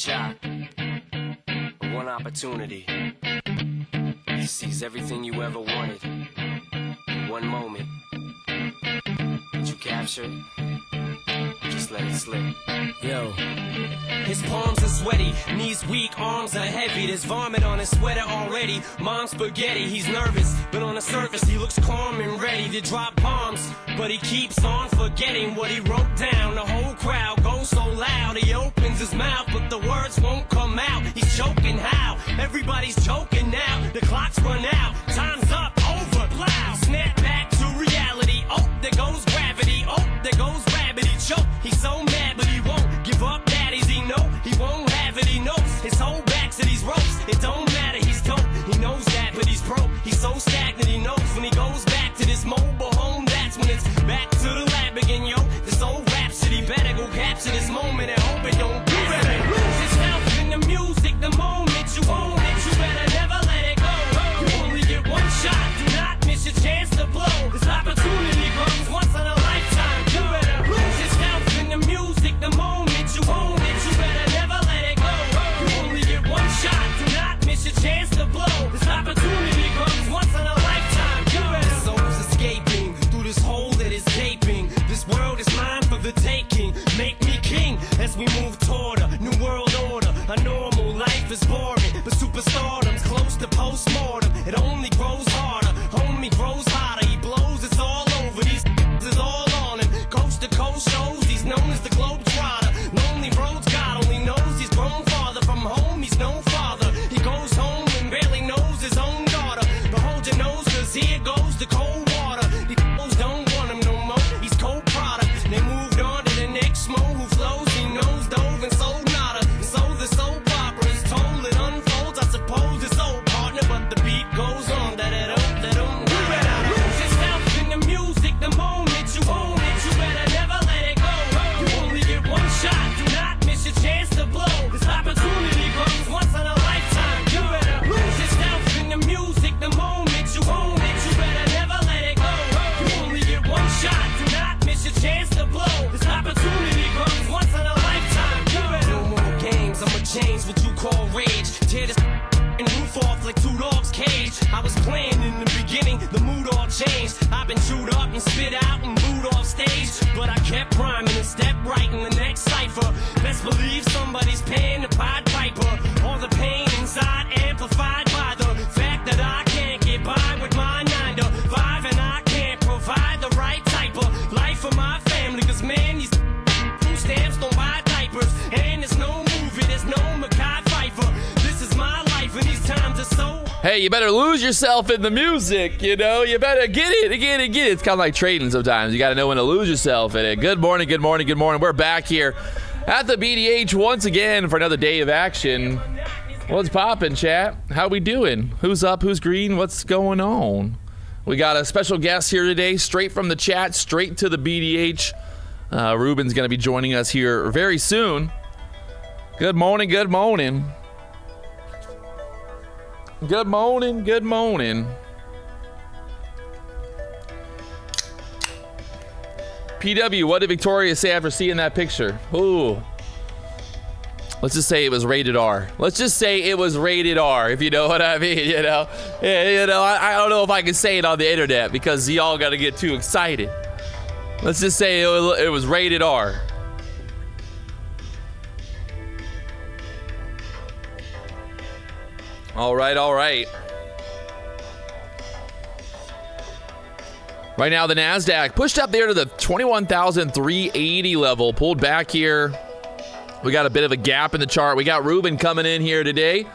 shot, one opportunity to seize everything you ever wanted in one moment. Did you capture it? Just let it slip. Yo. His palms are sweaty, knees weak, arms are heavy. There's vomit on his sweater already. Mom's spaghetti, he's nervous, but on the surface he looks calm and ready to drop bombs. But he keeps on forgetting what he wrote down. The whole crowd goes so loud, he opens his mouth, but the words won't come out. He's choking how? Everybody's choking now. The clock's run out, time's up, over, loud. Snap back to reality. Oh, there goes gravity. Oh, there goes gravity. Choke, he's so mad, but he won't give up. Daddies, he know he won't have it. He knows his whole back's to these ropes. It don't matter, he's dope. He knows that, but he's broke. He's so stagnant, he knows when he goes back to this mobile home. That's when it's back to the lab again, yo. This old rhapsody better go capture this moment and hope it don't get better. Lose yourself in the music the moment you own it. You better never let it go. You only get one shot. Do not miss your chance to blow. This opportunity comes once in a lifetime. You better lose yourself in the music the moment you own it. You better never let it go. You only get one shot. Do not miss your chance to blow. This opportunity comes once in a lifetime. You better. The soul's escaping through this hole that is gaping. This world is mine for the taking. Make me king as we move toward a new world order. A normal life is boring, but superstardom's close to postmortem. It only grows harder, homie grows hotter. He blows, it's all over. These is all on him. Coast to coast shows, he's known as the Globetrotter. Lonely roads, God only knows he's grown farther from home. He's no father. He goes home and barely knows his own daughter. But hold your nose, cause here goes the cold water. These fools don't want him no more. He's cold product. They moved on to the next mo who flows. He knows dove and sold nada. So the soap opera is told, it unfolds. I suppose it's old partner, but the beat goes on. You better lose yourself in the music the moment you own it. You better never let it go. You only get one shot. Do not miss your chance to blow. This opportunity comes once in a lifetime. You better lose yourself in the music the moment you own it. You better never let it go. You only get one shot. Do not miss your chance to blow. This opportunity comes once in a lifetime. You better. No more games. I'ma change what you call rage. Tear this and roof off like two dogs' cage. I was playing in the beginning, the mood all changed. I've been chewed up and spit out and booed off stage, but I kept rhyming and stepped right in the next cipher. Best believe somebody's paying the Pied Piper. All the pain inside amplified by the fact that I can't get by with my 9 to 5, and I can't provide the right type of life for my family. Cause man, these food stamps don't buy diapers, and there's no movie, there's no Mackay Pfeiffer. This is my life, and these times are so. Hey, you better lose yourself in the music, you know? You better get it. It's kind of like trading sometimes. You got to know when to lose yourself in it. Good morning. We're back here at the BDH once again for another day of action. What's poppin', chat? How we doing? Who's up? Who's green? What's going on? We got a special guest here today, straight from the chat, straight to the BDH. Ruben's going to be joining us here very soon. Good morning. Good morning. PW, what did Victoria say after seeing that picture? Ooh. Let's just say it was rated R. If you know what I mean, you know? Yeah, you know, I don't know if I can say it on the internet because y'all got to get too excited. Let's just say it was rated R. All right. Right now, the Nasdaq pushed up there to the 21,380 level, pulled back here. We got a bit of a gap in the chart. We got Ruben coming in here today.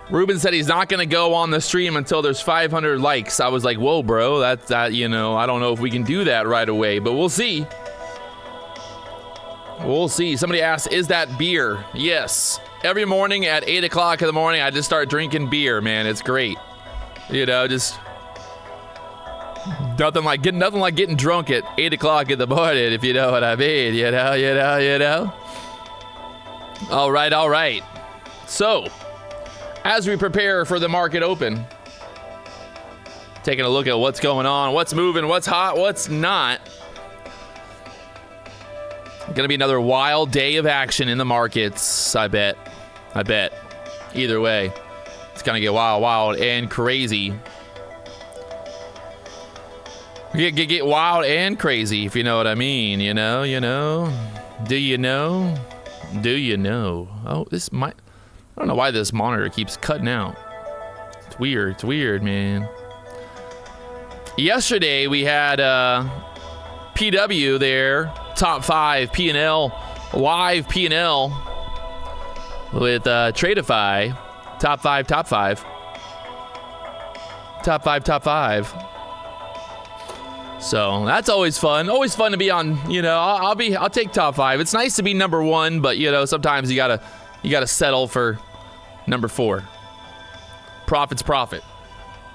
Ruben said he's not going to go on the stream until there's 500 likes. I was like, whoa, bro, that, you know, I don't know if we can do that right away, but we'll see. Somebody asked, is that beer? Yes. Every morning at 8 o'clock in the morning, I just start drinking beer, man. It's great. You know, just nothing like getting drunk at 8 o'clock in the morning, if you know what I mean. You know. All right. So, as we prepare for the market open, taking a look at what's going on, what's moving, what's hot, what's not. Going to be another wild day of action in the markets, I bet. I bet. Either way, it's gonna get wild and crazy. Get wild and crazy, if you know what I mean. You know. Do you know? Do you know? Oh, I don't know why this monitor keeps cutting out. It's weird, man. Yesterday we had PW there, top 5 P&L, live P&L with Tradeify, top 5. So that's always fun. Always fun to be on. I'll take top 5. It's nice to be number 1, but sometimes you gotta settle for number 4. Profit's profit.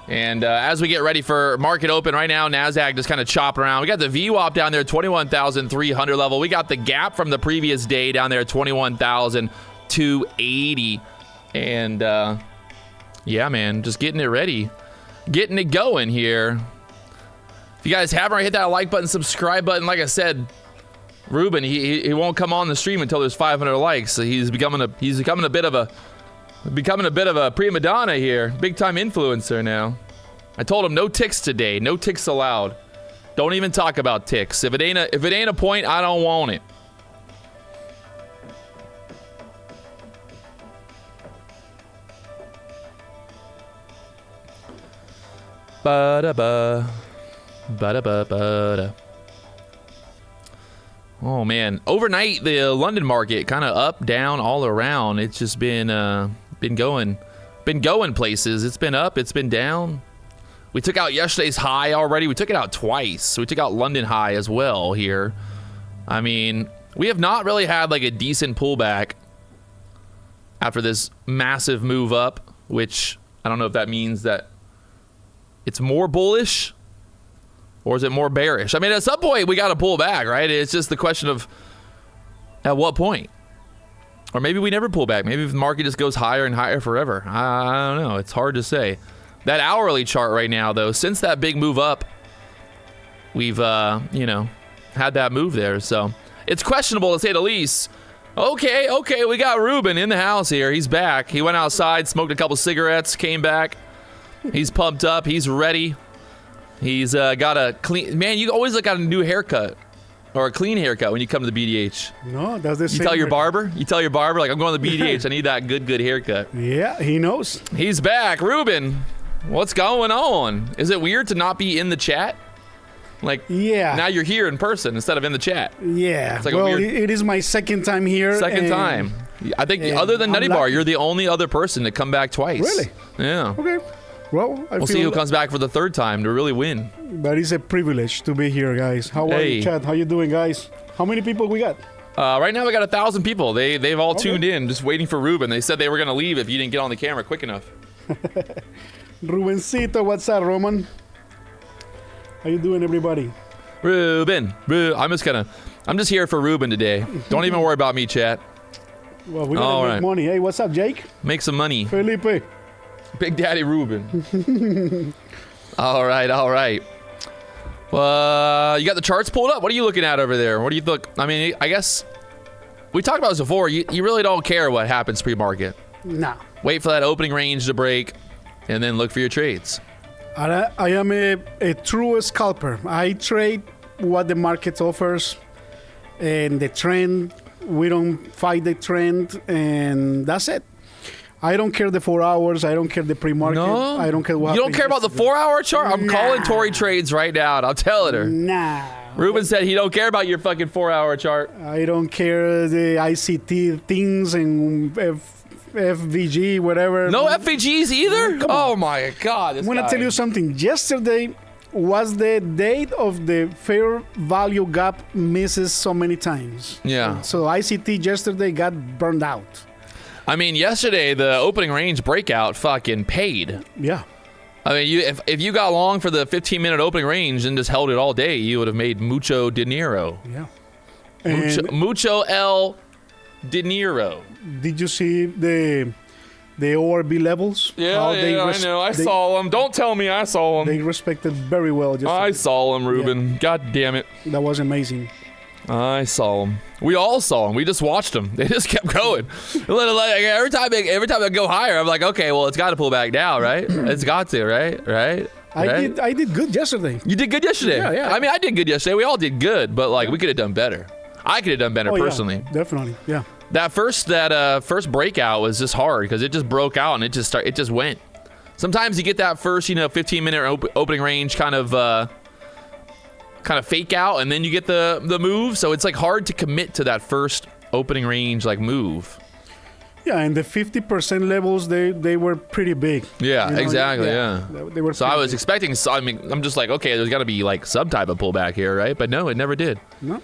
And as we get ready for market open right now, Nasdaq just kind of chopping around. We got the VWAP down there, 21,300 level. We got the gap from the previous day down there, 21,280. And yeah, man, just getting it ready, getting it going here. If you guys haven't already hit that like button, subscribe button. Like I said, Ruben, he won't come on the stream until there's 500 likes. So he's becoming a bit of a prima donna here, big time influencer now. I told him no ticks today, no ticks allowed. Don't even talk about ticks. If it ain't a point, I don't want it. Ba-da-ba. Ba-da-ba-ba-da. Oh man, overnight the London market kind of up, down, all around. It's just been going places. It's been up, it's been down. We took out yesterday's high already. We took it out twice. We took out London high as well here. I mean, we have not really had like a decent pullback after this massive move up, which I don't know if that means that it's more bullish or is it more bearish? I mean, at some point we got to pull back, right? It's just the question of at what point. Or maybe we never pull back. Maybe the market just goes higher and higher forever. I don't know. It's hard to say. That hourly chart right now, though, since that big move up, we've, had that move there. So it's questionable to say the least. Okay, we got Ruben in the house here. He's back. He went outside, smoked a couple cigarettes, came back. He's pumped up. He's ready. He's got a clean... Man, you always look at a new haircut. Or a clean haircut when you come to the BDH. No, that's the same. You tell your barber, like, I'm going to the BDH. I need that good haircut. Yeah, he knows. He's back. Ruben, what's going on? Is it weird to not be in the chat? Like, yeah. Now you're here in person instead of in the chat. Yeah. It's like it is my second time here. Second time. I think other than Nutty Bar, you're the only other person to come back twice. Really? Yeah. Okay. Well, we'll see who comes back for the third time to really win. That is a privilege to be here, guys. How are you, chat? How you doing, guys? How many people we got? Right now we got 1,000 people. They've all tuned in, just waiting for Ruben. They said they were going to leave if you didn't get on the camera quick enough. Rubencito, what's up, Roman? How you doing, everybody? Ruben. I'm just here for Ruben today. Don't even worry about me, chat. Well, we gotta make money. Hey, what's up, Jake? Make some money. Felipe. Big Daddy Ruben. All right. Well, you got the charts pulled up. What are you looking at over there? What do you look? I mean, I guess we talked about this before. You really don't care what happens pre-market. No. Wait for that opening range to break, and then look for your trades. I am a true scalper. I trade what the market offers and the trend. We don't fight the trend, and that's it. I don't care the 4 hours. I don't care the pre-market. No? I don't care what. You don't care about the 4-hour chart? I'm calling Tori trades right now, and I'm telling her. Nah. Ruben said he don't care about your fucking 4-hour chart. I don't care the ICT things and FVG, whatever. No FVGs either? Oh my God. I'm going to tell you something. Yesterday was the date of the fair value gap misses so many times. Yeah. So ICT yesterday got burned out. I mean, yesterday, the opening range breakout fucking paid. Yeah. I mean, if you got long for the 15-minute opening range and just held it all day, you would have made mucho dinero. Yeah. Mucho el dinero. Did you see the ORB levels? Yeah, I know. I saw them. Don't tell me I saw them. They respected very well. I saw them, Ruben. Yeah. God damn it. That was amazing. I saw them. We all saw them. We just watched them. They just kept going. Every time I go higher, I'm like, okay, well, it's got to pull back down, right? It's got to, right? I did good yesterday. You did good yesterday. Yeah. I mean, I did good yesterday. We all did good, but like we could have done better. I could have done better personally. Yeah, definitely. Yeah. That first breakout was just hard because it just broke out and it just went. Sometimes you get that first 15-minute opening range kind of fake out, and then you get the move. So it's like hard to commit to that first opening range like move. Yeah, and the 50% levels they were pretty big. Yeah, exactly. Yeah. They were. So I was expecting. I mean, I'm just like, okay, there's got to be like some type of pullback here, right? But no, it never did. No.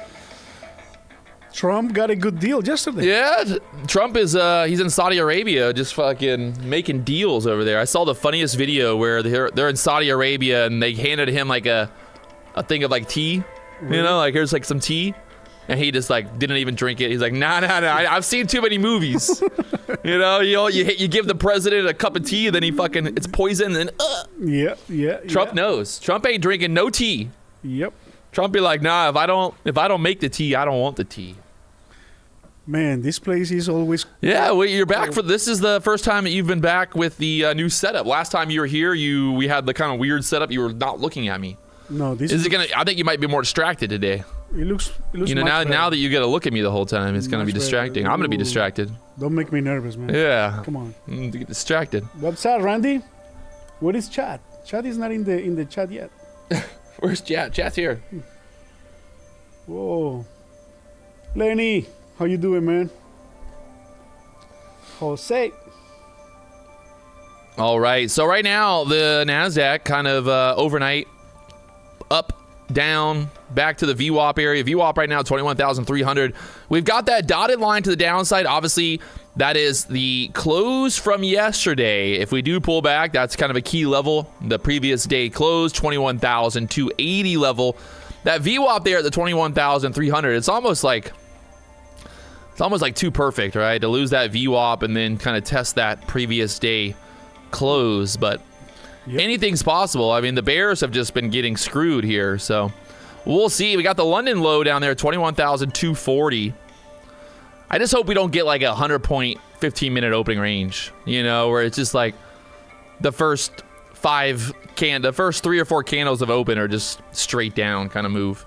Trump got a good deal yesterday. Yeah, Trump is he's in Saudi Arabia just fucking making deals over there. I saw the funniest video where they're in Saudi Arabia and they handed him like a thing of like tea, like here's like some tea, and he just like didn't even drink it. He's like, nah, I've seen too many movies. You give the president a cup of tea, and then it's poison, and Yeah. Trump knows. Trump ain't drinking no tea. Yep. Trump be like, nah, if I don't make the tea, I don't want the tea. Man, this place is always. Yeah, well, you're back for this is the first time that you've been back with the new setup. Last time you were here, we had the kind of weird setup. You were not looking at me. No, this is it gonna? I think you might be more distracted today. It looks now that you get to look at me the whole time, it's gonna be distracting. I'm gonna be distracted. Don't make me nervous, man. Yeah. Come on. Get distracted. What's up, Randy? What is Chad? Chad is not in the chat yet. Where's Chat? Chat's here. Whoa. Lenny, how you doing, man? Jose. All right. So right now the Nasdaq kind of overnight up, down, back to the VWAP area. VWAP right now 21,300. We've got that dotted line to the downside. Obviously, that is the close from yesterday. If we do pull back, that's kind of a key level. The previous day close 21,280 level. That VWAP there at the 21,300. It's almost like too perfect, right? To lose that VWAP and then kind of test that previous day close, but anything's possible. I mean, the bears have just been getting screwed here, so we'll see. We got the London low down there, 21,240. I just hope we don't get like a 100-point 15-minute opening range, where it's just like the first 3 or 4 candles of open are just straight down kind of move.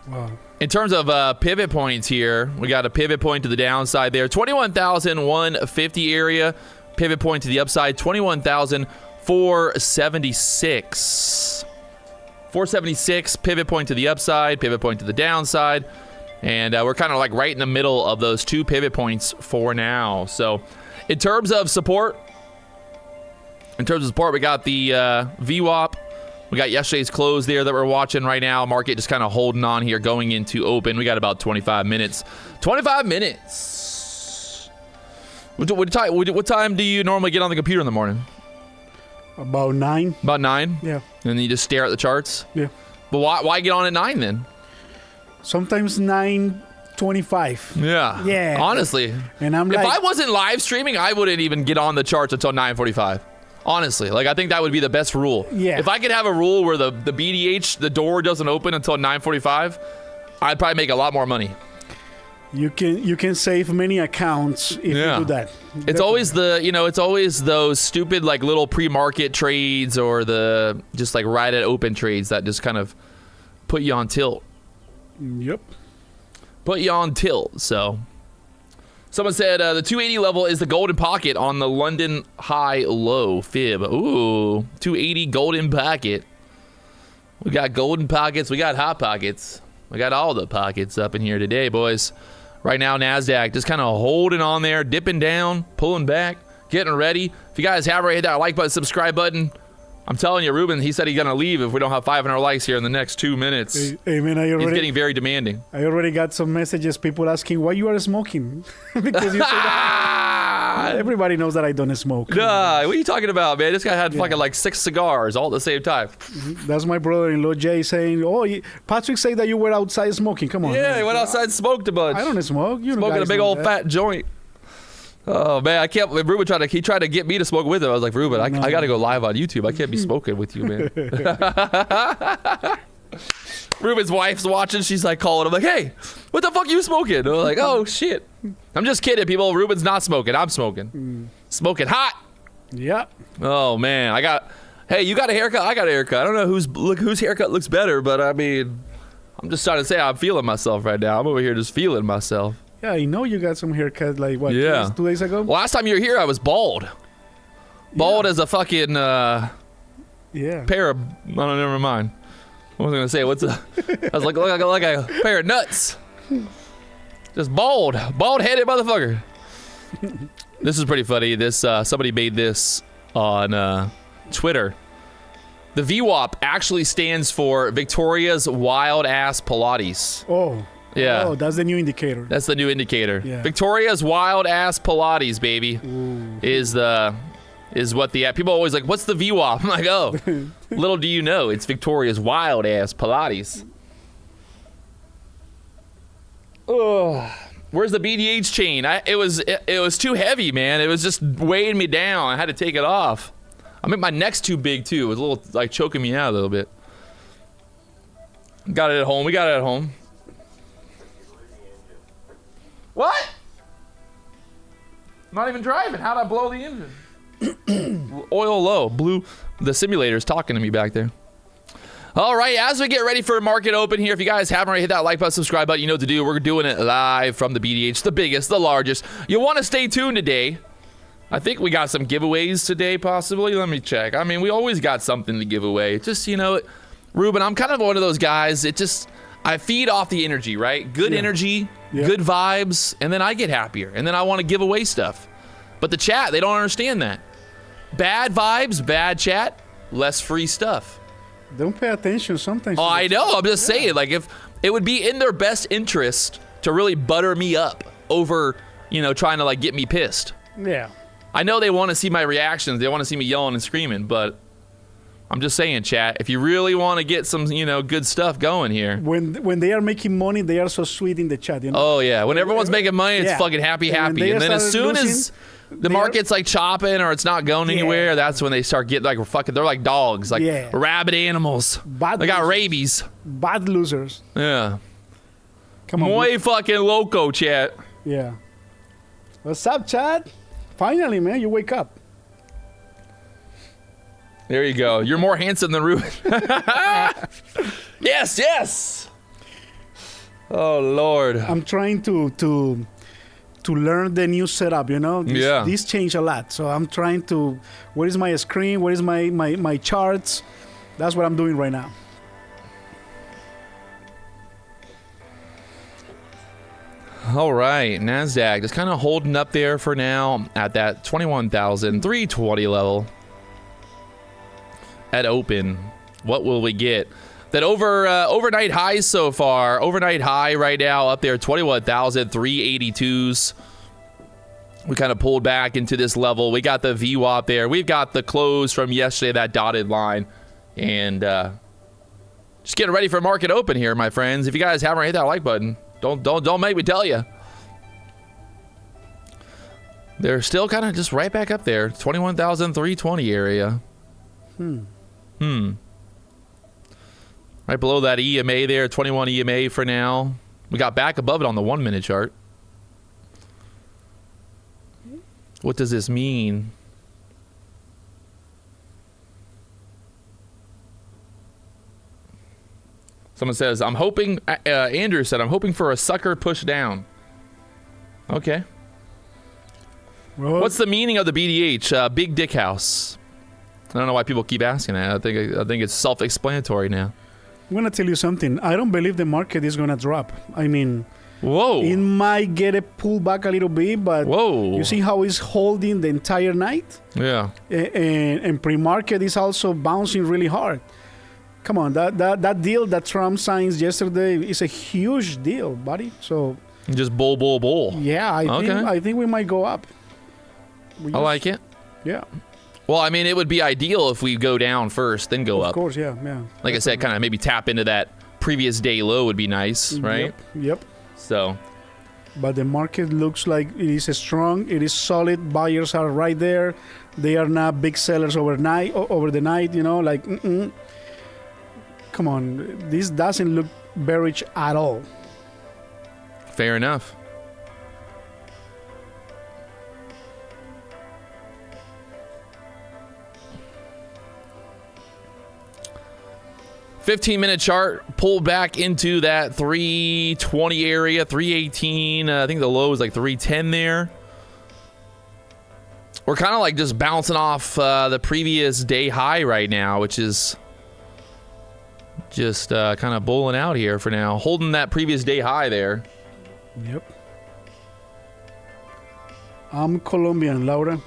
Wow. In terms of pivot points here, we got a pivot point to the downside there, 21,150 area. Pivot point to the upside, 21,476. 476, pivot point to the upside, pivot point to the downside. And we're kind of like right in the middle of those two pivot points for now. So in terms of support, we got the VWAP. We got yesterday's close there that we're watching right now. Market just kind of holding on here going into open. We got about 25 minutes. 25 minutes. What time do you normally get on the computer in the morning? About 9. About 9? Yeah. And then you just stare at the charts? Yeah. But why get on at 9 then? Sometimes 9:25. Yeah. Yeah. Honestly. And I'm like, if I wasn't live streaming, I wouldn't even get on the charts until 9:45. Honestly, I think that would be the best rule. Yeah. If I could have a rule where the BDH, the door doesn't open until 9:45, I'd probably make a lot more money. You can save many accounts if you do that. It's always those stupid like little pre-market trades or the just like right at open trades that just kind of put you on tilt. Yep. Put you on tilt. So someone said the 280 level is the golden pocket on the London high low fib. Ooh, 280 golden pocket. We got golden pockets. We got hot pockets. We got all the pockets up in here today, boys. Right now, NASDAQ just kind of holding on there, dipping down, pulling back, getting ready. If you guys have already hit that like button, subscribe button, I'm telling you, Ruben, he said he's going to leave if we don't have 500 likes here in the next 2 minutes. Hey man, he's getting very demanding. I already got some messages, people asking why you are smoking. Because you said everybody knows that I don't smoke. Nah, what are you talking about, man? This guy had fucking like 6 cigars all at the same time. That's my brother-in-law, Jay, saying, Patrick said that you were outside smoking. Come on. Yeah, he went outside and smoked a bunch. I don't smoke. You smoking a big old fat joint. Oh man, I can't. Ruben tried to get me to smoke with him. I was like, Ruben, I got to go live on YouTube. I can't be smoking with you, man. Ruben's wife's watching. She's like calling him like, hey, what the fuck are you smoking? And I'm like, oh, shit. I'm just kidding, people. Ruben's not smoking. I'm smoking. Smoking hot. Yeah. Oh, man. Hey, you got a haircut? I got a haircut. I don't know whose haircut looks better, but I mean, I'm just trying to say I'm feeling myself right now. I'm over here just feeling myself. Yeah, I know you got some haircut like, what, Yeah. 2 days ago? Last time you were here, I was bald. Bald as a fucking Yeah. pair of... Oh, never mind. What was I going to say? I was like a pair of nuts. Just bald. Bald-headed motherfucker. This is pretty funny. Somebody made this on Twitter. The VWAP actually stands for Victoria's Wild Ass Pilates. Oh. Yeah. Oh, that's the new indicator. That's the new indicator. Yeah. Victoria's Wild Ass Pilates, baby, is what the people are always like, what's the VWAP? I'm like, oh, little do you know, it's Victoria's Wild Ass Pilates. Oh, where's the BDH chain? It was too heavy, man. It was just weighing me down. I had to take it off. I mean, my neck's too big too. It was a little like choking me out a little bit. Got it at home. We got it at home. What? I'm not even driving. How'd I blow the engine? Oil low. Blue. The simulator's talking to me back there. All right, as we get ready for market open here, if you guys haven't already hit that like button, subscribe button, you know what to do. We're doing it live from the BDH, the biggest, the largest. You want to stay tuned today. I think we got some giveaways today, possibly. Let me check. I mean, we always got something to give away. Just, you know, Ruben, I'm kind of one of those guys. I feed off the energy, right? Good energy, good vibes, and then I get happier. And then I want to give away stuff. But the chat, they don't understand that. Bad vibes, bad chat, less free stuff. Don't pay attention sometimes. Oh, I know. I'm just saying, like, if it would be in their best interest to really butter me up over, you know, trying to, like, get me pissed. Yeah. I know they want to see my reactions. They want to see me yelling and screaming, but I'm just saying, chat, if you really want to get some, you know, good stuff going here. When they are making money, they are so sweet in the chat, you know? Oh, yeah. When everyone's making money, it's fucking happy. And then as soon as the market's like chopping or it's not going anywhere, that's when they start getting like fucking, they're like dogs, like rabid animals. They got rabies. Bad losers. Yeah. Come on. Muy fucking loco, chat. Yeah. What's up, chat? Finally, man, you wake up. There you go. You're more handsome than Ruben. Yes, yes. Oh, Lord. I'm trying to learn the new setup, you know? This changed a lot. So I'm trying to, where is my screen? Where is my charts? That's what I'm doing right now. All right, Nasdaq just kind of holding up there for now at that 21,320 level. At open, what will we get? That overnight highs so far. Overnight high right now up there, 21,382s. We kind of pulled back into this level. We got the VWAP there. We've got the close from yesterday, that dotted line. And just getting ready for market open here, my friends. If you guys haven't hit that like button, don't make me tell you. They're still kind of just right back up there, 21,320 area. Right below that EMA there, 21 EMA for now. We got back above it on the 1 minute chart. What does this mean? Someone says, I'm hoping, Andrew said, I'm hoping for a sucker push down. Okay. Well, What's the meaning of the BDH? Big Dick House. I don't know why people keep asking that. I think it's self-explanatory now. I'm going to tell you something. I don't believe the market is going to drop. I mean, whoa. It might get a pull back a little bit, but you see how it's holding the entire night? Yeah. And pre-market is also bouncing really hard. Come on, that deal that Trump signs yesterday is a huge deal, buddy. So just bull. Yeah, I think we might go up. I like it. Yeah. Well, I mean, it would be ideal if we go down first, then go up. Of course, yeah. Like I said, kind of maybe tap into that previous day low would be nice, right? Yep. So. But the market looks like it is strong. It is solid. Buyers are right there. They are not big sellers over the night, you know, like, Come come on, this doesn't look bearish at all. Fair enough. $15-minute chart pulled back into that 320 area, 318. I think the low is like 310 there. We're kind of like just bouncing off the previous day high right now, which is just kind of bulling out here for now. Holding that previous day high there. Yep. I'm Colombian, Laura.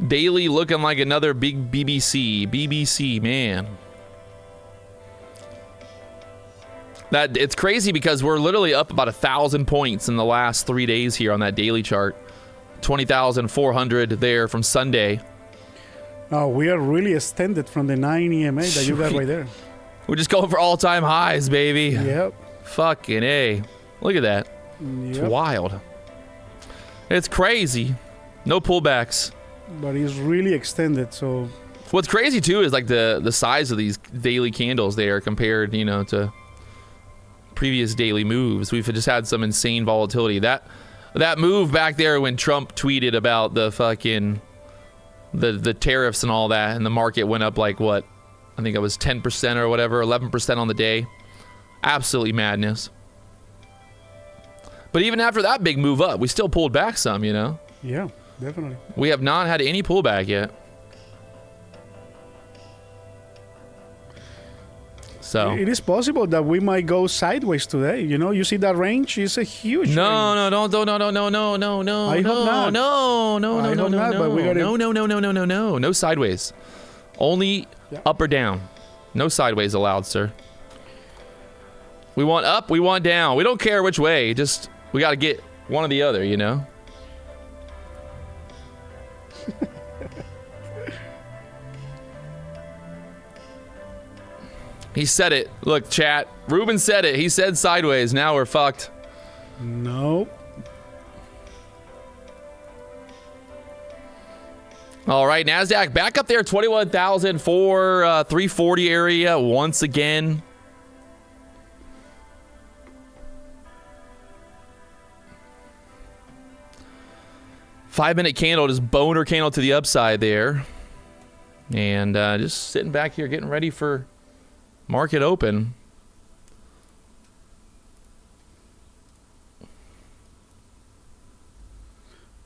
Daily looking like another big BBC. BBC, man. That it's crazy because we're literally up about 1,000 points in the last 3 days here on that daily chart. 20,400 there from Sunday. Oh, we are really extended from the 9 EMA that you got right there. We're just going for all-time highs, baby. Yep. Fucking A. Look at that. It's Yep. wild. It's crazy. No pullbacks. But it's really extended, so What's crazy too is like the size of these daily candles there compared, you know, to previous daily moves. We've just had some insane volatility. That move back there when Trump tweeted about the fucking the tariffs and all that, and the market went up like what? I think it was 10% or whatever, 11% on the day. Absolutely madness. But even after that big move up, we still pulled back some, you know? yeah, definitely. We have not had any pullback yet. So It is possible that we might go sideways today. You know, you see that range? It's a huge range. no. I hope not. But we gotta- no sideways. Only Yeah. up or down. No sideways allowed, sir. We want up, we want down. We don't care which way. Just we got to get one or the other, you know. He said it. Look, chat. Ruben said it. He said sideways. Now we're fucked. No. All right, Nasdaq back up there, 340 area once again. Five-minute candle, just boner candle to the upside there. And just sitting back here getting ready for market open.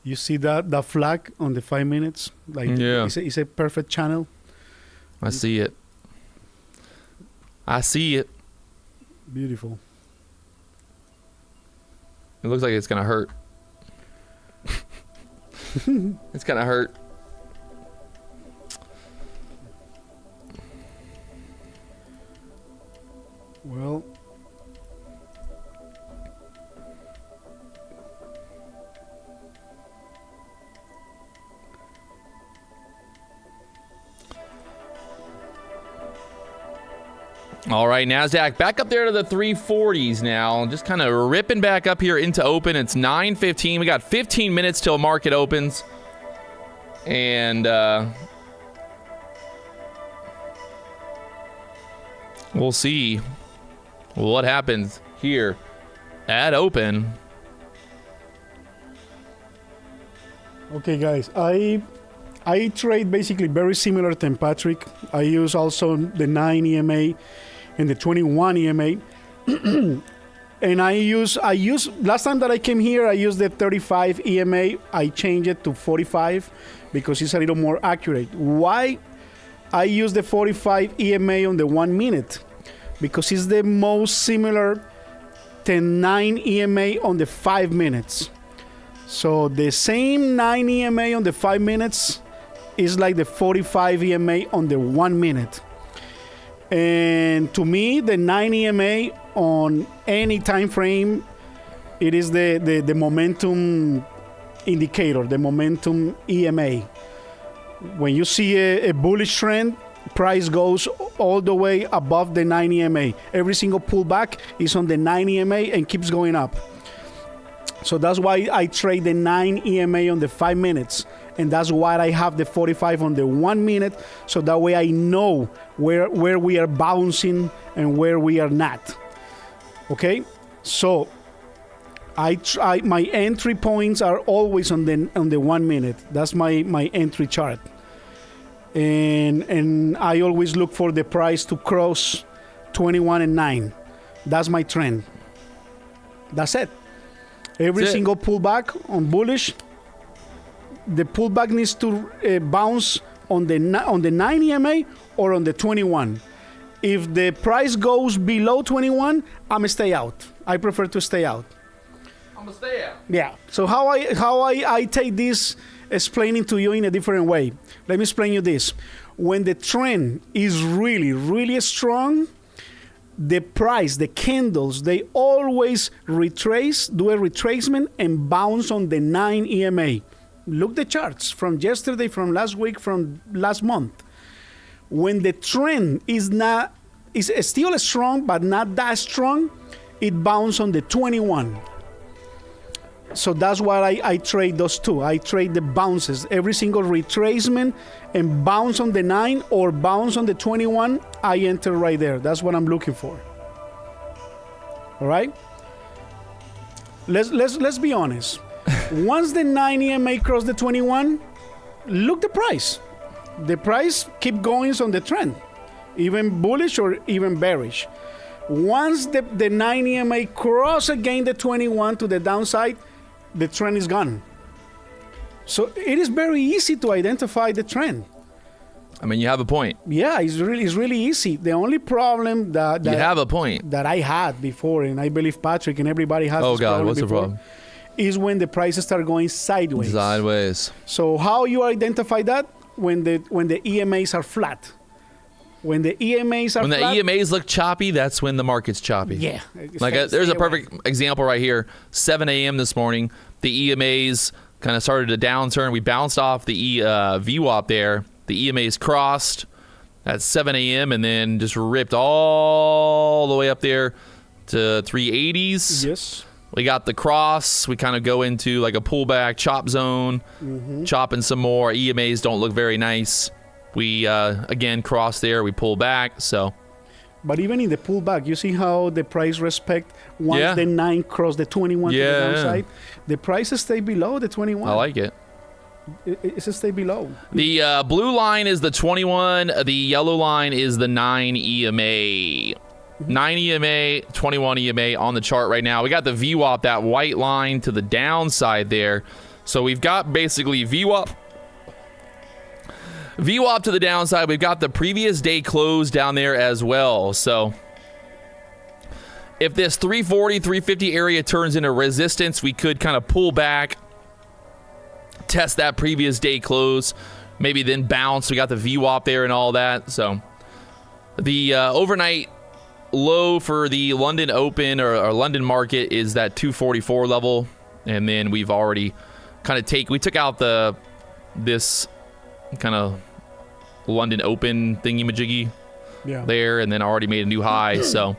You see that flag on the 5 minutes? Like, Yeah. It's a perfect channel. I see it. I see it. Beautiful. It looks like it's going to hurt. It's going to hurt. Well, All right, Nasdaq back up there to the 340s now. Just kind of ripping back up here into open. It's 9:15. We got 15 minutes till market opens. And we'll see what happens here at open. okay, guys. I trade basically very similar to Patrick. I use also the 9 EMA and the 21 EMA. And I use last time that I came here, I used the 35 EMA. I changed it to 45 because it's a little more accurate. Why I use the 45 EMA on the 1 minute? Because it's the most similar to 9 EMA on the 5 minutes. So the same 9 EMA on the 5 minutes is like the 45 EMA on the 1 minute. And to me, the 9 EMA on any time frame, it is the momentum indicator, the momentum EMA. When you see a bullish trend, price goes all the way above the 9 EMA. Every single pullback is on the 9 EMA and keeps going up. So that's why I trade the 9 EMA on the 5 minutes. And that's why I have the 45 on the 1 minute. So that way I know where we are bouncing and where we are not. Okay? So my entry points are always on the 1 minute. That's my entry chart. And I always look for the price to cross 21 and 9. That's my trend. That's it. Every single pullback on bullish, the pullback needs to bounce on the 9 EMA or on the 21. If the price goes below 21, I'm gonna stay out. I prefer to stay out. I'm gonna stay out. Yeah. So how I take this, explaining to you in a different way. Let me explain you this. When the trend is really, really strong, the price, the candles, they always do a retracement and bounce on the 9 EMA. Look the charts from yesterday, from last week, from last month. When the trend is still strong, but not that strong, it bounces on the 21. So that's why I trade those two. I trade the bounces. Every single retracement and bounce on the 9 or bounce on the 21, I enter right there. That's what I'm looking for. All right? Let's be honest. Once the 9 EMA cross the 21, look the price. The price keep going on the trend, even bullish or even bearish. Once the 9 EMA cross again the 21 to the downside, the trend is gone. So it is very easy to identify the trend. I mean, you have a point. Yeah, it's really easy. The only problem that you have a point that I had before, and I believe Patrick and everybody has. Oh this God, problem what's before, the problem? Is when the prices start going sideways. Sideways. So how you identify that? When the EMAs are flat. When the EMAs are flat. When the EMAs look choppy, that's when the market's choppy. Yeah. Like there's a perfect example right here. 7 a.m. this morning, the EMAs kind of started a downturn. We bounced off the VWAP there. The EMAs crossed at 7 a.m. and then just ripped all the way up there to 380s. Yes. We got the cross. We kind of go into like a pullback chop zone, chopping some more. EMAs don't look very nice. We, again, cross there. We pull back. So, but even in the pullback, you see how the price respect once the 9 cross the 21 to the downside? The prices stay below the 21. I like it. It's stay below. The blue line is the 21. The yellow line is the 9 EMA. 9 EMA, 21 EMA on the chart right now. We got the VWAP, that white line to the downside there. So we've got basically VWAP to the downside. We've got the previous day close down there as well. So if this 340, 350 area turns into resistance, we could kind of pull back, test that previous day close, maybe then bounce. We got the VWAP there and all that. So the overnight low for the London Open or London market is that 244 level, and then we've already kind of we took out this kind of London Open thingy-majiggy there, and then already made a new high. So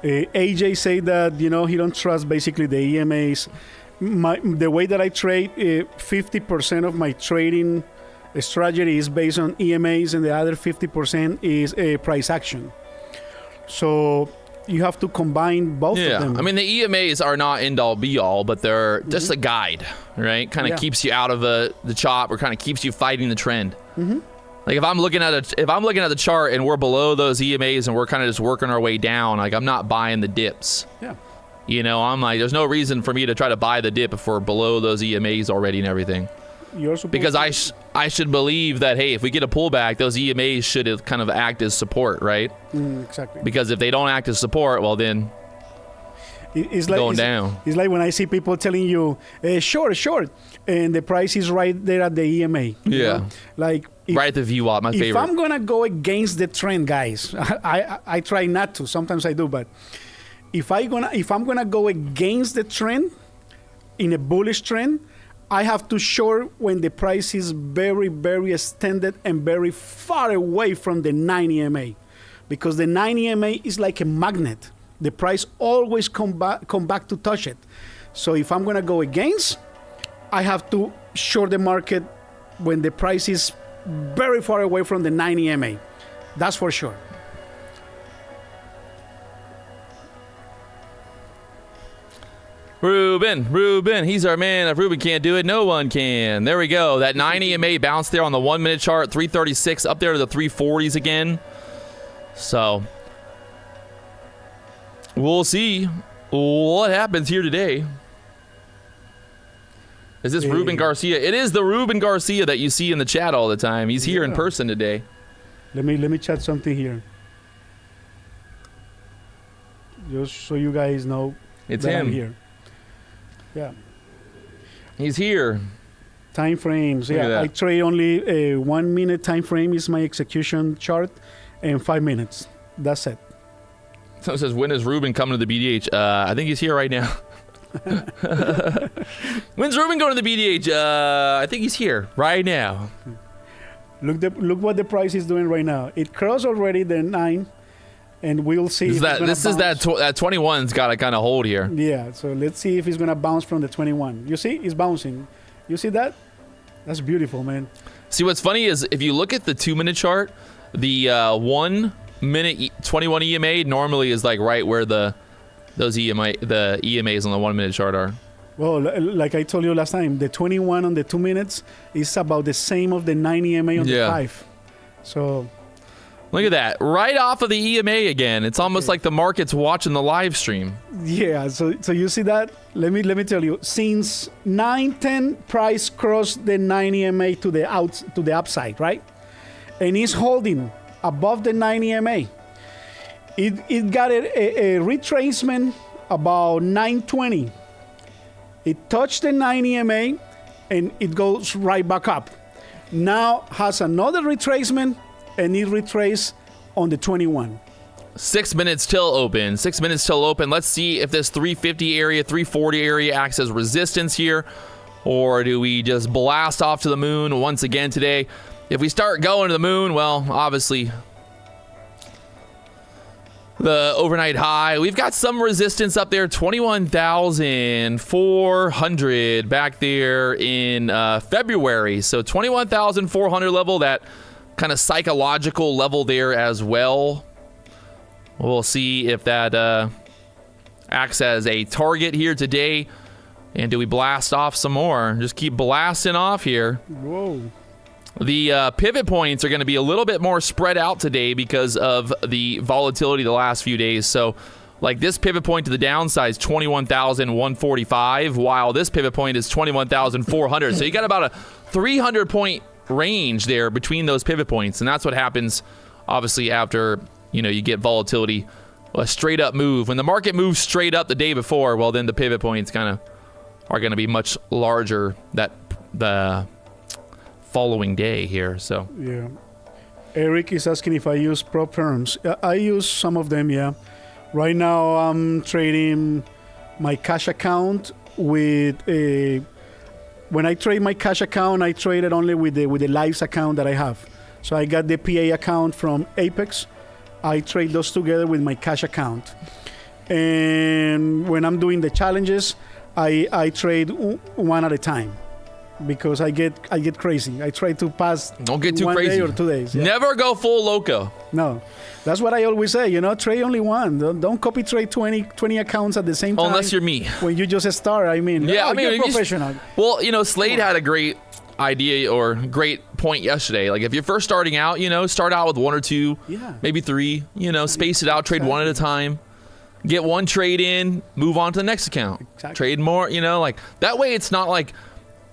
AJ said that he don't trust basically the EMAs. The way that I trade, 50% of my trading strategy is based on EMAs, and the other 50% is a price action. So you have to combine both of them. I mean, the EMAs are not end-all be-all, but they're just a guide, right? Kind of keeps you out of the chop, or kind of keeps you fighting the trend. Like if I'm looking at the chart and we're below those EMAs and we're kind of just working our way down, like I'm not buying the dips. Yeah. I'm like, there's no reason for me to try to buy the dip if we're below those EMAs already and everything. Because I should believe that, hey, if we get a pullback, those EMAs should kind of act as support, right? Exactly. Because if they don't act as support, well, then it's like going down. It's like when I see people telling you, short, and the price is right there at the EMA. Yeah. Like right at the VWAP, my favorite. If I'm going to go against the trend, guys, I try not to. Sometimes I do, but if I'm gonna go against the trend in a bullish trend, I have to short when the price is very, very extended and very far away from the 9 EMA, because the 9 EMA is like a magnet. The price always come back to touch it. So if I'm gonna go against, I have to short the market when the price is very far away from the 90 MA. That's for sure. Ruben, he's our man. If Ruben can't do it, no one can. There we go. That 90 MA bounce there on the 1 minute chart, 336 up there to the 340s again. So we'll see what happens here today. Is this Ruben Garcia? It is the Ruben Garcia that you see in the chat all the time. He's here in person today. Let me chat something here. Just so you guys know It's that him. I'm here. Yeah. He's here. Time frames. Look at Yeah, that. I trade only a 1 minute time frame is my execution chart, and 5 minutes. That's it. Someone says, when is Ruben coming to the BDH? I think he's here right now. When's Ruben going to the BDH? I think he's here right now. Look what the price is doing right now. It crossed already the 9, and we'll see. This is that 21's got to kind of hold here. Yeah, so let's see if it's gonna bounce from the 21. You see, it's bouncing. You see that? That's beautiful, man. See, what's funny is if you look at the 2 minute chart, the 1 minute 21 EMA normally is like right where the EMAs on the 1 minute chart are. Well, like I told you last time, the 21 on the 2 minutes is about the same of the 9 EMA on the 5. So look at that, right off of the EMA again. It's almost like the market's watching the live stream. yeah, so you see that? Let me tell you. Since 9:10, price crossed the 9 EMA to the upside, right? And it's holding above the 9 EMA. It got a retracement about 9:20. It touched the 9 EMA and it goes right back up. Now has another retracement and it retraced on the 21. 6 minutes till open. 6 minutes till open. Let's see if this 350 area, 340 area acts as resistance here, or do we just blast off to the moon once again today? If we start going to the moon, well, obviously the overnight high, we've got some resistance up there, 21,400 back there in February. So 21,400 level, that kind of psychological level there as well. We'll see if that acts as a target here today. And do we blast off some more? Just keep blasting off here. Whoa. The pivot points are going to be a little bit more spread out today because of the volatility the last few days. So, like this pivot point to the downside is 21,145, while this pivot point is 21,400. So you got about a 300-point range there between those pivot points, and that's what happens, obviously, after you get volatility, a straight-up move. When the market moves straight up the day before, well, then the pivot points kind of are going to be much larger the following day here. So yeah, Eric is asking if I use prop firms. I use some of them. Yeah, right now I'm trading my cash account with a. When I trade my cash account, I trade it only with the lives account that I have. So I got the PA account from Apex. I trade those together with my cash account. And when I'm doing the challenges, I trade one at a time. Because I get crazy. I try to pass. Don't get too 1 crazy. day or 2 days. Yeah. Never go full loco. No, that's what I always say. Trade only one. Don't copy trade 20 accounts at the same time. Unless you're me. When you just start, you're professional. Slade had a great idea or great point yesterday. Like if you're first starting out, start out with 1 or 2, maybe 3. Space it out. Trade one at a time. Get one trade in. Move on to the next account. Exactly. Trade more. Like that way. It's not like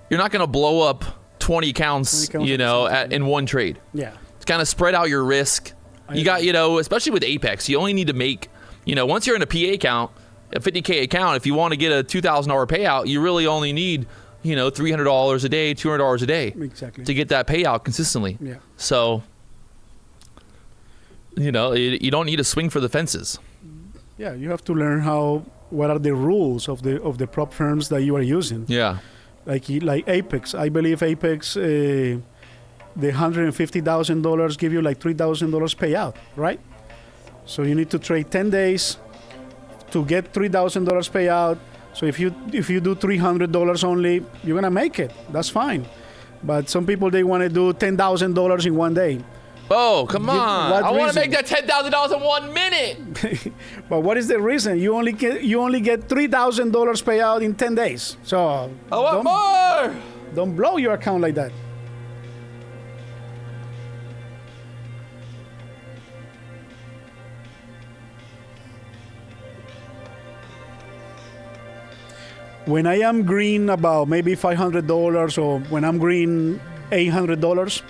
you're not going to blow up 20 accounts, in one trade. Yeah. It's kind of spread out your risk. You got, especially with Apex, you only need to make, once you're in a PA account, a 50K account, if you want to get a $2,000 payout, you really only need, $300 a day, $200 a day. Exactly. To get that payout consistently. Yeah. So, you don't need to swing for the fences. Yeah, you have to learn what are the rules of the prop firms that you are using. Yeah. Like Apex, I believe Apex, the $150,000 give you like $3,000 payout, right? So you need to trade 10 days to get $3,000 payout. So if you do $300 only, you're gonna make it. That's fine. But some people, they want to do $10,000 in one day. Oh, come on! What I want to reason? make that $10,000 in 1 minute. But what is the reason? You only get $3,000 payout in 10 days. So I want more. don't blow your account like that. When I am green about maybe $500 or when I'm green $800,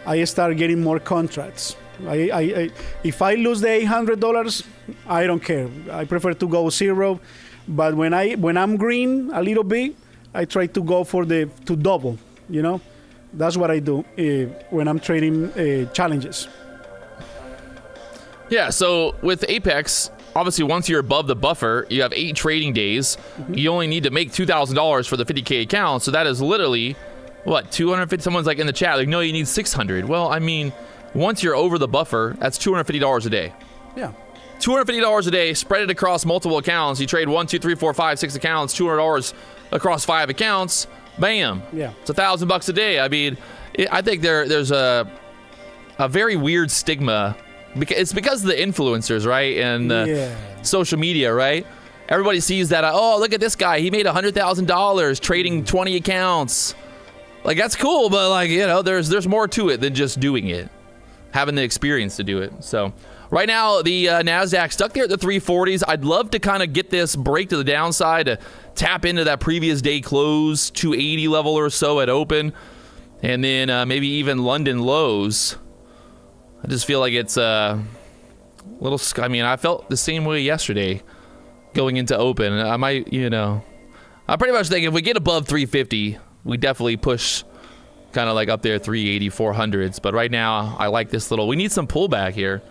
I start getting more contracts. If I lose the $800, I don't care. I prefer to go zero. But when I'm green a little bit, I try to go to double. You know, that's what I do when I'm trading challenges. Yeah. So with Apex, obviously, once you're above the buffer, you have 8 trading days. Mm-hmm. You only need to make $2,000 for the 50K account. So that is literally, what, 250? Someone's like in the chat, like, no, you need 600. Well, I mean, once you're over the buffer, that's $250 a day. Yeah. $250 a day, spread it across multiple accounts. You trade 1, 2, 3, 4, 5, 6 accounts, $200 across 5 accounts. Bam. Yeah. It's $1,000 a day. I mean, I think there's a very weird stigma. It's because of the influencers, right? And social media, right? Everybody sees that, oh, look at this guy. He made $100,000 trading 20 accounts. Like, that's cool, but, like, you know, there's more to it than just doing it. Having the experience to do it. So, right now, the Nasdaq stuck there at the 340s. I'd love to kind of get this break to the downside to tap into that previous day close, 280 level or so at open. And then maybe even London lows. I just feel like it's a little. I mean, I felt the same way yesterday going into open. I might, you know, I pretty much think if we get above 350, we definitely push kind of like up there 380, 400s. But right now, I like this little. We need some pullback here.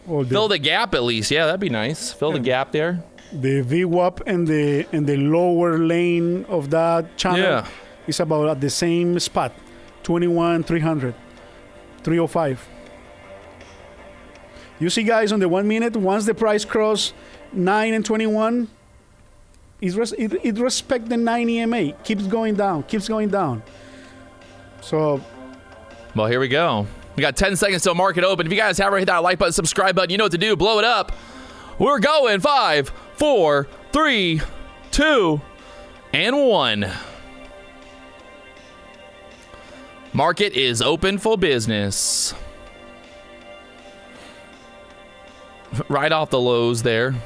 Fill the gap at least. Yeah, that'd be nice. Fill the gap there. The VWAP and the lower lane of that channel is about at the same spot, 21,300, 305. You see, guys, on the 1 minute, once the price cross 9 and 21, it respects the 9 EMA. Keeps going down. So, well, here we go. We got 10 seconds till market open. If you guys haven't hit that like button, subscribe button, you know what to do. Blow it up. We're going 5, 4, 3, 2, and 1. Market is open for business. Right off the lows there.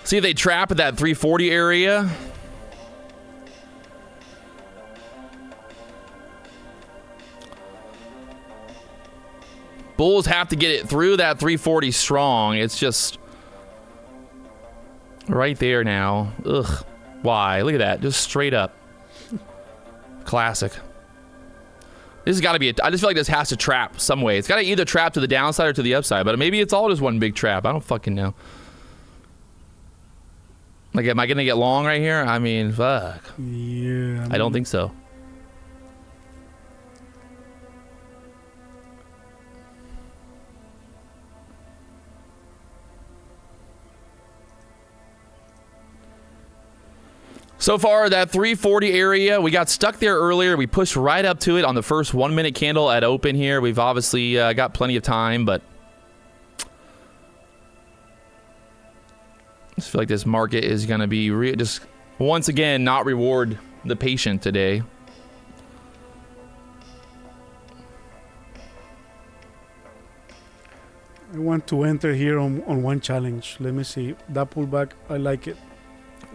See if they trap at that 340 area. Bulls have to get it through that 340 strong. It's just right there now. Ugh. Why? Look at that. Just straight up. Classic. This has got to be I just feel like this has to trap some way. It's got to either trap to the downside or to the upside, but maybe it's all just one big trap. I don't fucking know. Like, am I going to get long right here? I mean, fuck. Yeah. I don't think so. So far, that 340 area, we got stuck there earlier. We pushed right up to it on the first 1 minute candle at open here. We've obviously got plenty of time, but I just feel like this market is going to be just once again not reward the patient today. I want to enter here on one challenge. Let me see. That pullback, I like it.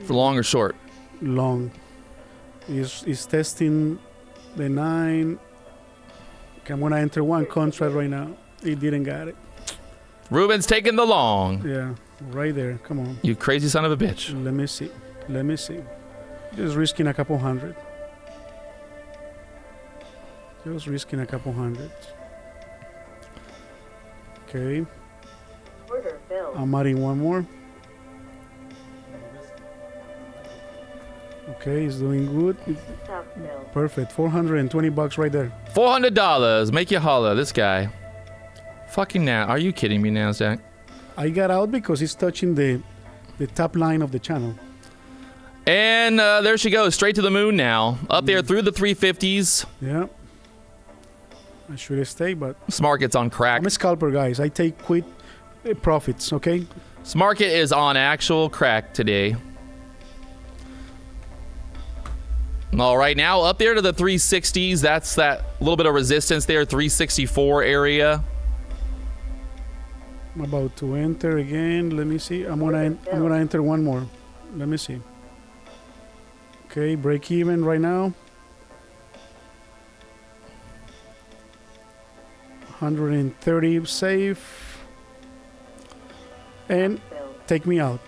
For long or short? Long. Is testing the 9. Okay, I'm going to enter one contract right now. It didn't get it. Ruben's taking the long. Yeah, right there. Come on. You crazy son of a bitch. Let me see. Just risking a couple hundred. Okay. I'm adding one more. Okay, it's doing good. Perfect. $420 right there. $400. Make you holler. This guy. Fucking now. Are you kidding me, Nasdaq? I got out because it's touching the top line of the channel. And there she goes. Straight to the moon now. Up there through the 350s. Yeah. I should stay, but This market's on crack. I'm a scalper, guys. I take quick profits, okay? This market is on actual crack today. All right, now up there to the 360s. That's that little bit of resistance there, 364 area. I'm about to enter again. Let me see. I'm gonna enter one more. Let me see. Okay, break even right now. 130 safe. And take me out.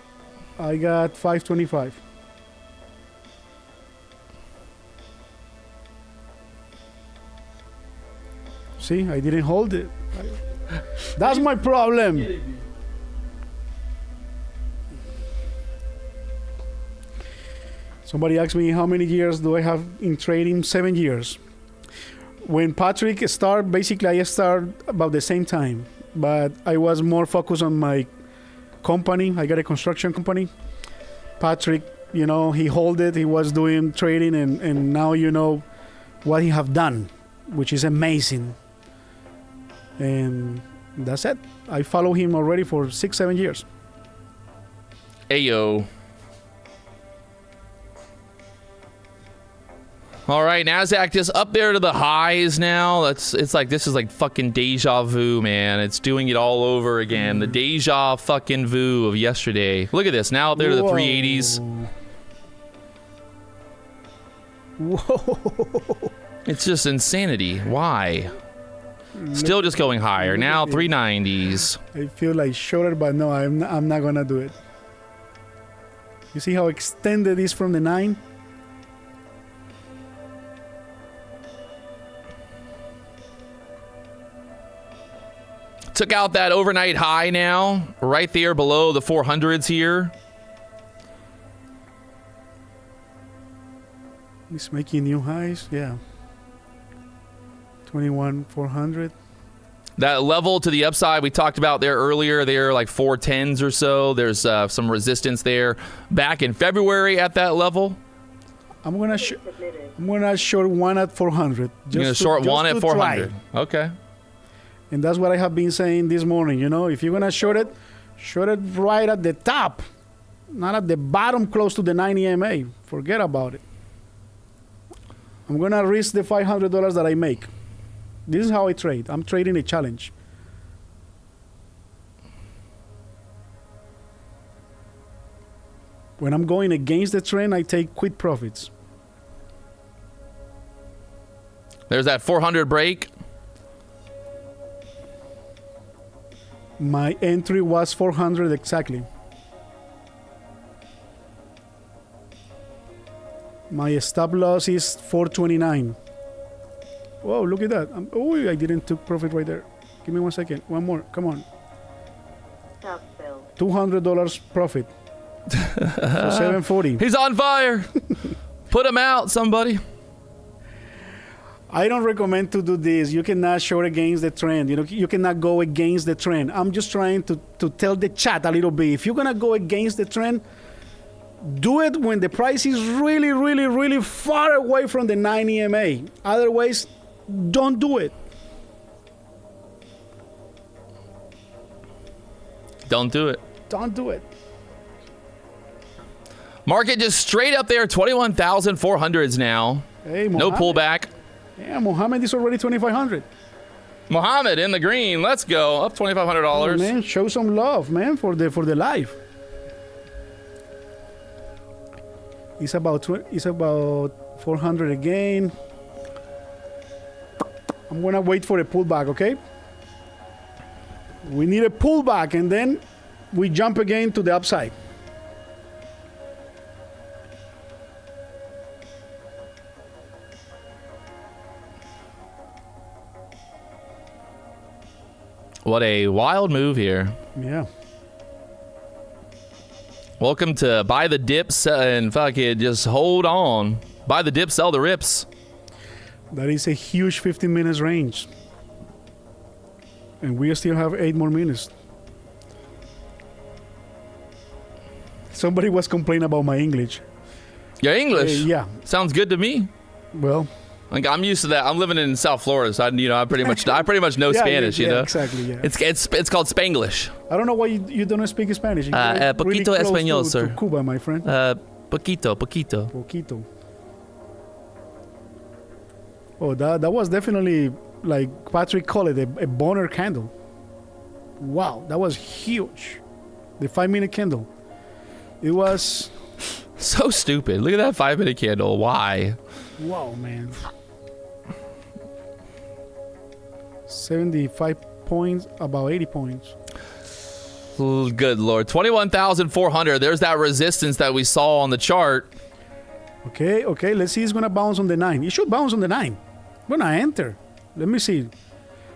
I got 525. See, I didn't hold it. That's my problem. Somebody asked me how many years do I have in trading? 7 years. When Patrick started, basically I started about the same time, but I was more focused on my company. I got a construction company. Patrick, you know, he held it. He was doing trading, and now you know what he have done, which is amazing. And that's it. I follow him already for 6-7 years. Ayo. All right, Nasdaq just up there to the highs now. It's like this is like fucking deja vu, man. It's doing it all over again. The deja fucking vu of yesterday. Look at this now up there to the 380s. Whoa. It's just insanity. Why? Still just going higher. Now 390s. I feel like shorter, but no, I'm not gonna do it. You see how extended it is from the 9? Took out that overnight high now, right there below the 400s here. He's making new highs, yeah. 21,400. That level to the upside we talked about there earlier, they're like 410s or so. There's some resistance there back in February at that level. I'm gonna short one at 400. You're gonna short one at 400. Okay. And that's what I have been saying this morning. You know, if you're gonna short it right at the top, not at the bottom close to the 90 MA. Forget about it. I'm gonna risk the $500 that I make. This is how I trade. I'm trading a challenge. When I'm going against the trend, I take quick profits. There's that 400 break. My entry was 400 exactly. My stop loss is 429. Whoa, look at that. Oh, I didn't took profit right there. Give me 1 second. One more. Come on. Stop fill. $200 profit. For 740. He's on fire. Put him out, somebody. I don't recommend to do this. You cannot short against the trend. You know, you cannot go against the trend. I'm just trying to tell the chat a little bit. If you're gonna go against the trend, do it when the price is really, really, really far away from the 90 MA. Otherwise, don't do it. Don't do it. Don't do it. Market just straight up there, 21,400s now. Hey, no pullback. Yeah, Mohammed is already 2,500. Mohammed in the green. Let's go. Up $2,500. Oh, man, show some love, man, for the life. It's about 400 again. I'm gonna wait for a pullback, okay? We need a pullback, and then we jump again to the upside. What a wild move here. Yeah. Welcome to buy the dips and fucking just hold on. Buy the dip, sell the rips. That is a huge 15 minutes range. And we still have 8 more minutes. Somebody was complaining about my English. Your English? Yeah. Sounds good to me. Well, Like, I'm used to that. I'm living in South Florida, so I pretty much know Spanish. Yeah, you know, exactly. Yeah. It's called Spanglish. I don't know why you don't speak Spanish. Poquito close español, to sir. Cuba, my friend. Poquito. Poquito. Oh, that was definitely, like Patrick called it, a boner candle. Wow, that was huge. The 5-minute candle. It was. So stupid. Look at that 5-minute candle. Why? Wow, man. 75 points, about 80 points. Good Lord. 21,400. There's that resistance that we saw on the chart. Okay. Let's see. It's gonna bounce on the 9. It should bounce on the 9. I'm gonna enter. Let me see.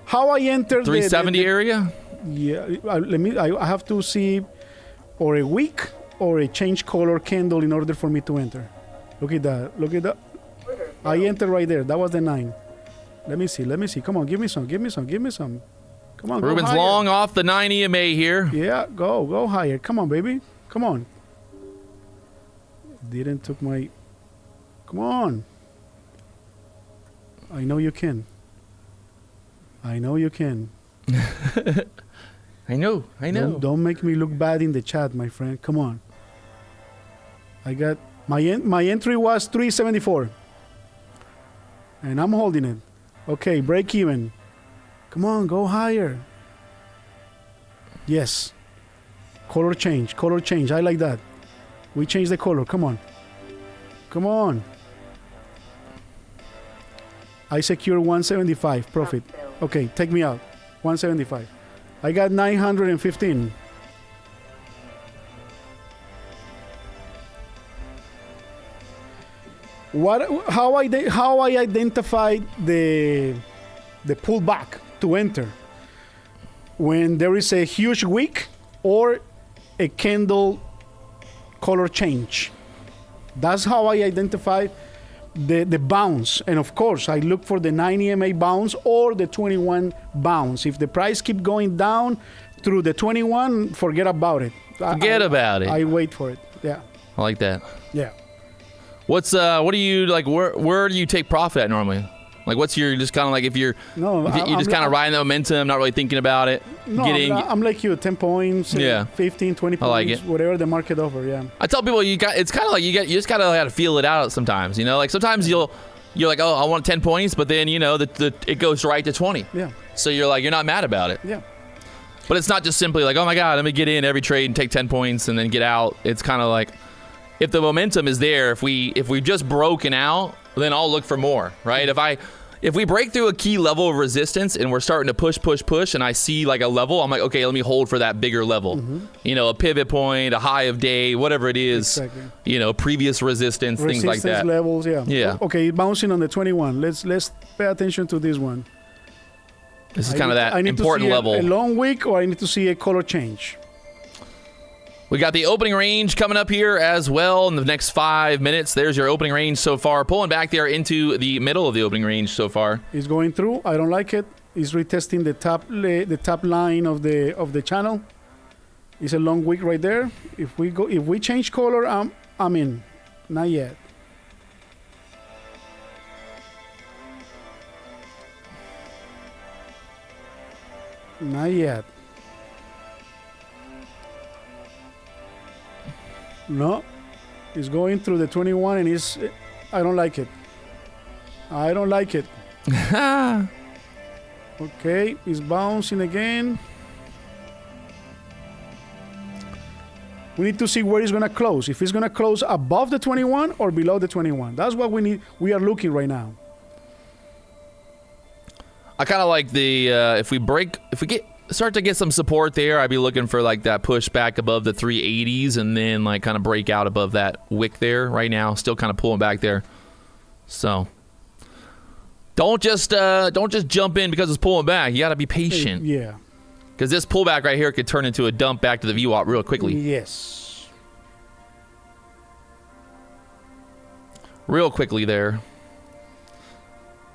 How I enter 370 area? Yeah. I have to see, or a wick or a change color candle in order for me to enter. Look at that. I entered right there. That was the 9. Let me see. Come on, give me some. Come on, Ruben's go higher. long off the 9 EMA here. Yeah, go higher. Come on, baby. Come on. Didn't took my. Come on. I know you can. I know. Don't make me look bad in the chat, my friend. Come on. I got my entry was 374. And I'm holding it. Okay, break even. Come on, go higher. Yes. Color change. I like that. We change the color. Come on. I secure 175 profit. Okay, take me out. 175. I got 915. How I identified the pullback to enter when there is a huge wick or a candle color change. That's how I identify the bounce. And of course, I look for the 9 EMA bounce or the 21 bounce. If the price keep going down through the 21, forget about it. I wait for it. Yeah. I like that. Yeah. What do you like? Where do you take profit at normally? Like, what's your just kind of like if you're just kind of riding the momentum, not really thinking about it? No, I'm like you, 10 points, 15, 20 points, I like it. Whatever the market offer. Yeah. I tell people it's kind of like you just gotta feel it out sometimes. You know, like sometimes you're like, oh, I want 10 points, but then it goes right to 20. Yeah. So you're not mad about it. Yeah. But it's not just simply like, oh my God, let me get in every trade and take 10 points and then get out. It's kind of like, if the momentum is there, if we've just broken out, then I'll look for more, right? If we break through a key level of resistance and we're starting to push, and I see like a level, I'm like, okay, let me hold for that bigger level. Mm-hmm. A pivot point, a high of day, whatever it is. Exactly. Previous resistance, things like that. Levels, yeah. Yeah. Okay, bouncing on the 21. Let's pay attention to this one. This is kind of that important level. A long wick, or I need to see a color change. We got the opening range coming up here as well in the next 5 minutes. There's your opening range so far. Pulling back there into the middle of the opening range so far. It's going through. I don't like it. It's retesting the top line of the channel. It's a long wick right there. If we change color, I'm in. Not yet. Not yet. No, it's going through the 21 and I don't like it. Okay, it's bouncing again. We need to see where it's going to close. If it's going to close above the 21 or below the 21. That's what we need. We are looking right now. I kind of like if we start to get some support there, I'd be looking for like that push back above the 380s and then like kind of break out above that wick there. Right now, still kind of pulling back there. So don't just jump in because it's pulling back. You got to be patient. Yeah. Because this pullback right here could turn into a dump back to the VWAP real quickly. Yes. real quickly there.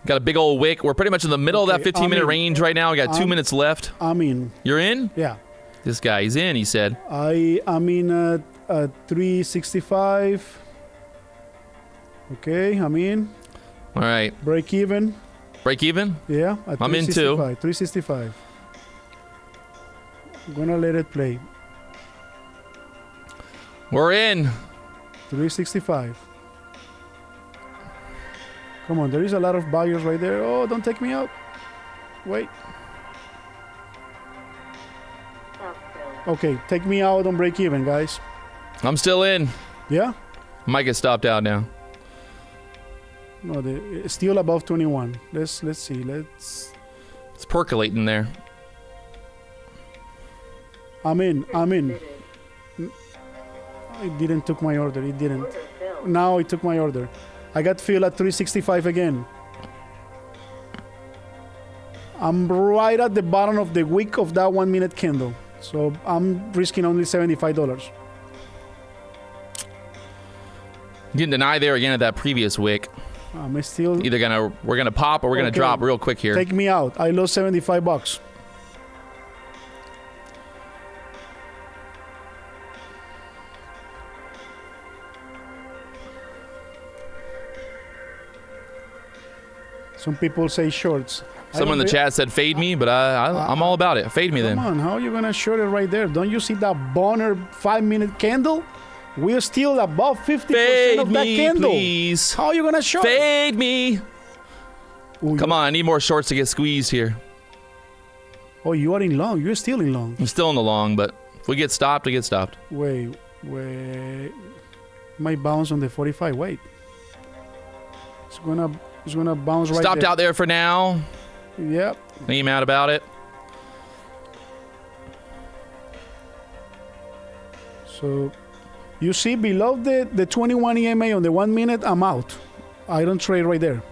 Got a big old wick. We're pretty much in the middle of that 15-minute range right now. We got 2 minutes left. I'm in. You're in? Yeah. This guy, he's in, he said. I'm in at 365. Okay, I'm in. All right. Break even. Break even? Yeah, at I'm in too. 365. I'm gonna let it play. We're in. 365. Come on, there is a lot of buyers right there. Oh, don't take me out. Wait. Stop fill. Okay, take me out on break even, guys. I'm still in. Yeah? Might get stopped out now. No, it's still above 21. Let's see. It's percolating there. I'm in. Did it. It didn't took my order. It didn't. Order filled. Now it took my order. I got filled at 365 again. I'm right at the bottom of the wick of that 1 minute candle. So I'm risking only $75. Getting denied there again at that previous wick. I'm still. We're gonna pop or we're gonna Okay. drop real quick here. Take me out. I lost $75. Some people say shorts. Someone in the chat said fade me, but I'm all about it. Fade me then. Come on, how are you gonna short it right there? Don't you see that Bonner 5 minute candle? We're still above 50% Fade of that me, candle. please. How are you gonna short it? Fade me. Oh, Come on, I need more shorts to get squeezed here. Oh, you are in long. You're still in long. I'm still in the long, but if we get stopped, we get stopped. Wait. Might bounce on the 45. Wait. It's gonna bounce right Stopped there. out there for now. Yep. Ain't mad about it. So you see below the 21 EMA on the 1 minute, I'm out. I don't trade right there.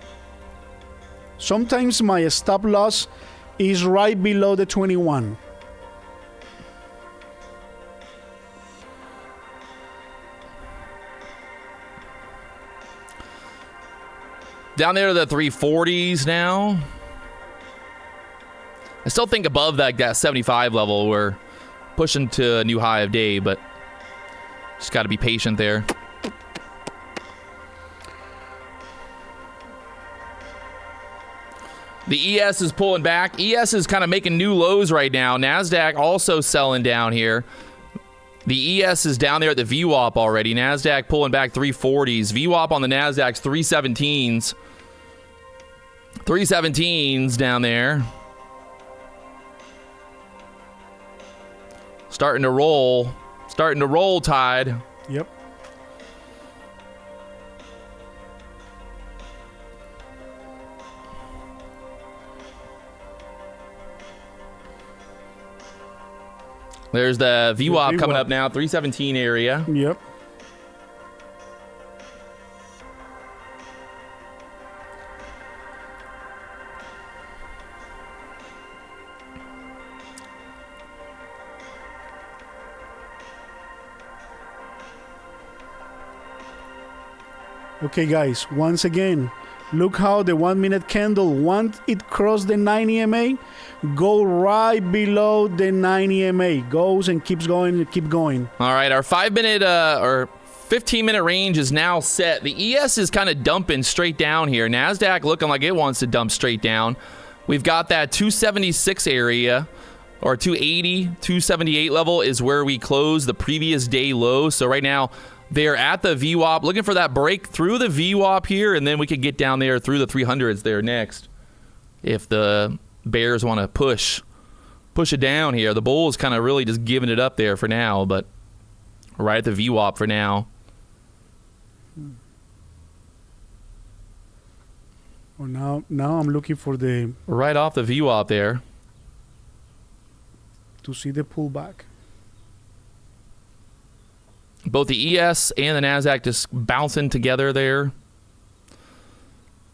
Sometimes my stop loss is right below the 21. Down there to the 340s now. I still think above that 75 level, we're pushing to a new high of day, but just got to be patient there. The ES is pulling back. ES is kind of making new lows right now. Nasdaq also selling down here. The ES is down there at the VWAP already. Nasdaq pulling back 340s. VWAP on the Nasdaq's 317s. 317s down there. Starting to roll. Starting to roll, Tide. Yep. There's the VWAP coming VWAP. up now, 317 area. Yep. Okay, guys, once again, look how the 1 minute candle, once it crossed the 9 EMA, go right below the 9 EMA. Goes and keeps going and keep going. All right, our 5-minute or 15-minute range is now set. The ES is kind of dumping straight down here. Nasdaq looking like it wants to dump straight down. We've got that 276 area or 280, 278 level is where we closed the previous day low. So right now, they're at the VWAP, looking for that break through the VWAP here, and then we could get down there through the 300s there next. If the bears want to push it down here. The bull is kind of really just giving it up there for now, but right at the VWAP for now. Well, now I'm looking for Right off the VWAP there. to see the pullback. Both the ES and the NASDAQ just bouncing together there.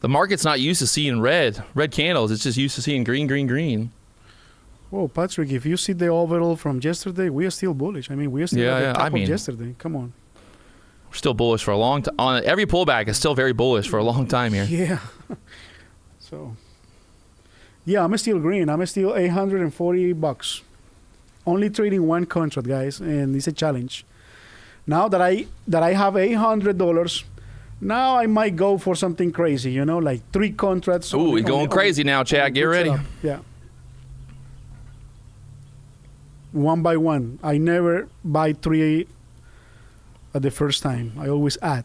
The market's not used to seeing red candles. It's just used to seeing green, green, green. Whoa, Patrick, if you see the overall from yesterday, we are still bullish. I mean, we are still at the top of yesterday. Come on. We're still bullish for a long time. On every pullback is still very bullish for a long time here. Yeah. So, yeah, I'm still green. I'm still $840. Only trading one contract, guys, and it's a challenge. Now that I have $800, now I might go for something crazy, you know, like 3 contracts. Ooh, we're going crazy now, Chad. Get ready. Yeah. One by one. I never buy 3 at the first time. I always add.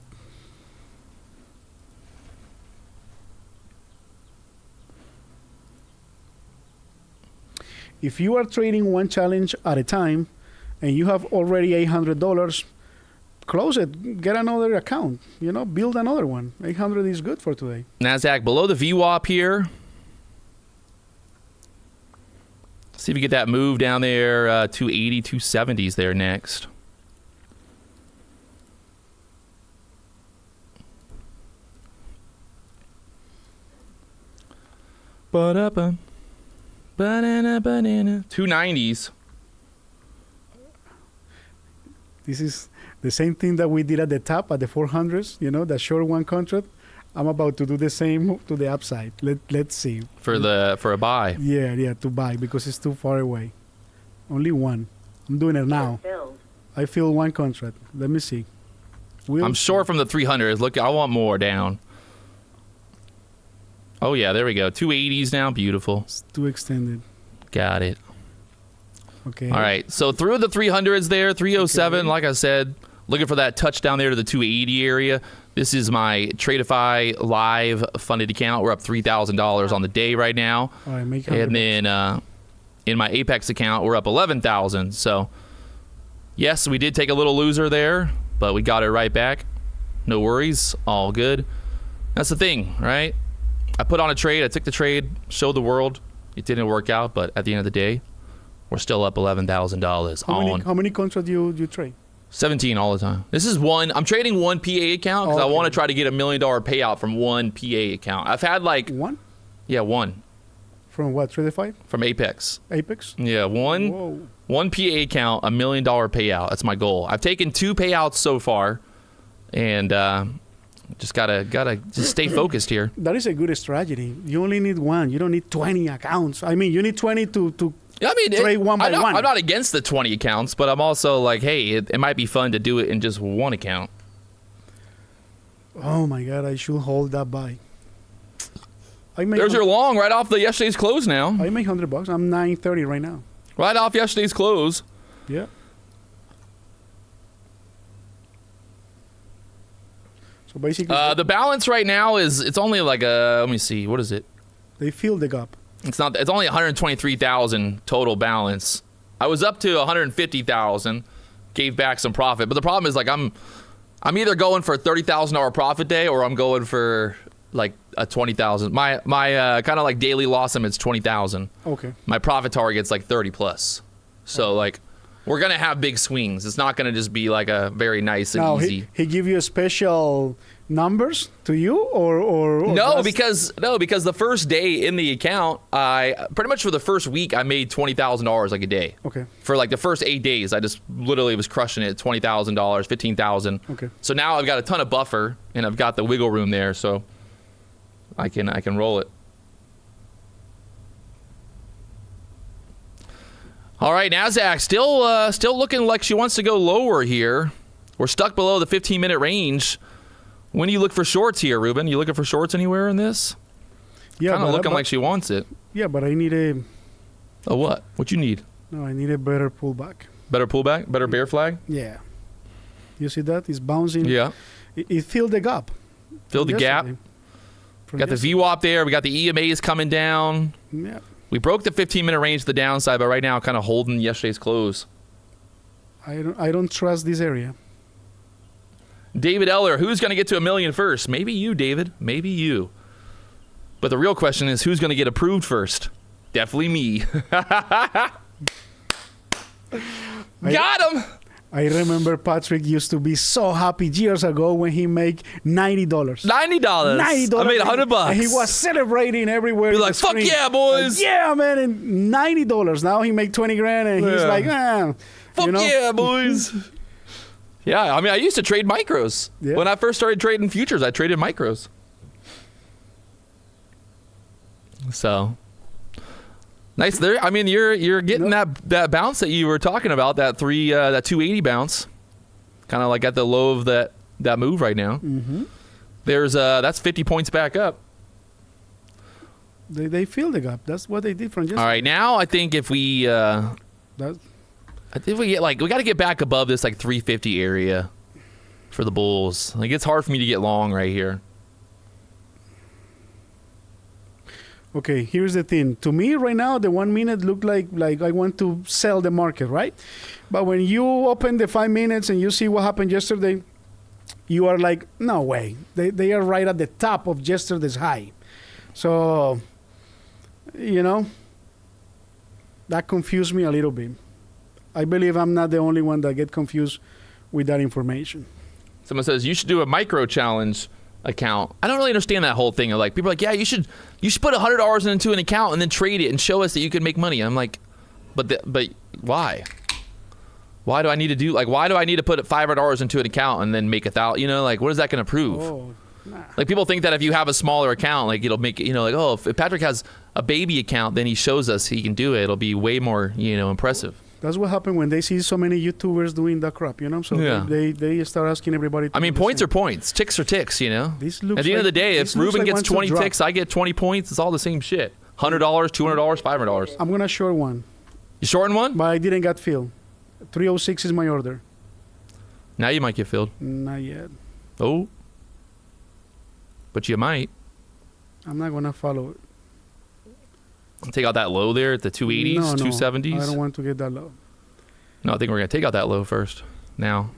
If you are trading one challenge at a time and you have already $800, close it. Get another account. You know, build another one. 800 is good for today. Nasdaq below the VWAP here. See if we get that move down there, 280, 270s there next. Ba-da-ba. Banana, banana. 290s. This is the same thing that we did at the top, at the 400s, you know, the short one contract. I'm about to do the same to the upside. Let's see. For a buy. Yeah, to buy because it's too far away. Only one. I'm doing it now. Filled. I fill one contract. Let me see. I'm short from the 300s. Look, I want more down. Oh, yeah, there we go. 280s now. Beautiful. It's too extended. Got it. Okay. All right. So through the 300s there, 307, Okay. like I said, looking for that touchdown there to the 280 area. This is my Tradeify live funded account. We're up $3,000 on the day right now. All right, make And then in my Apex account, we're up 11,000. So, yes, we did take a little loser there, but we got it right back. No worries. All good. That's the thing, right? I put on a trade. I took the trade, showed the world. It didn't work out, but at the end of the day, we're still up $11,000 How many contracts you trade? 17 all the time. This is one. I'm trading one PA account because I want to try to get $1 million payout from one PA account. I've had like One? Yeah, one From what? Tradeify? from Apex. Apex? Yeah, Whoa. one PA account, $1 million payout. That's my goal. I've taken 2 payouts so far, and just gotta just stay focused here. That is a good strategy. You only need one. You don't need 20 accounts. I mean, you need 20 to Yeah, I mean, trade one by one. I'm not against the 20 accounts, but I'm also like, hey, it might be fun to do it in just one account. Oh my God, I should hold that buy. There's your long right off the yesterday's close now. I make $100. I'm 930 right now. Right off yesterday's close. Yeah. So basically, The balance right now is it's only like let me see, what is it? they fill the gap. It's only 123,000 total balance. I was up to 150,000, gave back some profit, but the problem is like I'm either going for a $30,000 profit day or I'm going for like a 20,000. My kind of like daily loss limit's 20,000. Okay. My profit target's like 30 plus. So like we're gonna have big swings. It's not gonna just be like a very nice and Now easy. he give you a special numbers to you or No, that's- because the first day in the account, I pretty much for the first week I made $20,000 like a day. Okay. For like the first 8 days, I just literally was crushing it. $20,000, 15,000. Okay. So now I've got a ton of buffer and I've got the wiggle room there, so I can roll it. All right, Nasdaq still looking like she wants to go lower here. We're stuck below the 15-minute range. When do you look for shorts here, Ruben? You looking for shorts anywhere in this? Yeah, Kind of but- looking but- like she wants it. Yeah, but I need a Oh, what? What you need? no. I need a better pullback. Better pullback? Better bear flag? Yeah. You see that? It's bouncing. Yeah. It filled the gap. Fill the gap. Yesterday. From Got the yesterday. VWAP there. We got the EMAs coming down. Yeah. We broke the 15-minute range to the downside, but right now kind of holding yesterday's close. I don't trust this area. David Eller, who's going to get to $1 million first? Maybe you, David. Maybe you. But the real question is, who's going to get approved first? Definitely me. Got him! I remember Patrick used to be so happy years ago when he made $90. $90. $90. I made $100. And he was celebrating everywhere. Be in like, the fuck screen. yeah, boys. Like, yeah, man. And $90. Now he make 20 grand and he's Yeah. like, Fuck you know? yeah, boys. Yeah, I mean, I used to trade micros. Yeah. When I first started trading futures, I traded micros. So nice there. I mean, you're getting that bounce that you were talking about, that 280 bounce, kind of like at the low of that move right now. Mm-hmm. That's 50 points back up. They fill the gap. That's what they did from yesterday. All right, now I think if we That's, I think we got to get back above this like 350 area for the bulls. Like, it's hard for me to get long right here. okay, here's the thing. To me, right now, the 1 minute looked like I want to sell the market, right? But when you open the 5 minutes and you see what happened yesterday, you are like, no way. They are right at the top of yesterday's high. So, that confused me a little bit. I believe I'm not the only one that get confused with that information. Someone says you should do a micro challenge account. I don't really understand that whole thing. Like, people are like, yeah, you should put $100 into an account and then trade it and show us that you can make money. I'm like, but why? Why do I need to put $500 into an account and then make $1,000? Like, what is that going to prove? Oh, nah. Like, people think that if you have a smaller account, like, it'll make it, like, oh, if Patrick has a baby account, then he shows us he can do it. It'll be way more, impressive. That's what happened when they see so many YouTubers doing that crap, So Yeah. they start asking everybody to I mean, do the points same. are points. Ticks are ticks, This looks At the end of the like- day, if this looks Ruben like gets one to 20 drop. ticks, I get 20 points. It's all the same shit. $100, $200, $500. I'm going to short one, You shorting one? but I didn't get filled. 306 is my order. Now you might get filled. Not yet. Oh. But you might. I'm not going to follow it. Take out that low there at the 280s, No, 270s. I don't want to get that low. No, I think we're going to take out that low first. Now.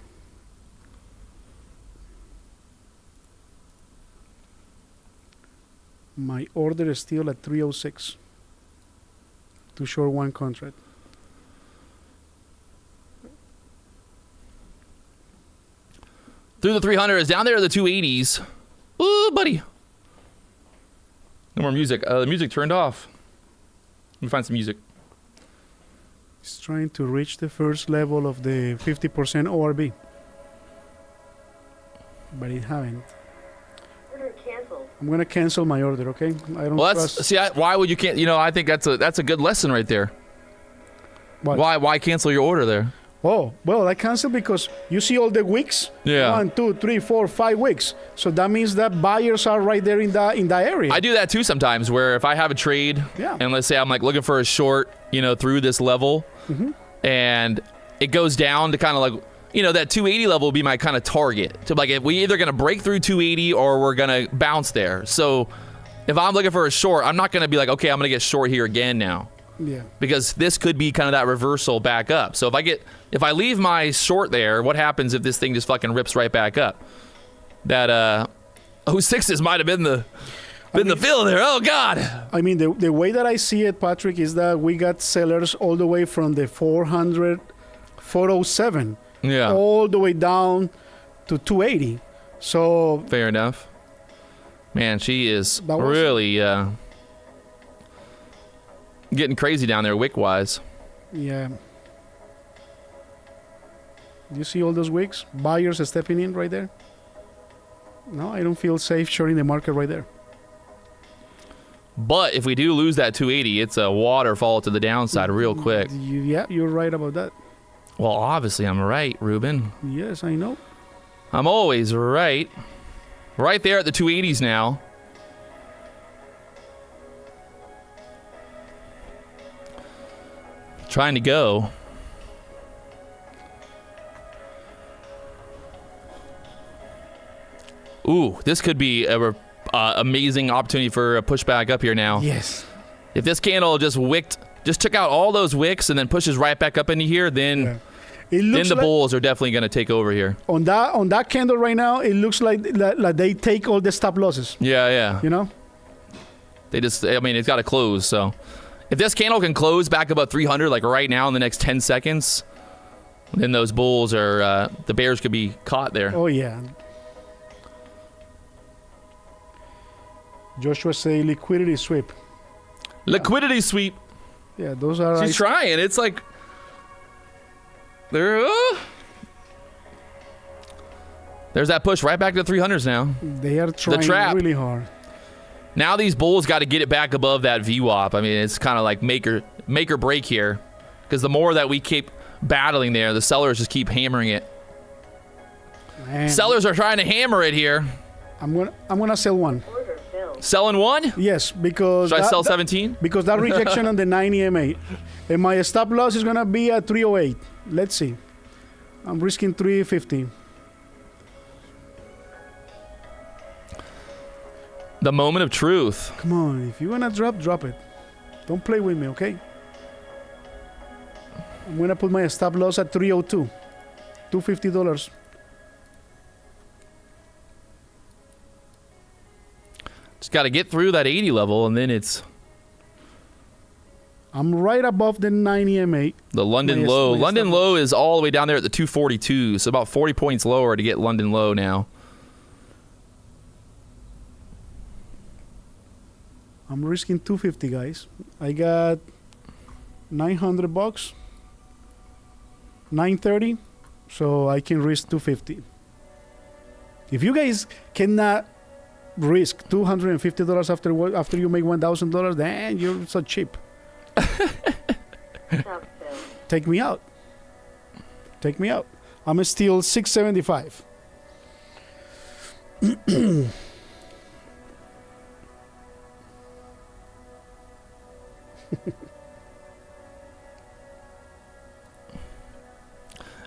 My order is still at 306 to short one contract. Through the 300s, down there are the 280s. Ooh, buddy. No more music. The music turned off. Let me find some music. It's trying to reach the first level of the 50% ORB. But it haven't. Order canceled. I'm going to cancel my order, okay? I don't Well, trust... why would you can't? I think that's a good lesson right there. What? Why cancel your order there? Oh, well, I canceled because you see all the wicks? Yeah. 1, 2, 3, 4, 5 wicks. So that means that buyers are right there in that area. I do that too sometimes, where if I have a trade, Yeah. and let's say I'm like looking for a short, through this level, and it goes down to kind of like, that 280 level will be my kind of target. To like, if we either going to break through 280 or we're going to bounce there. So if I'm looking for a short, I'm not going to be like, okay, I'm going to get short here again now. Yeah. Because this could be kind of that reversal back up. So if I leave my short there, what happens if this thing just fucking rips right back up? That 06s might have been the fill there. Oh God. I mean, the way that I see it, Patrick, is that we got sellers all the way from the 400, 407, Yeah. all the way down to 280. So Fair enough. Man, she is That was- really getting crazy down there wick wise. yeah. You see all those wicks? Buyers are stepping in right there. No, I don't feel safe shorting the market right there. But if we do lose that 280, it's a waterfall to the downside real quick. Yeah, you're right about that. Well, obviously I'm right, Ruben. Yes, I know. I'm always right. Right there at the 280s now. Trying to go. Ooh, this could be a amazing opportunity for a pushback up here now. Yes. If this candle just took out all those wicks and then pushes right back up into here, then Yeah. It looks the like bulls are definitely going to take over here. on that candle right now, it looks like they take all the stop losses. Yeah, yeah. You know? It's got to close. So if this candle can close back above 300, like right now in the next 10 seconds, then those bulls are, the bears could be caught there. Oh yeah. Joshua say liquidity sweep. Liquidity sweep. Yeah, those are. She's trying. It's like they're There's that push right back to the 300s now. They are trying really hard. Now these bulls got to get it back above that VWAP. I mean, it's kind of like make or break here, because the more that we keep battling there, the sellers just keep hammering it. Man. Sellers are trying to hammer it here. I'm gonna sell one. Order filled. Selling one? Yes, because Should I sell 17? Because that rejection on the 90 MA, and my stop loss is gonna be at 308. Let's see. I'm risking 350. The moment of truth. Come on, if you wanna drop it. Don't play with me, okay? I'm gonna put my stop loss at 302. $250. Just got to get through that 80 level, and then it's I'm right above the 90 MA. the London low. London low is all the way down there at the 242, so about 40 points lower to get London low now. I'm risking 250, guys. I got $900, 930, so I can risk 250. If you guys cannot risk $250 after you make $1,000, then you're so cheap. Stop filled. Take me out. Take me out. I'm still 675.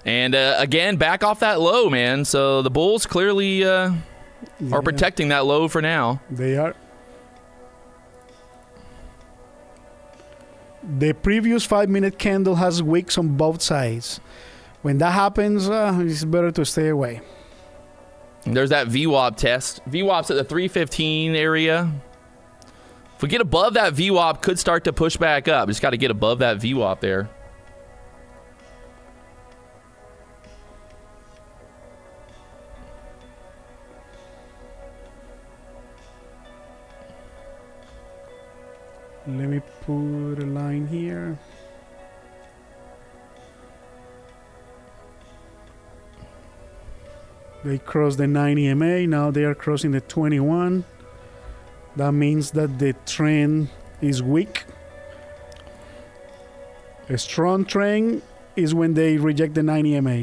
And again, back off that low, man. So the bulls clearly are protecting that low for now. They are. The previous 5-minute candle has wicks on both sides. When that happens, it's better to stay away. There's that VWAP test. VWAP's at the 315 area. If we get above that VWAP, could start to push back up. Just got to get above that VWAP there. Let me put a line here. They crossed the 90 MA. Now they are crossing the 21. That means that the trend is weak. A strong trend is when they reject the 90 MA.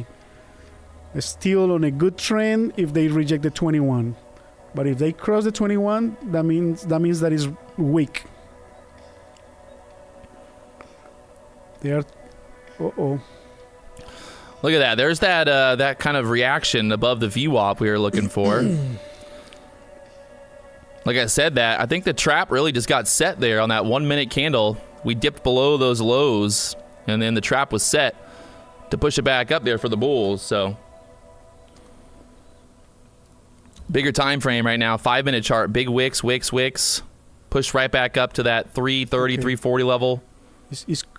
Still on a good trend if they reject the 21. But if they cross the 21, that means that is weak. They are. Uh-oh. Look at that. There's that kind of reaction above the VWAP we were looking for. Like I said, that I think the trap really just got set there on that 1-minute candle. We dipped below those lows, and then the trap was set to push it back up there for the bulls. So bigger time frame right now. 5-minute chart. Big wicks. Push right back up to that 330, 340 level.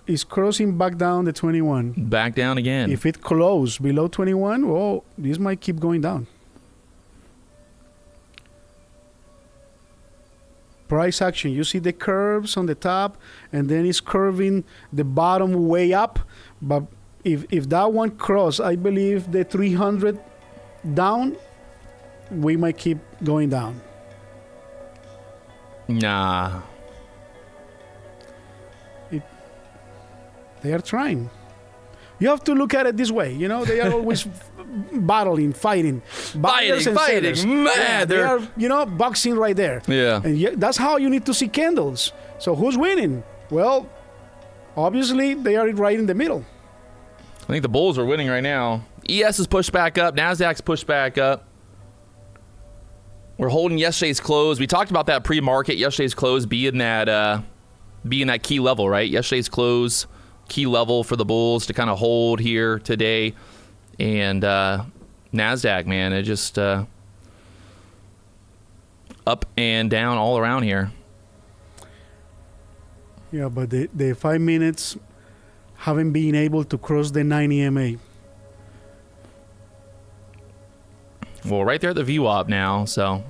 It's crossing back down the 21. Back down again. If it closes below 21, oh, this might keep going down. Price action. You see the curves on the top, and then it's curving the bottom way up. But if that one cross, I believe the 300 down, we might keep going down. Nah. They are trying. You have to look at it this way. You know, they are always battling, fighting. Buyers and sellers. Man, they are, boxing right there. Yeah. And that's how you need to see candles. So who's winning? Well, obviously, they are right in the middle. I think the bulls are winning right now. ES is pushed back up. Nasdaq's pushed back up. We're holding yesterday's close. We talked about that pre-market. Yesterday's close being that key level, right? Yesterday's close, key level for the bulls to kind of hold here today. And Nasdaq, man, it just up and down all around here. Yeah, but the 5 minutes haven't been able to cross the 90 MA. Well, right there at the VWAP now, so.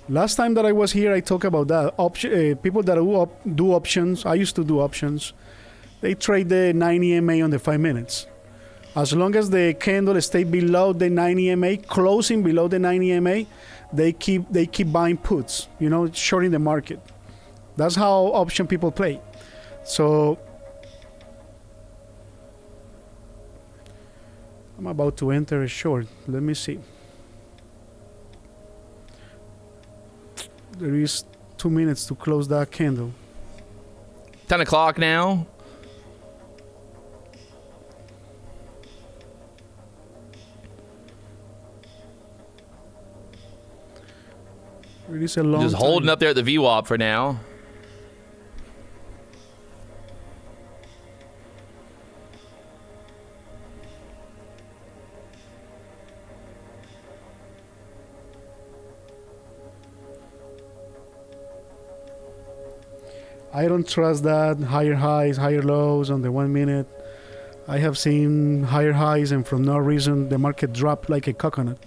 Last time that I was here, I talked about that. People that do options, I used to do options. They trade the 90 MA on the 5 minutes. As long as the candle stay below the 90 MA, closing below the 90 MA, they keep buying puts, you know, shorting the market. That's how option people play. So I'm about to enter a short. Let me see. There is 2 minutes to close that candle. 10 o'clock now. It is a long Just holding time. up there at the VWAP for now. I don't trust that higher highs, higher lows on the 1 minute. I have seen higher highs and from no reason the market dropped like a coconut.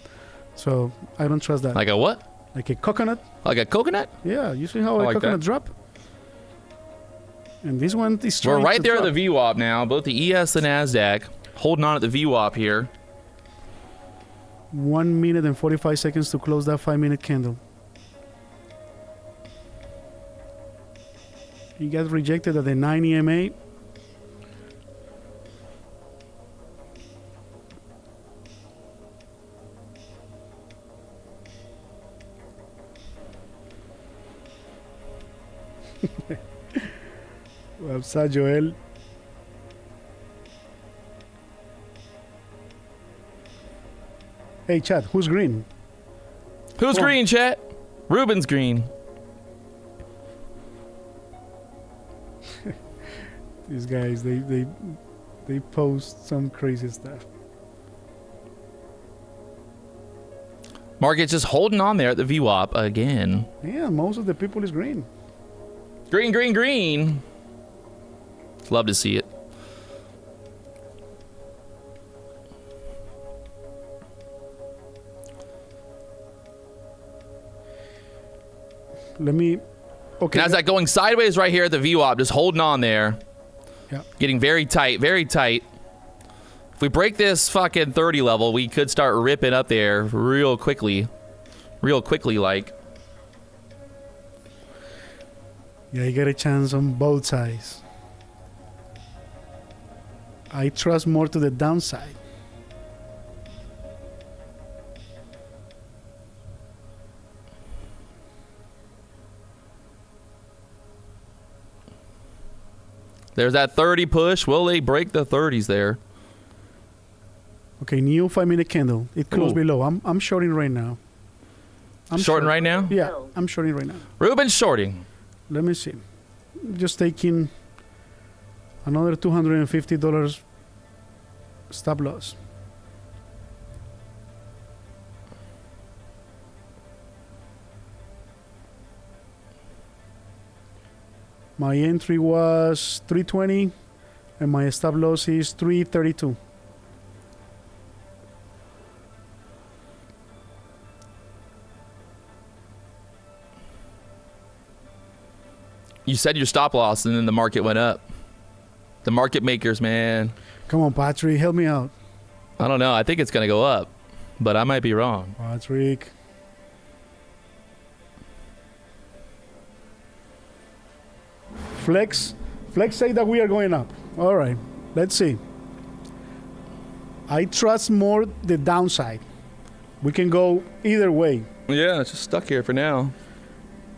So I don't trust that. Like a what? Like a coconut? Like a coconut? Yeah, you see how I a like coconut that. drop? And this one is We're trying right to there at drop. the VWAP now. Both the ES and Nasdaq holding on at the VWAP here. 1 minute and 45 seconds to close that 5 minute candle. He got rejected at the 90 MA. What's up, Joel? Hey, chat, who's green? Who's Cool. green, chat? Ruben's green. These guys, they post some crazy stuff. Market's just holding on there at the VWAP again. Yeah, most of the people is green. Green, green, green. Love to see it. Let me. Okay. Nasdaq going sideways right here at the VWAP, just holding on there. Yeah. Getting very tight, very tight. If we break this fucking 30 level, we could start ripping up there real quickly. Real quickly, like. Yeah, you get a chance on both sides. I trust more to the downside. There's that 30 push. Will they break the 30s there? Okay, new 5 minute candle. It closed Ooh. below. I'm shorting right now. I'm Shorting right now? Yeah, I'm shorting right now. Ruben's shorting. Let me see. Just taking another $250 stop loss. My entry was 320 and my stop loss is 332. You said your stop loss, and then the market went up. The market makers, man. Come on, Patrick, help me out. I don't know. I think it's going to go up, but I might be wrong. Patrick. Flex say that we are going up. All right, let's see. I trust more the downside. We can go either way. Yeah, it's just stuck here for now.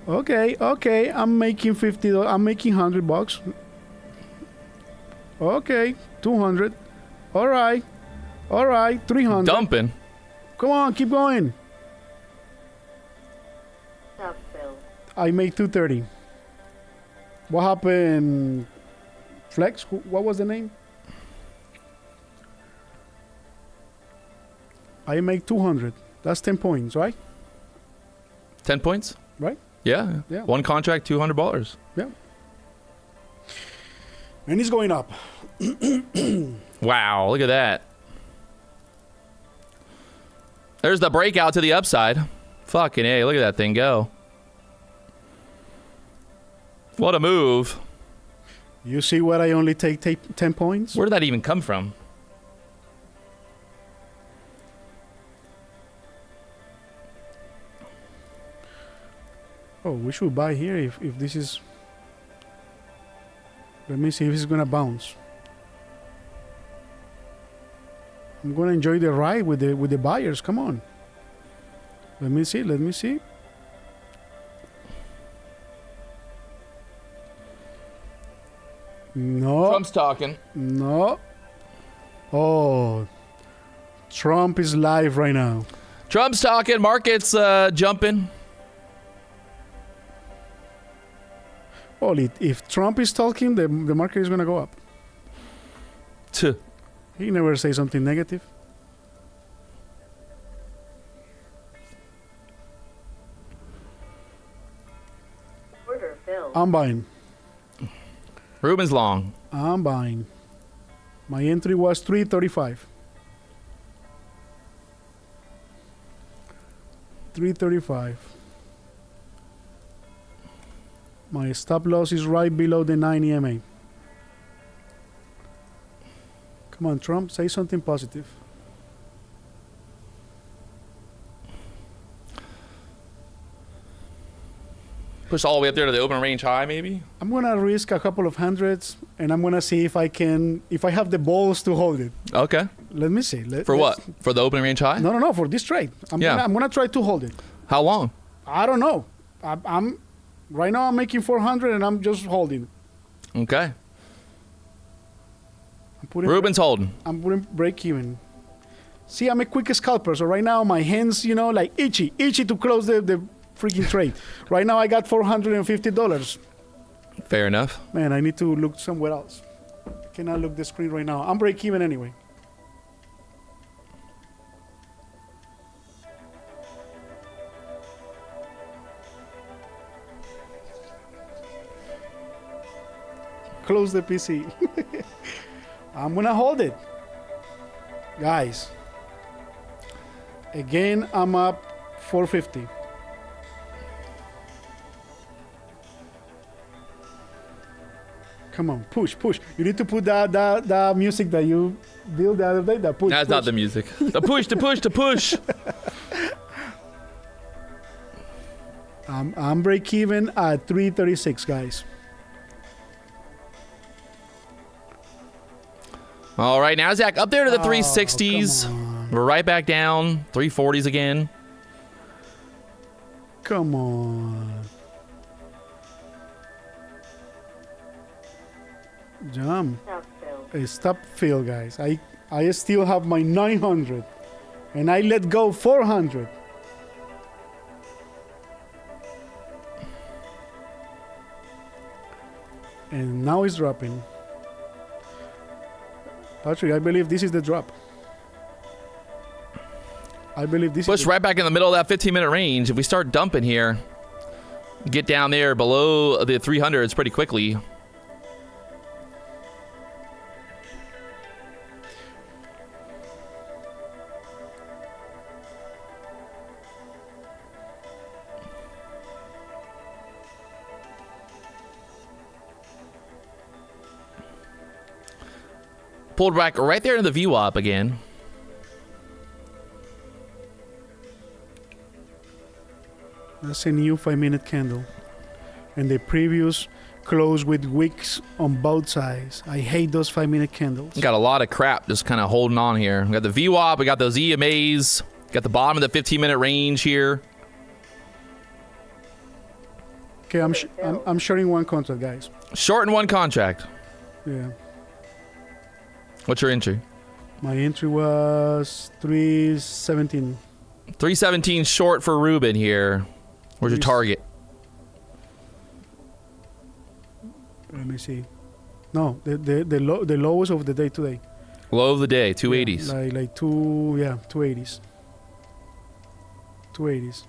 Okay, I'm making $50. I'm making $100. Okay, 200. All right, 300. Dumping. Come on, keep going. Stop, Phil. I made 230. What happened? Flex? What was the name? I make 200. That's 10 points, right? 10 points? Right? Yeah. Yeah. One contract, $200. Yeah. And it's going up. Wow, look at that. There's the breakout to the upside. Fucking A, look at that thing go. What a move. You see what I only take 10 points? Where did that even come from? Oh, we should buy here if this is. Let me see if it's gonna bounce. I'm gonna enjoy the ride with the buyers. Come on. Let me see. Let me see. No. Trump's talking. No. Oh. Trump is live right now. Trump's talking. Market's jumping. Well, if Trump is talking, the market is going to go up. Tuh. He never say something negative. Order filled. I'm buying. Ruben's long. I'm buying. My entry was 335. 335. My stop loss is right below the 9 EMA. Come on, Trump, say something positive. Push all the way up there to the open range high, maybe? I'm gonna risk a couple of hundreds, and I'm gonna see if I have the balls to hold it. Okay. Let me see. For what? For the open range high? No, for this trade. I'm gonna try to hold it. How long? I don't know. I'm right now. I'm making 400, and I'm just holding. Okay. I'm Ruben's holding. I'm putting break even. See, I'm a quick scalper, so right now my hands, like itchy to close the freaking trade. Right now I got $450. Fair enough. Man, I need to look somewhere else. I cannot look the screen right now. I'm break even anyway. Close the PC. I'm gonna hold it. Guys. Again, I'm up 450. Come on, push. You need to put that music that you built the other day. That push. That's not the music. The push. I'm break even at 336, guys. All right, Nasdaq up there to the 360s. We're right back down, 340s again. Come on. Jump. Stop fill. Hey, stop fill, guys. I still have my 900. And I let go 400. And now it's dropping. Patrick, I believe this is the drop. I believe this Push is right back in the middle of that 15-minute range. If we start dumping here, get down there below the 300s pretty quickly. Pulled back right there into the VWAP again. That's a new 5-minute candle. And the previous closed with wicks on both sides. I hate those 5-minute candles. Got a lot of crap just kind of holding on here. We got the VWAP, we got those EMAs, got the bottom of the 15-minute range here. Okay, I'm shorting one contract, guys. Short in one contract. Yeah. What's your entry? My entry was 317. 317 short for Ruben here. Where's your target? Let me see. No, the lowest of the day today. Low of the day, 280s. Yeah, like 280s. 280s.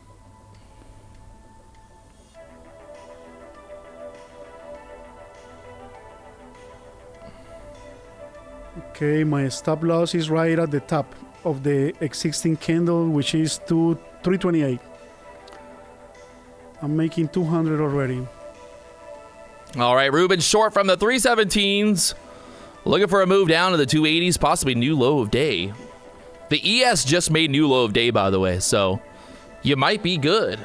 Okay, my stop loss is right at the top of the existing candle, which is 328. I'm making 200 already. All right, Ruben short from the 317s. Looking for a move down to the 280s, possibly new low of day. The ES just made new low of day, by the way, so you might be good.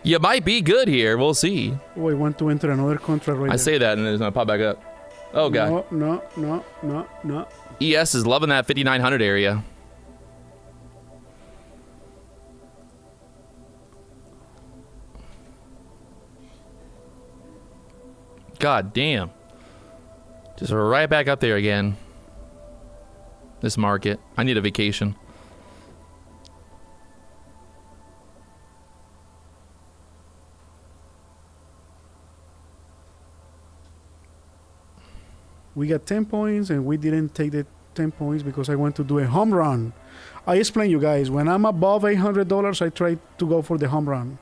You might be good here. We'll see. Oh, I want to enter another contract right I there. say that and then it's going to pop back up. Oh, God. No. ES is loving that 5,900 area. God damn. Just right back up there again. This market. I need a vacation. We got 10 points and we didn't take the 10 points because I want to do a home run. I explain you guys, when I'm above $800, I try to go for the home run.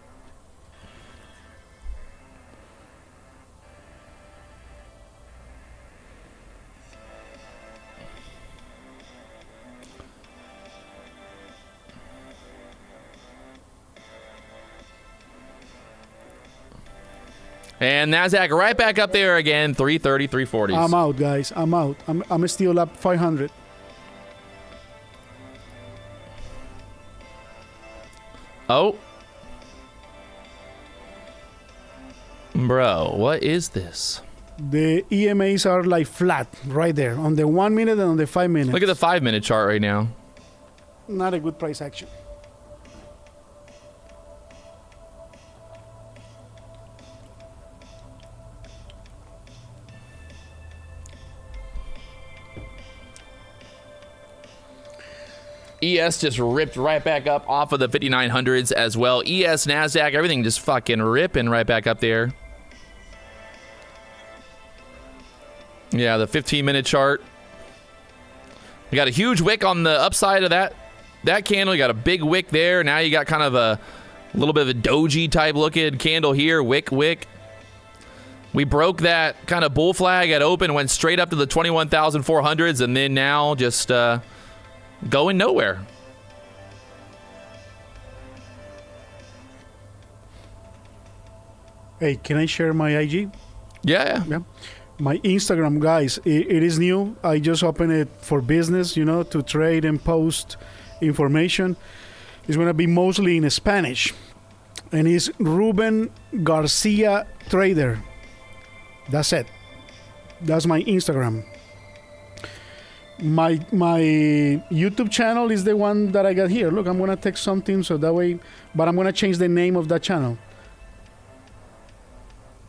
And Nasdaq right back up there again, 330, 340s. I'm out, guys. I'm out. I'm still up 500. Oh. Bro, what is this? The EMAs are like flat right there on the 1 minute and on the 5 minutes. Look at the 5-minute chart right now. Not a good price action. ES just ripped right back up off of the 5,900s as well. ES, Nasdaq, everything just fucking ripping right back up there. Yeah, the 15-minute chart. You got a huge wick on the upside of that candle. You got a big wick there. Now you got kind of a little bit of a doji type looking candle here. Wick. We broke that kind of bull flag at open, went straight up to the 21,400s, and then now just going nowhere. Hey, can I share my IG? Yeah. My Instagram, guys, it is new. I just opened it for business, to trade and post information. It's going to be mostly in Spanish. And it's Ruben Garcia Trader. That's it. That's my Instagram. My YouTube channel is the one that I got here. Look, I'm going to text something so that way, but I'm going to change the name of that channel.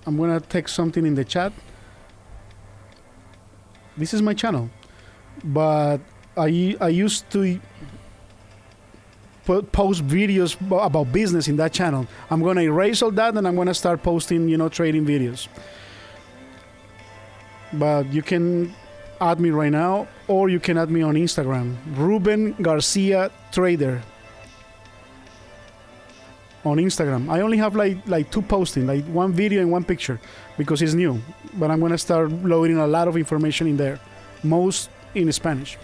I'm going to text something in the chat. This is my channel, but I used to post videos about business in that channel. I'm going to erase all that and I'm going to start posting, trading videos. But you can add me right now, or you can add me on Instagram, Ruben Garcia Trader. On Instagram, I only have like 2 posting, like 1 video and 1 picture, because it's new. But I'm gonna start loading a lot of information in there, most in Spanish.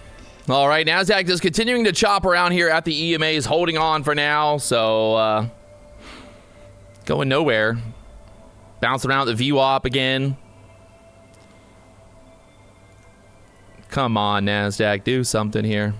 All right, Nasdaq just continuing to chop around here at the EMAs, holding on for now, so going nowhere. Bouncing around the VWAP again. Come on, Nasdaq, do something here.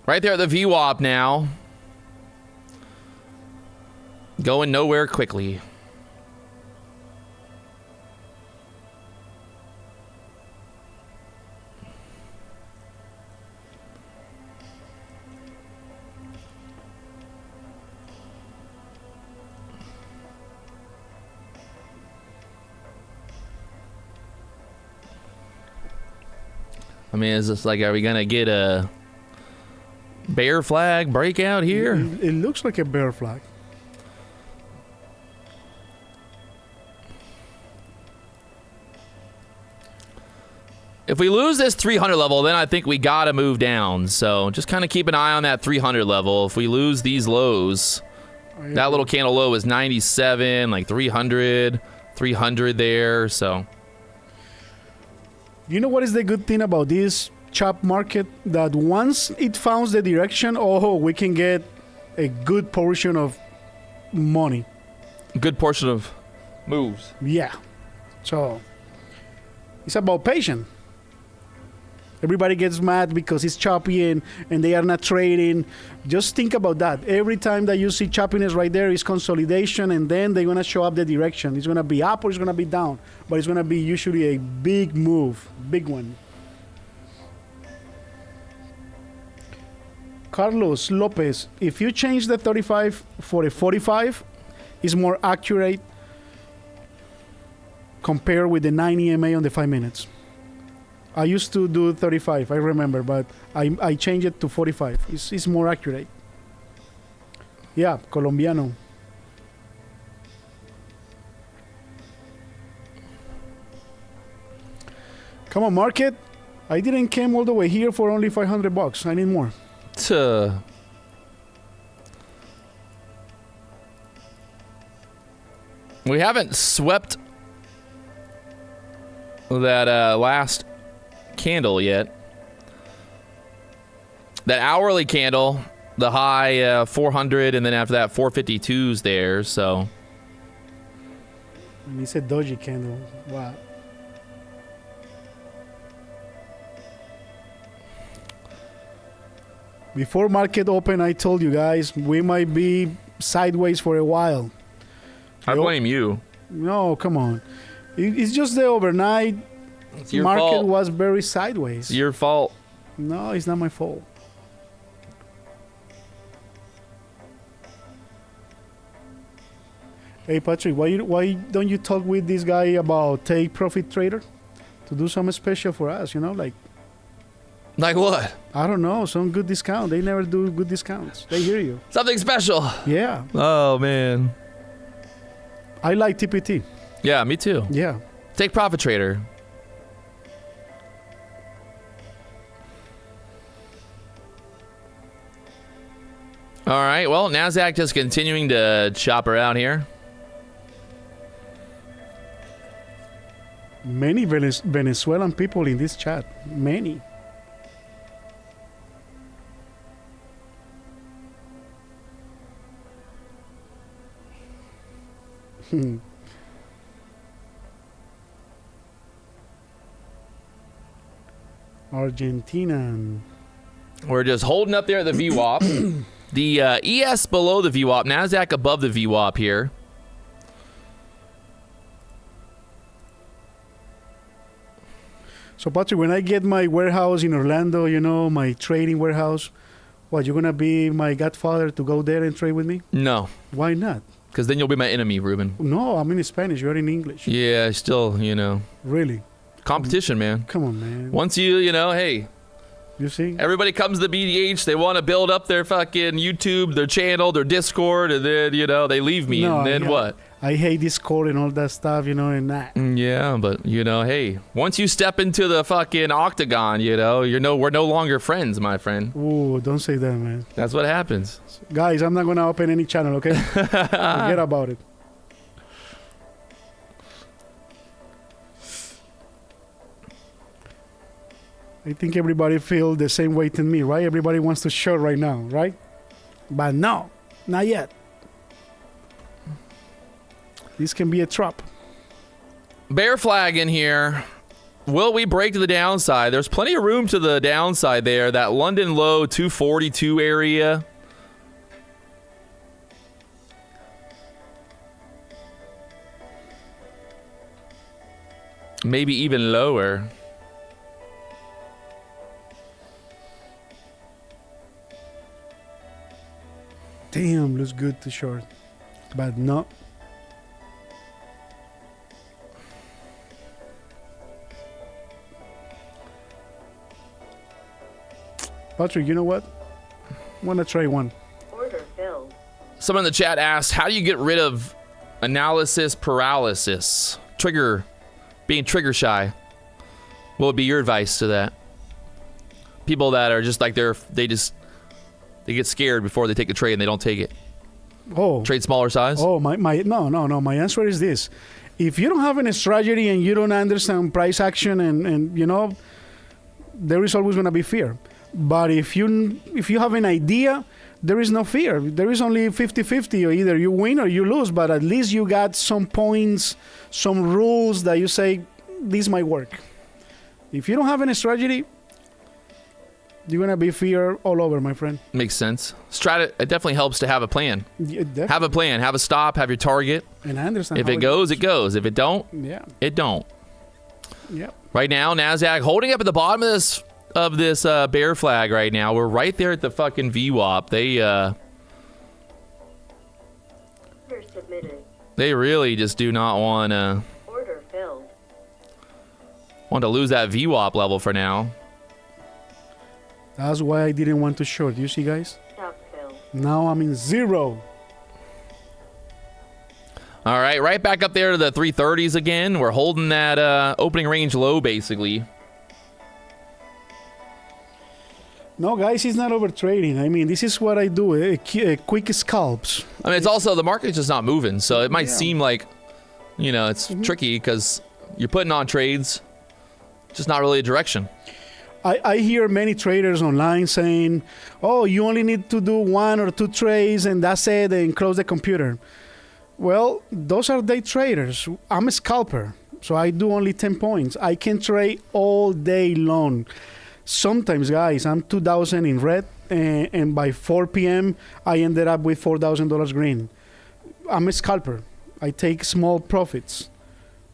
Right there at the VWAP now. Going nowhere quickly. I mean, is this like, are we going to get a bear flag breakout here? It looks like a bear flag. If we lose this 300 level, then I think we got to move down. So just kind of keep an eye on that 300 level. If we lose these lows, that little candle low is 97, like 300 there. So you know what is the good thing about this chop market that once it finds the direction, we can get a good portion of money. Good portion of moves. Yeah. So it's about patience. Everybody gets mad because it's choppy and they are not trading. Just think about that. Every time that you see choppiness right there is consolidation, and then they're going to show up the direction. It's going to be up or it's going to be down. But it's going to be usually a big move, big one. Carlos Lopez, if you change the 35 for a 45, it's more accurate compared with the 90 EMA on the 5 minutes. I used to do 35, I remember, but I changed it to 45. It's more accurate. Yeah, Colombiano. Come on, market. I didn't come all the way here for only $500. I need more. We haven't swept that last candle yet. That hourly candle, the high 400, and then after that 452's there. So And it's a doji candle. Wow. Before market open, I told you guys we might be sideways for a while. I blame you. No, come on. It's just the overnight It's your market fault. was very sideways. It's your fault. No, it's not my fault. Hey Patrick, why don't you talk with this guy about Take Profit Trader to do some special for us? You know, like Like what? I don't know, some good discount. They never do good discounts. They hear you. Something special. Yeah, Oh, man. I like TPT. Yeah, me too. Yeah. Take Profit Trader. All right, well, Nasdaq just continuing to chop around here. Many Venezuelan people in this chat. Many. Argentina. And We're just holding up there at the VWAP. The ES below the VWAP, Nasdaq above the VWAP here. So Patrick, when I get my warehouse in Orlando, you know, my trading warehouse, what, you're going to be my godfather to go there and trade with me? No, Why not? because then you'll be my enemy, Ruben. No, I'm in Spanish. You're in English. Yeah, still, you know, Really? competition, man. Come on, man. Once you know, hey, You see? everybody comes to the BDH, they want to build up their fucking YouTube, their channel, their Discord, and then, you know, they leave me, No, and then yeah. what? I hate Discord and all that stuff, you know, and that. Yeah, but, you know, hey, once you step into the fucking octagon, you know, we're no longer friends, my friend. Ooh, don't say that, man. That's what happens. Guys, I'm not going to open any channel, okay? Forget about it. I think everybody feels the same way to me, right? Everybody wants to short right now, right? But no, not yet. This can be a trap. Bear flag in here. Will we break to the downside? There's plenty of room to the downside there. That London low 242 area. Maybe even lower. Damn, looks good to short. But no. Patrick, you know what? I want to try one. Order filled. Someone in the chat asked, how do you get rid of analysis paralysis? Being trigger shy. What would be your advice to that? People that are just like they get scared before they take a trade and they don't take it. Oh. Trade smaller size? Oh, no. My answer is this. If you don't have any strategy and you don't understand price action and you know, there is always going to be fear. But if you have an idea, there is no fear. There is only 50-50, or either you win or you lose, but at least you got some points, some rules that you say, this might work. If you don't have any strategy, you're going to be fear all over, my friend. Makes sense. It definitely helps to have a plan. Yeah, have a plan. Have a stop. Have your target. And I understand. If it goes, it goes. If it don't, it don't. Yeah. Right now, Nasdaq holding up at the bottom of this bear flag right now. We're right there at the fucking VWAP. They really just do not want to lose that VWAP level for now. That's why I didn't want to short. You see, guys? Now I'm in zero. All right back up there to the 330s again. We're holding that opening range low, basically. No, guys, it's not over trading. I mean, this is what I do, quick scalps. I mean, it's also the market's just not moving, so it might seem like, it's tricky because you're putting on trades, just not really a direction. I hear many traders online saying, oh, you only need to do 1 or 2 trades and that's it, and close the computer. Well, those are day traders. I'm a scalper, so I do only 10 points. I can trade all day long. Sometimes, guys, I'm 2,000 in red, and by 4 p.m., I ended up with $4,000 green. I'm a scalper. I take small profits,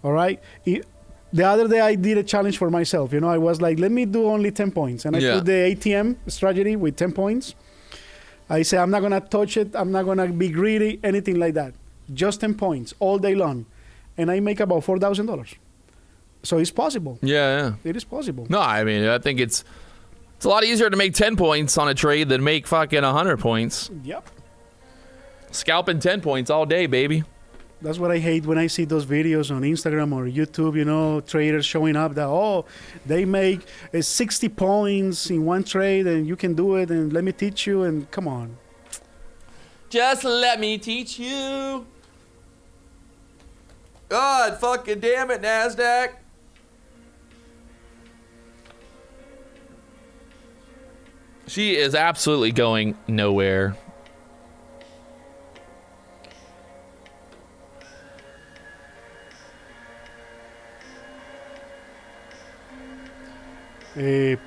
all right? The other day, I did a challenge for myself. I was like, let me do only 10 points. And I put the ATM strategy with 10 points. I say, I'm not going to touch it. I'm not going to be greedy, anything like that. Just 10 points all day long. And I make about $4,000. So it's possible. Yeah. It is possible. No, I mean, I think it's a lot easier to make 10 points on a trade than make fucking 100 points. Yep. Scalping 10 points all day, baby. That's what I hate when I see those videos on Instagram or YouTube, traders showing up that, they make 60 points in one trade and you can do it and let me teach you, and come on. Just let me teach you. God fucking damn it, Nasdaq. She is absolutely going nowhere.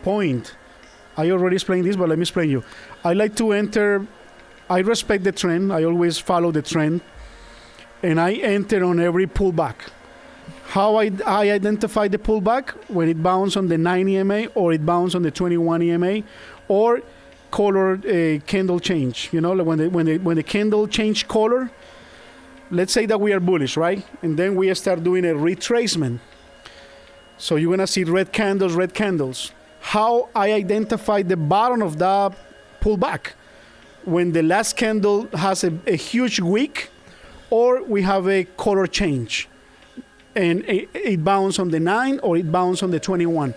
Point. I already explained this, but let me explain you. I like to enter. I respect the trend. I always follow the trend. And I enter on every pullback. How I identify the pullback? When it bounces on the 9 EMA or it bounces on the 21 EMA, or color candle change. When the candle change color, let's say that we are bullish, right? And then we start doing a retracement. So you're gonna see red candles. How I identify the bottom of that pullback? When the last candle has a huge wick, or we have a color change, and it bounces on the 9 or it bounces on the 21.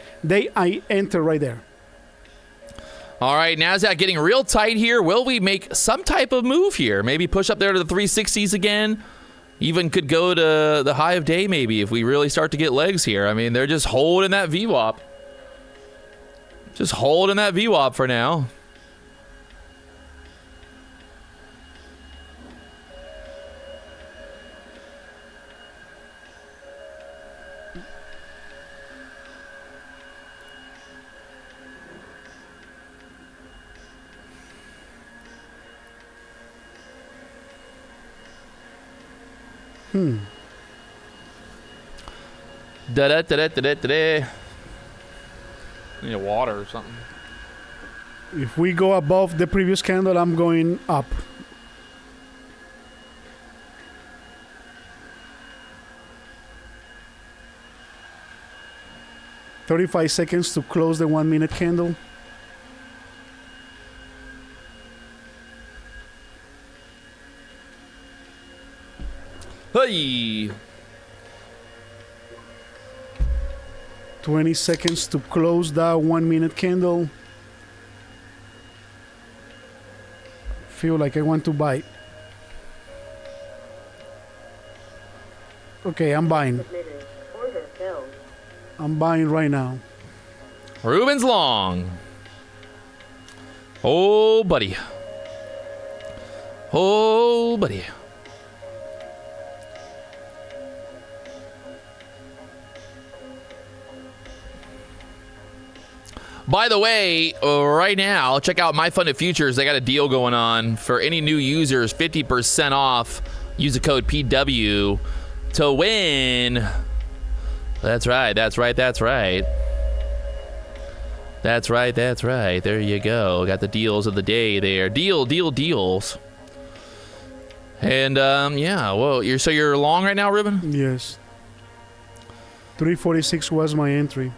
I enter right there. All right, Nasdaq getting real tight here. Will we make some type of move here? Maybe push up there to the 360s again? Even could go to the high of day maybe if we really start to get legs here. I mean, they're just holding that VWAP. Just holding that VWAP for now. Da-da-da-da-da-da-da. Need water or something. If we go above the previous candle, I'm going up. "35 seconds to close the 1 minute candle." Hey! 20 seconds to close that 1 minute candle. Feel like I want to buy. Okay, I'm buying. Order filled. I'm buying right now. Ruben's long. Oh, buddy. Oh, buddy. By the way, right now, check out My Funded Futures. They got a deal going on for any new users, 50% off. Use the code PW to win. That's right, that's right, that's right. That's right, that's right. There you go. Got the deals of the day there. Deals. And, yeah, well, you're long right now, Ruben? Yes. 346 was my entry.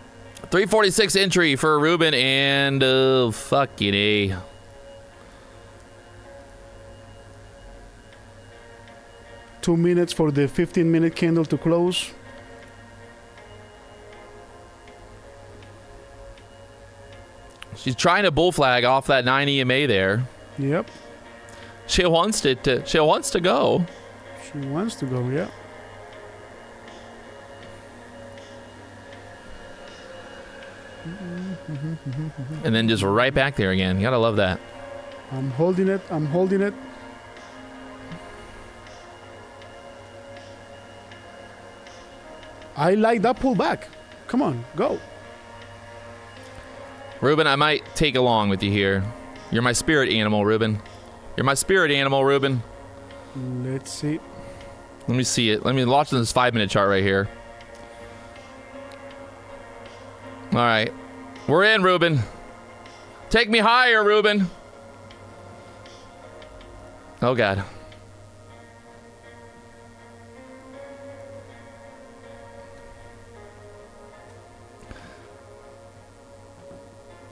346 entry for Ruben, and fucking A. Two minutes for the 15-minute candle to close. She's trying to bull flag off that 9 EMA there. Yep. She wants to go. She wants to go, yeah. And then just right back there again. You gotta love that. I'm holding it. I like that pullback. Come on, go. Ruben, I might take along with you here. You're my spirit animal, Ruben. You're my spirit animal, Ruben. Let's see. Let me see it. Let me watch this 5-minute chart right here. All right. We're in, Ruben. Take me higher, Ruben. Oh, God.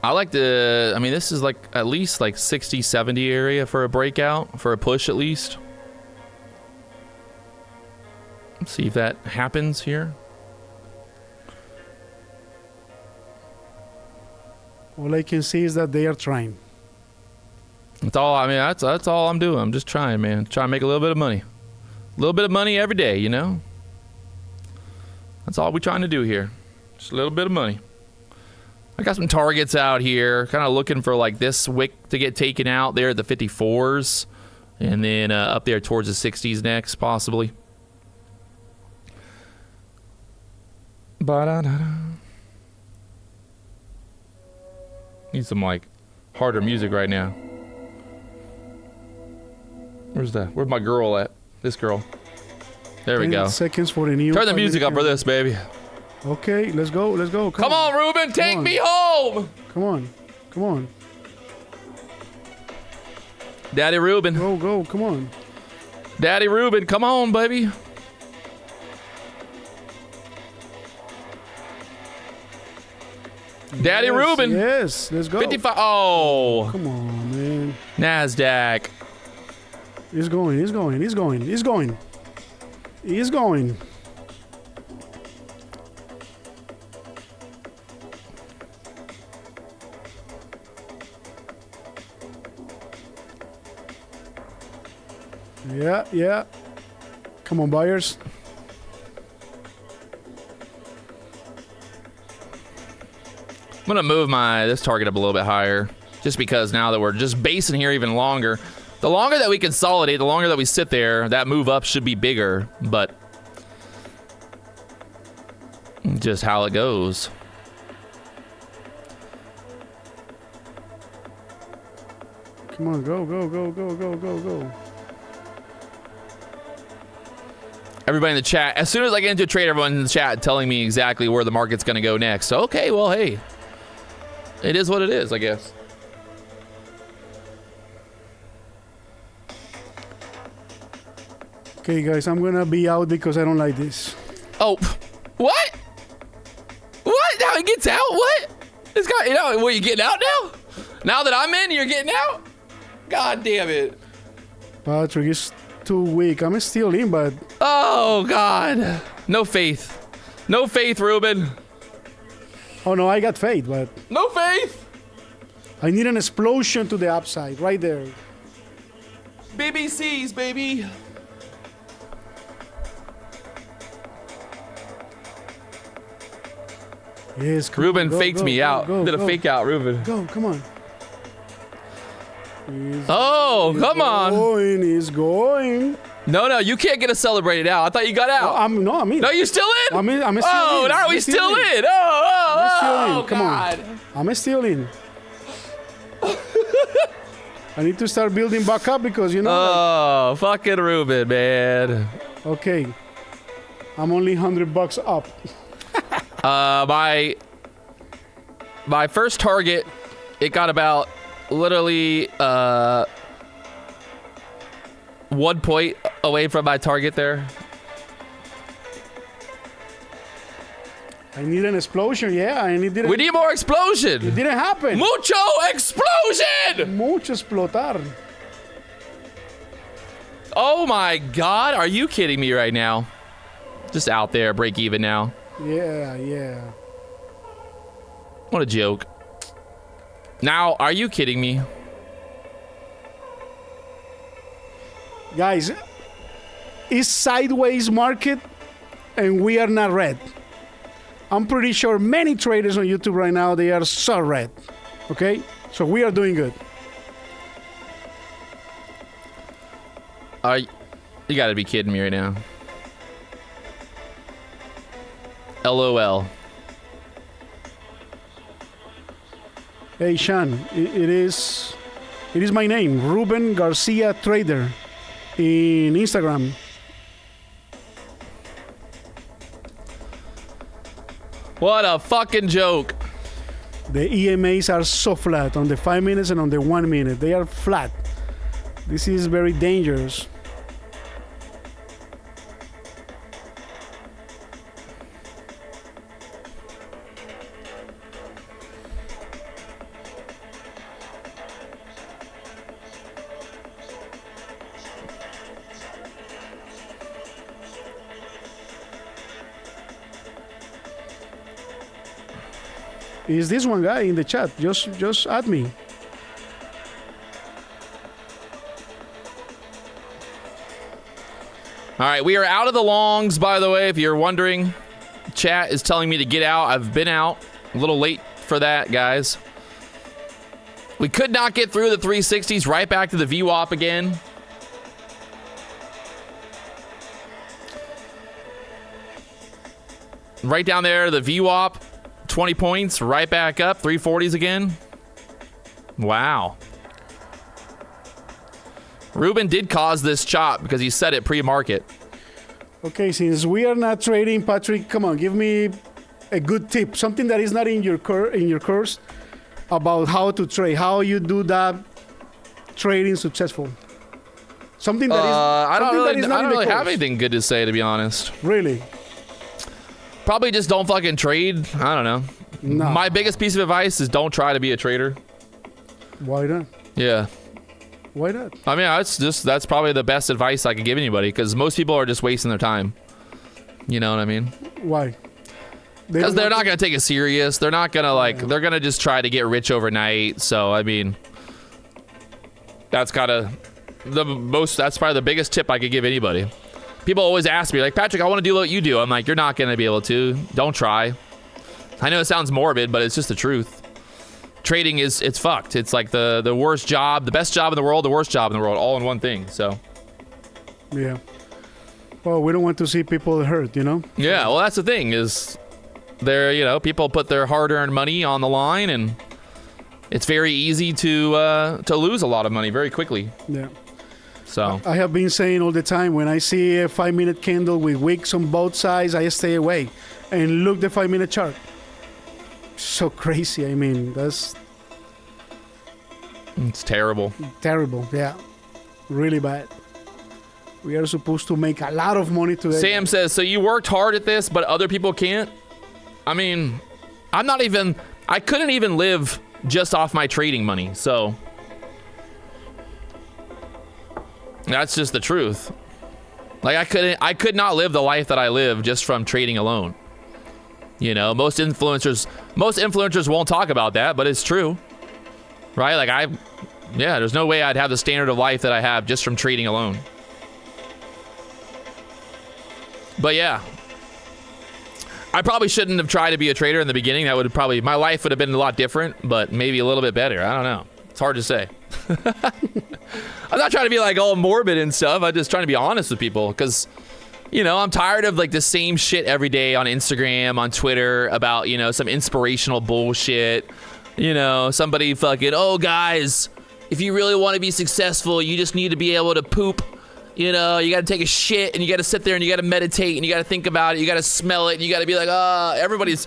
I like the, I mean, this is like at least like 60, 70 area for a breakout, for a push at least. Let's see if that happens here. All I can see is that they are trying. That's all, I mean, that's all I'm doing. I'm just trying, man. Trying to make a little bit of money. A little bit of money every day, you know? That's all we're trying to do here. Just a little bit of money. I got some targets out here, kind of looking for like this wick to get taken out there at the 54s, and then up there towards the 60s next, possibly. Need some like harder music right now. Where's my girl at? This girl. There we 10 go. seconds for the new. Turn the music up for this, baby. Okay, let's go. Come on, Ruben, take me home. Come on. Daddy Ruben. Go, come on. Daddy Ruben, come on, baby. Daddy Ruben. Yes, let's go. 55. Oh. Come on, man. Nasdaq. He's going. Yeah. Come on, buyers. I'm going to move this target up a little bit higher, just because now that we're just basing here even longer. The longer that we consolidate, the longer that we sit there, that move up should be bigger, but just how it goes. Come on, go. Everybody in the chat, as soon as I get into a trade, everyone in the chat telling me exactly where the market's going to go next. So, okay, well, hey, it is what it is, I guess. Okay, guys, I'm gonna be out because I don't like this. Oh, what? What? Now he gets out? What? This guy, what, you getting out now? Now that I'm in, you're getting out? God damn it. Patrick is too weak. I'm still in, but... Oh, God. No faith. No faith, Ruben. Oh, no, I got faith, but... No faith. I need an explosion to the upside, right there. BBCs, baby. Yes, come Ruben on, go, faked go, me go, out. go, Did a go. fake out, Ruben. Go, come on. Oh, come on. He's going. No, you can't get us celebrated out. I thought you got out. I'm in. No, you still in? I'm still oh, in. now I'm he's still still in. in. Oh, I'm still in. Come God. on. I'm still in. I need to start building back up because, you know. Oh, fucking Ruben, man. Okay. I'm only $100 up. My first target, it got about literally 1 point away from my target there. I need an explosion. Yeah, I need it. We need more explosion. It didn't happen. Mucho explosion! Mucho explotar. Oh my God, are you kidding me right now? Just out there, break even now. Yeah. What a joke. Now, are you kidding me? Guys, it's sideways market and we are not red. I'm pretty sure many traders on YouTube right now, they are so red. Okay? So we are doing good. You gotta be kidding me right now. LOL. Hey Sean, it is my name, Ruben Garcia Trader in Instagram. What a fucking joke. The EMAs are so flat on the 5 minutes and on the 1 minute. They are flat. This is very dangerous. Is this one guy in the chat? Just add me. All right, we are out of the longs, by the way, if you're wondering. Chat is telling me to get out. I've been out. A little late for that, guys. We could not get through the 360s. Right back to the VWAP again. Right down there, the VWAP. 20 points, right back up. 340s again. Wow. Ruben did cause this chop because he said it pre-market. Okay, since we are not trading, Patrick, come on, give me a good tip, something that is not in your course about how to trade, how you do that trading successful. Something that is. I don't really have course. anything good to say, to be honest. Really? Probably just don't fucking trade. I don't know. No. My biggest piece of advice is don't try to be a trader. Why not? Yeah. Why not? I mean, that's probably the best advice I could give anybody because most people are just wasting their time. You know what I mean? Why? Because they're not going to take it serious. They're not going to they're going to just try to get rich overnight. So, I mean, that's kind of that's probably the biggest tip I could give anybody. People always ask me, like, Patrick, I want to do what you do. I'm like, you're not going to be able to. Don't try. I know it sounds morbid, but it's just the truth. Trading it's fucked. It's like the worst job, the best job in the world, the worst job in the world, all in one thing. So, yeah. Well, we don't want to see people hurt, you know? yeah, well, that's the thing is people put their hard-earned money on the line, and it's very easy to lose a lot of money very quickly. Yeah. So I have been saying all the time, when I see a 5-minute candle with wicks on both sides, I stay away and look the 5-minute chart. So crazy. I mean, that's it's terrible. terrible. Yeah. Really bad. We are supposed to make a lot of money today. Sam says, so you worked hard at this, but other people can't? I mean, I couldn't even live just off my trading money. So that's just the truth. Like I could not live the life that I live just from trading alone. You know, most influencers won't talk about that, but it's true. Right? Like there's no way I'd have the standard of life that I have just from trading alone. But yeah. I probably shouldn't have tried to be a trader in the beginning. That would have probably, my life would have been a lot different, but maybe a little bit better. I don't know. It's hard to say. I'm not trying to be like all morbid and stuff. I'm just trying to be honest with people because, you know, I'm tired of like the same shit every day on Instagram, on Twitter about, you know, some inspirational bullshit. You know, somebody fucking, oh, guys, if you really want to be successful, you just need to be able to poop. You know, you got to take a shit and you got to sit there and you got to meditate and you got to think about it. You got to smell it and you got to be like, everybody's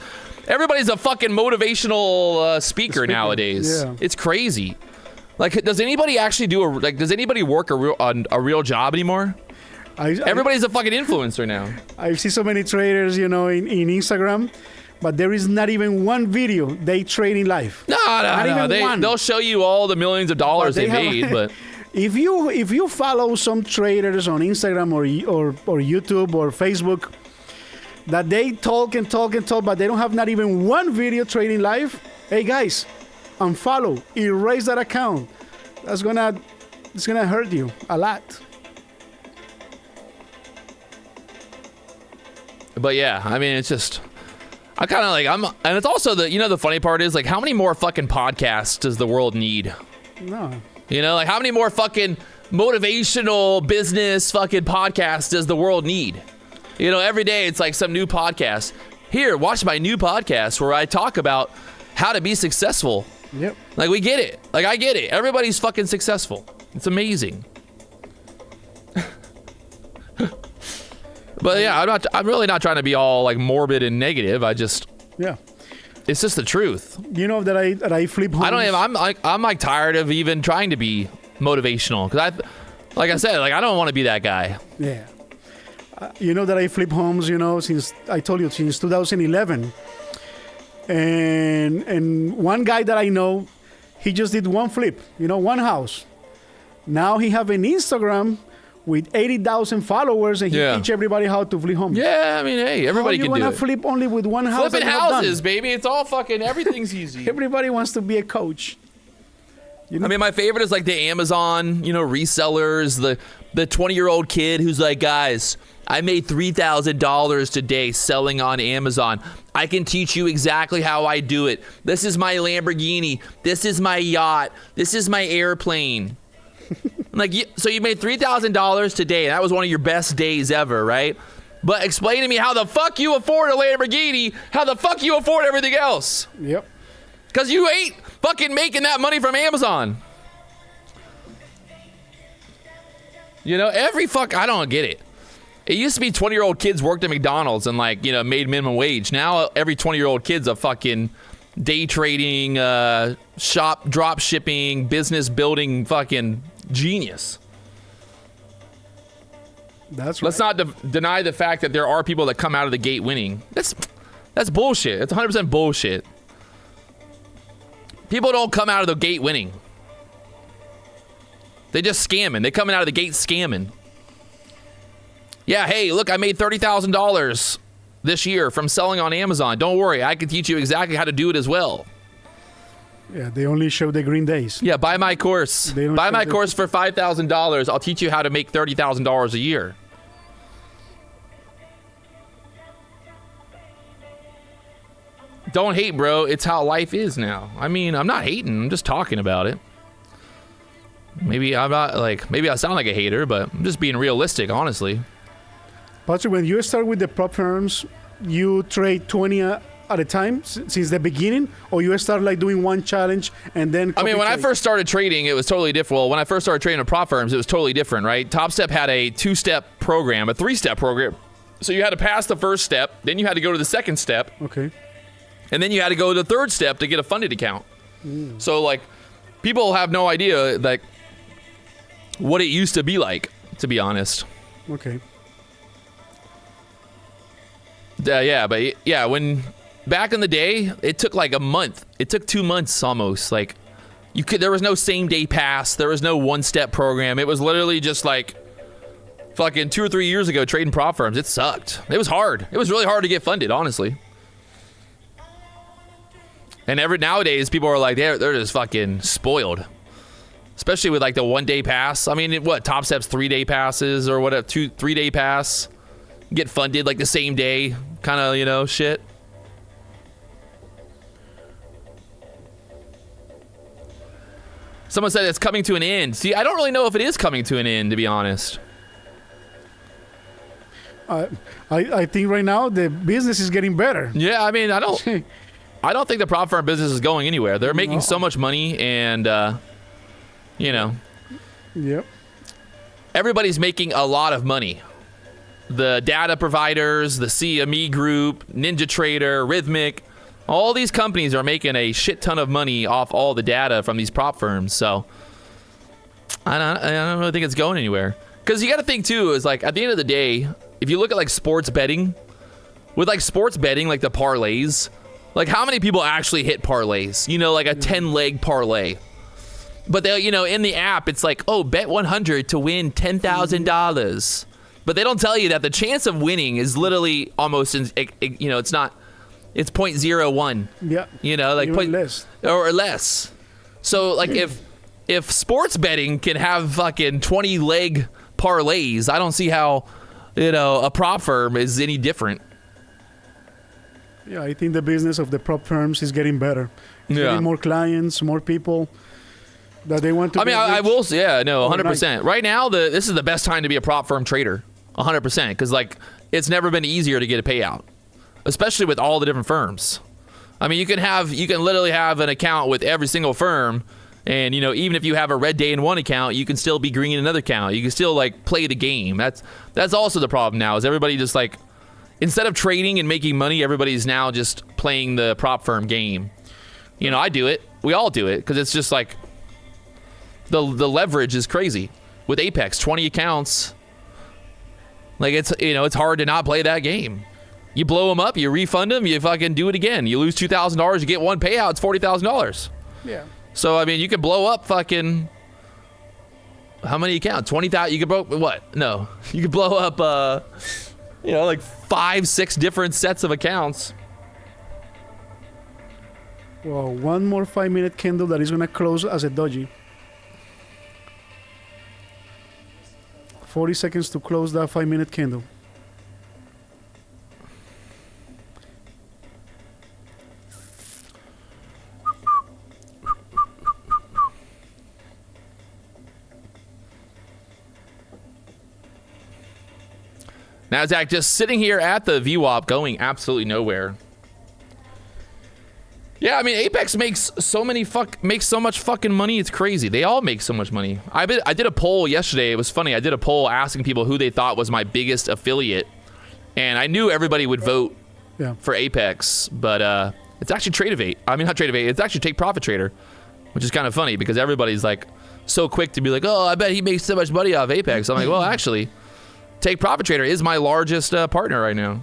a fucking motivational speaker nowadays. Yeah. It's crazy. Like, does anybody actually does anybody work on a real job anymore? Everybody's a fucking influencer now. I see so many traders, you know, in Instagram, but there is not even one video they trade in live. No. They'll show you all the millions of dollars they made, but if you follow some traders on Instagram or YouTube or Facebook, that they talk and talk and talk, but they don't have not even one video trading live. Hey guys, unfollow, erase that account. It's gonna hurt you a lot. But yeah, I mean, it's just, I kind of like, and it's also the funny part is like, how many more fucking podcasts does the world need? No. You know, like how many more fucking motivational business fucking podcasts does the world need? You know, every day it's like some new podcast. Here, watch my new podcast where I talk about how to be successful. Yep. Like we get it. Like I get it. Everybody's fucking successful. It's amazing. But yeah, I'm really not trying to be all like morbid and negative. It's just the truth. You know that I flip homes. I'm like tired of even trying to be motivational because like I said, like I don't want to be that guy. Yeah. You know that I flip homes, you know, since 2011. And one guy that I know, he just did one flip, you know, one house. Now he have an Instagram with 80,000 followers, and he teach everybody how to flip homes. Yeah, I mean, hey, everybody can do it. You want to flip only with one house? Flipping houses, baby. It's all fucking, everything's easy. Everybody wants to be a coach. You know? I mean, my favorite is like the Amazon, you know, resellers, the 20-year-old kid who's like, guys, I made $3,000 today selling on Amazon. I can teach you exactly how I do it. This is my Lamborghini. This is my yacht. This is my airplane. Like, so you made $3,000 today. And that was one of your best days ever, right? But explain to me how the fuck you afford a Lamborghini, how the fuck you afford everything else. Yep. Because you ain't fucking making that money from Amazon. You know, I don't get it. It used to be 20-year-old kids worked at McDonald's and like, you know, made minimum wage. Now every 20-year-old kid's a fucking day trading, shop drop shipping, business building fucking genius. That's right. Let's not deny the fact that there are people that come out of the gate winning. That's bullshit. It's 100% bullshit. People don't come out of the gate winning. They just scamming. They coming out of the gate scamming. Yeah, hey, look, I made $30,000 this year from selling on Amazon. Don't worry, I can teach you exactly how to do it as well. Yeah, they only show the green days. Yeah, buy my course. Buy my course for $5,000. I'll teach you how to make $30,000 a year. Don't hate, bro. It's how life is now. I mean, I'm not hating. I'm just talking about it. Maybe I sound like a hater, but I'm just being realistic, honestly. Patrick, when you start with the prop firms, you trade 20 at a time since the beginning, or you start like doing one challenge and then I mean, when I first started trading, it was totally different. Well, when I first started trading with prop firms, it was totally different, right? Top Step had a 2-step program, a 3-step program. So you had to pass the first step, then you had to go to the second step. Okay. And then you had to go to the third step to get a funded account. So like people have no idea like what it used to be like, to be honest. Okay. When back in the day, it took like a month. It took 2 months almost. Like there was no same day pass. There was no 1-step program. It was literally just like fucking 2 or 3 years ago trading prop firms. It sucked. It was hard. It was really hard to get funded, honestly. And nowadays people are like they're just fucking spoiled. Especially with like the 1-day pass. I mean, Top Step's 3-day passes or whatever, 3-day pass. Get funded like the same day. kind of, you know, shit. Someone said it's coming to an end. See, I don't really know if it is coming to an end, to be honest. I think right now the business is getting better. Yeah, I mean, I don't think the prop firm business is going anywhere. They're making so much money, and you know, Yep. everybody's making a lot of money. The data providers, the CME Group, NinjaTrader, Rhythmic, all these companies are making a shit ton of money off all the data from these prop firms. So I don't really think it's going anywhere. Because you got to think too, is like at the end of the day, if you look at like sports betting, with like sports betting, like the parlays, like how many people actually hit parlays? You know, like a 10-leg parlay. But they, you know, in the app, it's like, oh, bet 100 to win $10,000. But they don't tell you that the chance of winning is literally almost, you know, it's not, it's 0.01. Yeah. You know, like Even less. or less. So like if sports betting can have fucking 20-leg parlays, I don't see how, you know, a prop firm is any different. Yeah, I think the business of the prop firms is getting better. It's Yeah. getting more clients, more people that they want to. I mean, get I rich. will say, yeah, no, overnight. 100%. Right now, this is the best time to be a prop firm trader, 100%, because like it's never been easier to get a payout, especially with all the different firms. I mean, you can literally have an account with every single firm, and you know, even if you have a red day in one account, you can still be green in another account. You can still like play the game. That's also the problem now, is everybody just like, instead of trading and making money, everybody's now just playing the prop firm game. You know, I do it. We all do it, because it's just like the leverage is crazy. With Apex, 20 accounts. Like, it's, you know, it's hard to not play that game. You blow them up, you refund them, you fucking do it again. You lose $2,000, you get one payout, it's $40,000. Yeah. So, I mean, you could blow up fucking, how many accounts? 20,000, you could blow, what? No. You could blow up, you know, like 5-6 different sets of accounts. Well, one more 5-minute candle that is going to close as a doji. 40 seconds to close that 5-minute candle. Nasdaq just sitting here at the VWAP going absolutely nowhere. Yeah, I mean, Apex makes so much fucking money. It's crazy. They all make so much money. I did a poll yesterday. It was funny. I did a poll asking people who they thought was my biggest affiliate, and I knew everybody would vote for Apex, but it's actually Tradeovate. I mean, not Tradeovate. It's actually Take Profit Trader, which is kind of funny because everybody's like so quick to be like, oh, I bet he makes so much money off Apex. I'm like, well, actually, Take Profit Trader is my largest partner right now.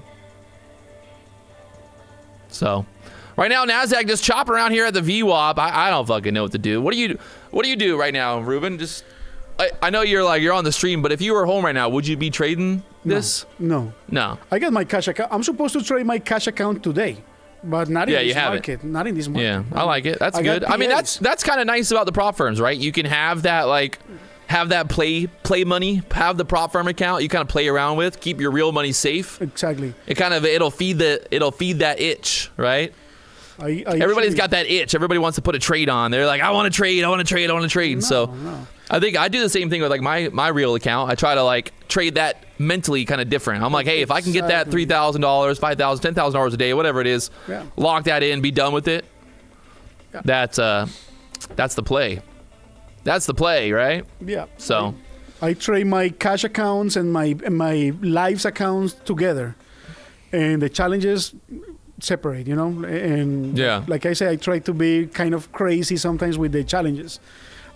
So. Right now, Nasdaq just chopping around here at the VWAP. I don't fucking know what to do. What do you do right now, Ruben? Just, I know you're on the stream, but if you were home right now, would you be trading this? No. No. I got my cash account. I'm supposed to trade my cash account today, but not in this market. Not in this market. Yeah, I like it. That's good. I mean, that's kind of nice about the prop firms, right? You can have that play money, have the prop firm account you kind of play around with, keep your real money safe. Exactly. It'll feed that itch, right? Everybody's got that itch. Everybody wants to put a trade on. They're like, I want to trade. No. I think I do the same thing with like my real account. I try to like trade that mentally kind of different. I'm like, hey, if I can get that $3,000, $5,000, $10,000 a day, whatever it is, lock that in, be done with it. Yeah. That's the play. That's the play, right? Yeah. So I trade my cash accounts and my lives accounts together, and the challenges separate, you know, and like I say, I try to be kind of crazy sometimes with the challenges.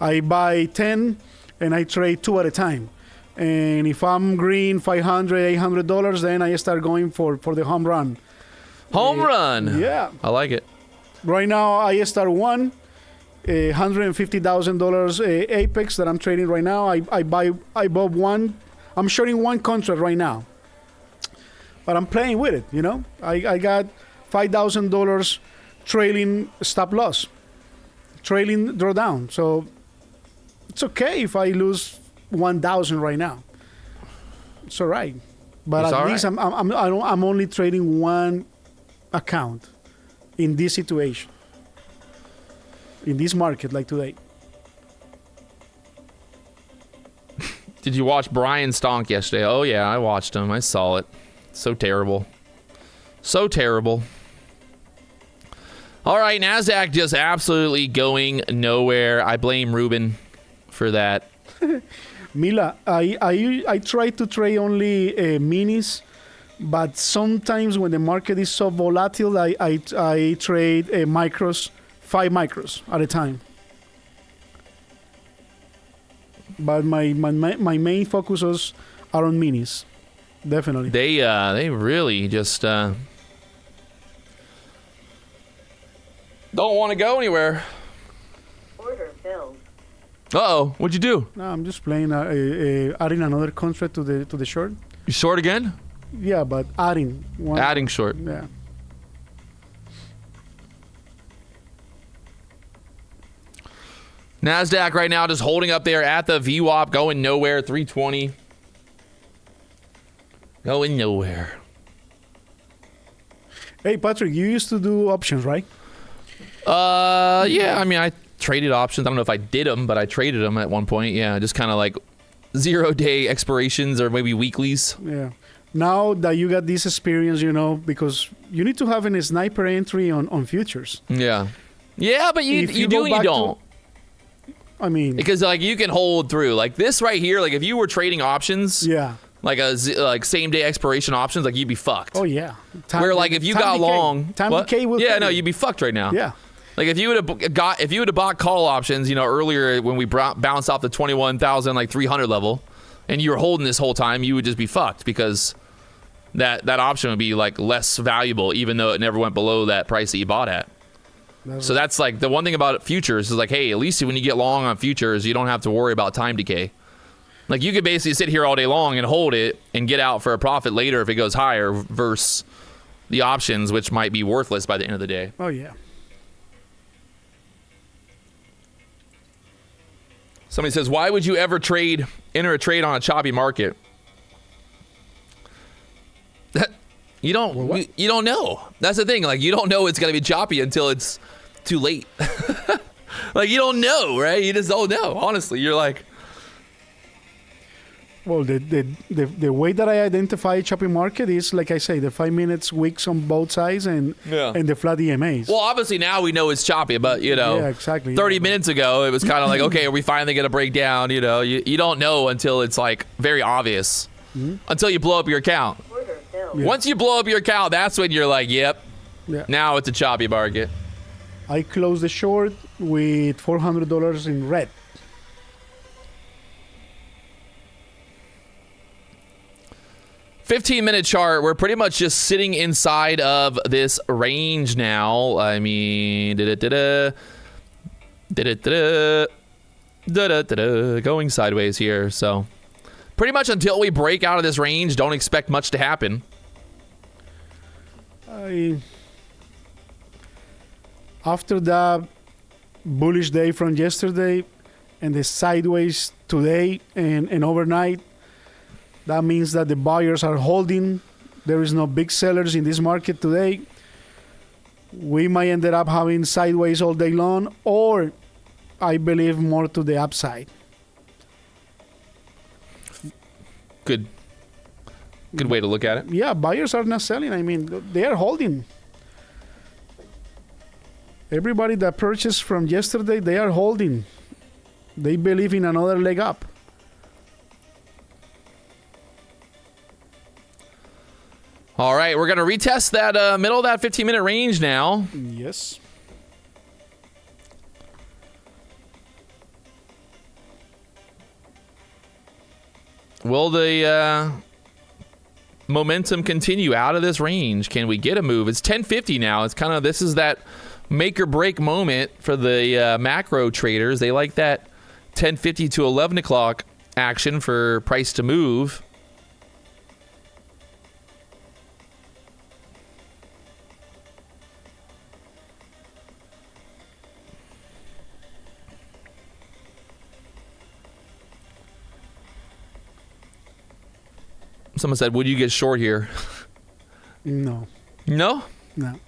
I buy 10 and I trade 2 at a time, and if I'm green $500, $800, then I start going for the home run. Yeah, I like it. Right now I start one $150,000 Apex that I'm trading right now. I bought one. I'm shorting one contract right now, but I'm playing with it, you know. I got $5,000 trailing stop loss, trailing drawdown. So it's okay if I lose 1,000 right now. It's all right. But It's at all least right. I'm only trading one account in this situation, in this market like today. Did you watch Brian Stonk yesterday? Oh, yeah, I watched him. I saw it. So terrible. So terrible. All right, Nasdaq just absolutely going nowhere. I blame Ruben for that. Mila, I try to trade only minis, but sometimes when the market is so volatile, I trade micros, 5 micros at a time. But my main focuses are on minis, definitely. They really just don't want to go anywhere. Order filled. Uh-oh, what'd you do? No, I'm just playing, adding another contract to the short. You short again? Yeah, but adding one. Adding short. Yeah. Nasdaq right now just holding up there at the VWAP, going nowhere. 320. Going nowhere. Hey, Patrick, you used to do options, right? Yeah, I mean, I traded options. I don't know if I did them, but I traded them at one point. Yeah, just kind of like 0-day expirations or maybe weeklies. Yeah. Now that you got this experience, because you need to have a sniper entry on futures. Yeah. Yeah, but you If you do go and you back don't. I mean, Because like you can hold through. Like this right here, like if you were trading options, yeah. like like same day expiration options, like you'd be fucked. Oh, yeah. Where like if you got long, Time what? decay will yeah, kill no, you. you'd be fucked right now. Yeah. Like if you would have bought call options, earlier when we bounced off the 21,300 level, and you were holding this whole time, you would just be fucked because that option would be like less valuable, even though it never went below that price that you bought at. So that's like the one thing about futures is like, hey, at least when you get long on futures, you don't have to worry about time decay. Like you could basically sit here all day long and hold it and get out for a profit later if it goes higher versus the options, which might be worthless by the end of the day. Oh, yeah. Somebody says, why would you ever enter a trade on a choppy market? You don't know. That's the thing. Like you don't know it's going to be choppy until it's too late. Like you don't know, right? You just don't know. Honestly, you're like, Well, the way that I identify a choppy market is, like I say, the 5 minutes wicks on both sides and the flat EMAs. well, obviously now we know it's choppy, but Yeah, exactly. 30 minutes ago it was kind of like, okay, are we finally going to break down? You don't know until it's like very obvious. Until you blow up your account. Order filled. Yeah. Once you blow up your account, that's when you're like, yep, Yeah. now it's a choppy market. I closed the short with $400 in red. $15-minute chart, we're pretty much just sitting inside of this range now. I mean, going sideways here. So pretty much until we break out of this range, don't expect much to happen. After that bullish day from yesterday and the sideways today and overnight, that means that the buyers are holding. There is no big sellers in this market today. We might end up having sideways all day long, or I believe more to the upside. Good way to look at it. Yeah, buyers are not selling. I mean, they are holding. Everybody that purchased from yesterday, they are holding. They believe in another leg up. All right, we're going to retest that middle of that 15-minute range now. Yes. Will the momentum continue out of this range? Can we get a move? It's 10:50 now. It's kind of, this is that make or break moment for the macro traders. They like that 10:50 to 11 o'clock action for price to move. Someone said, would you get short here? No. No? No.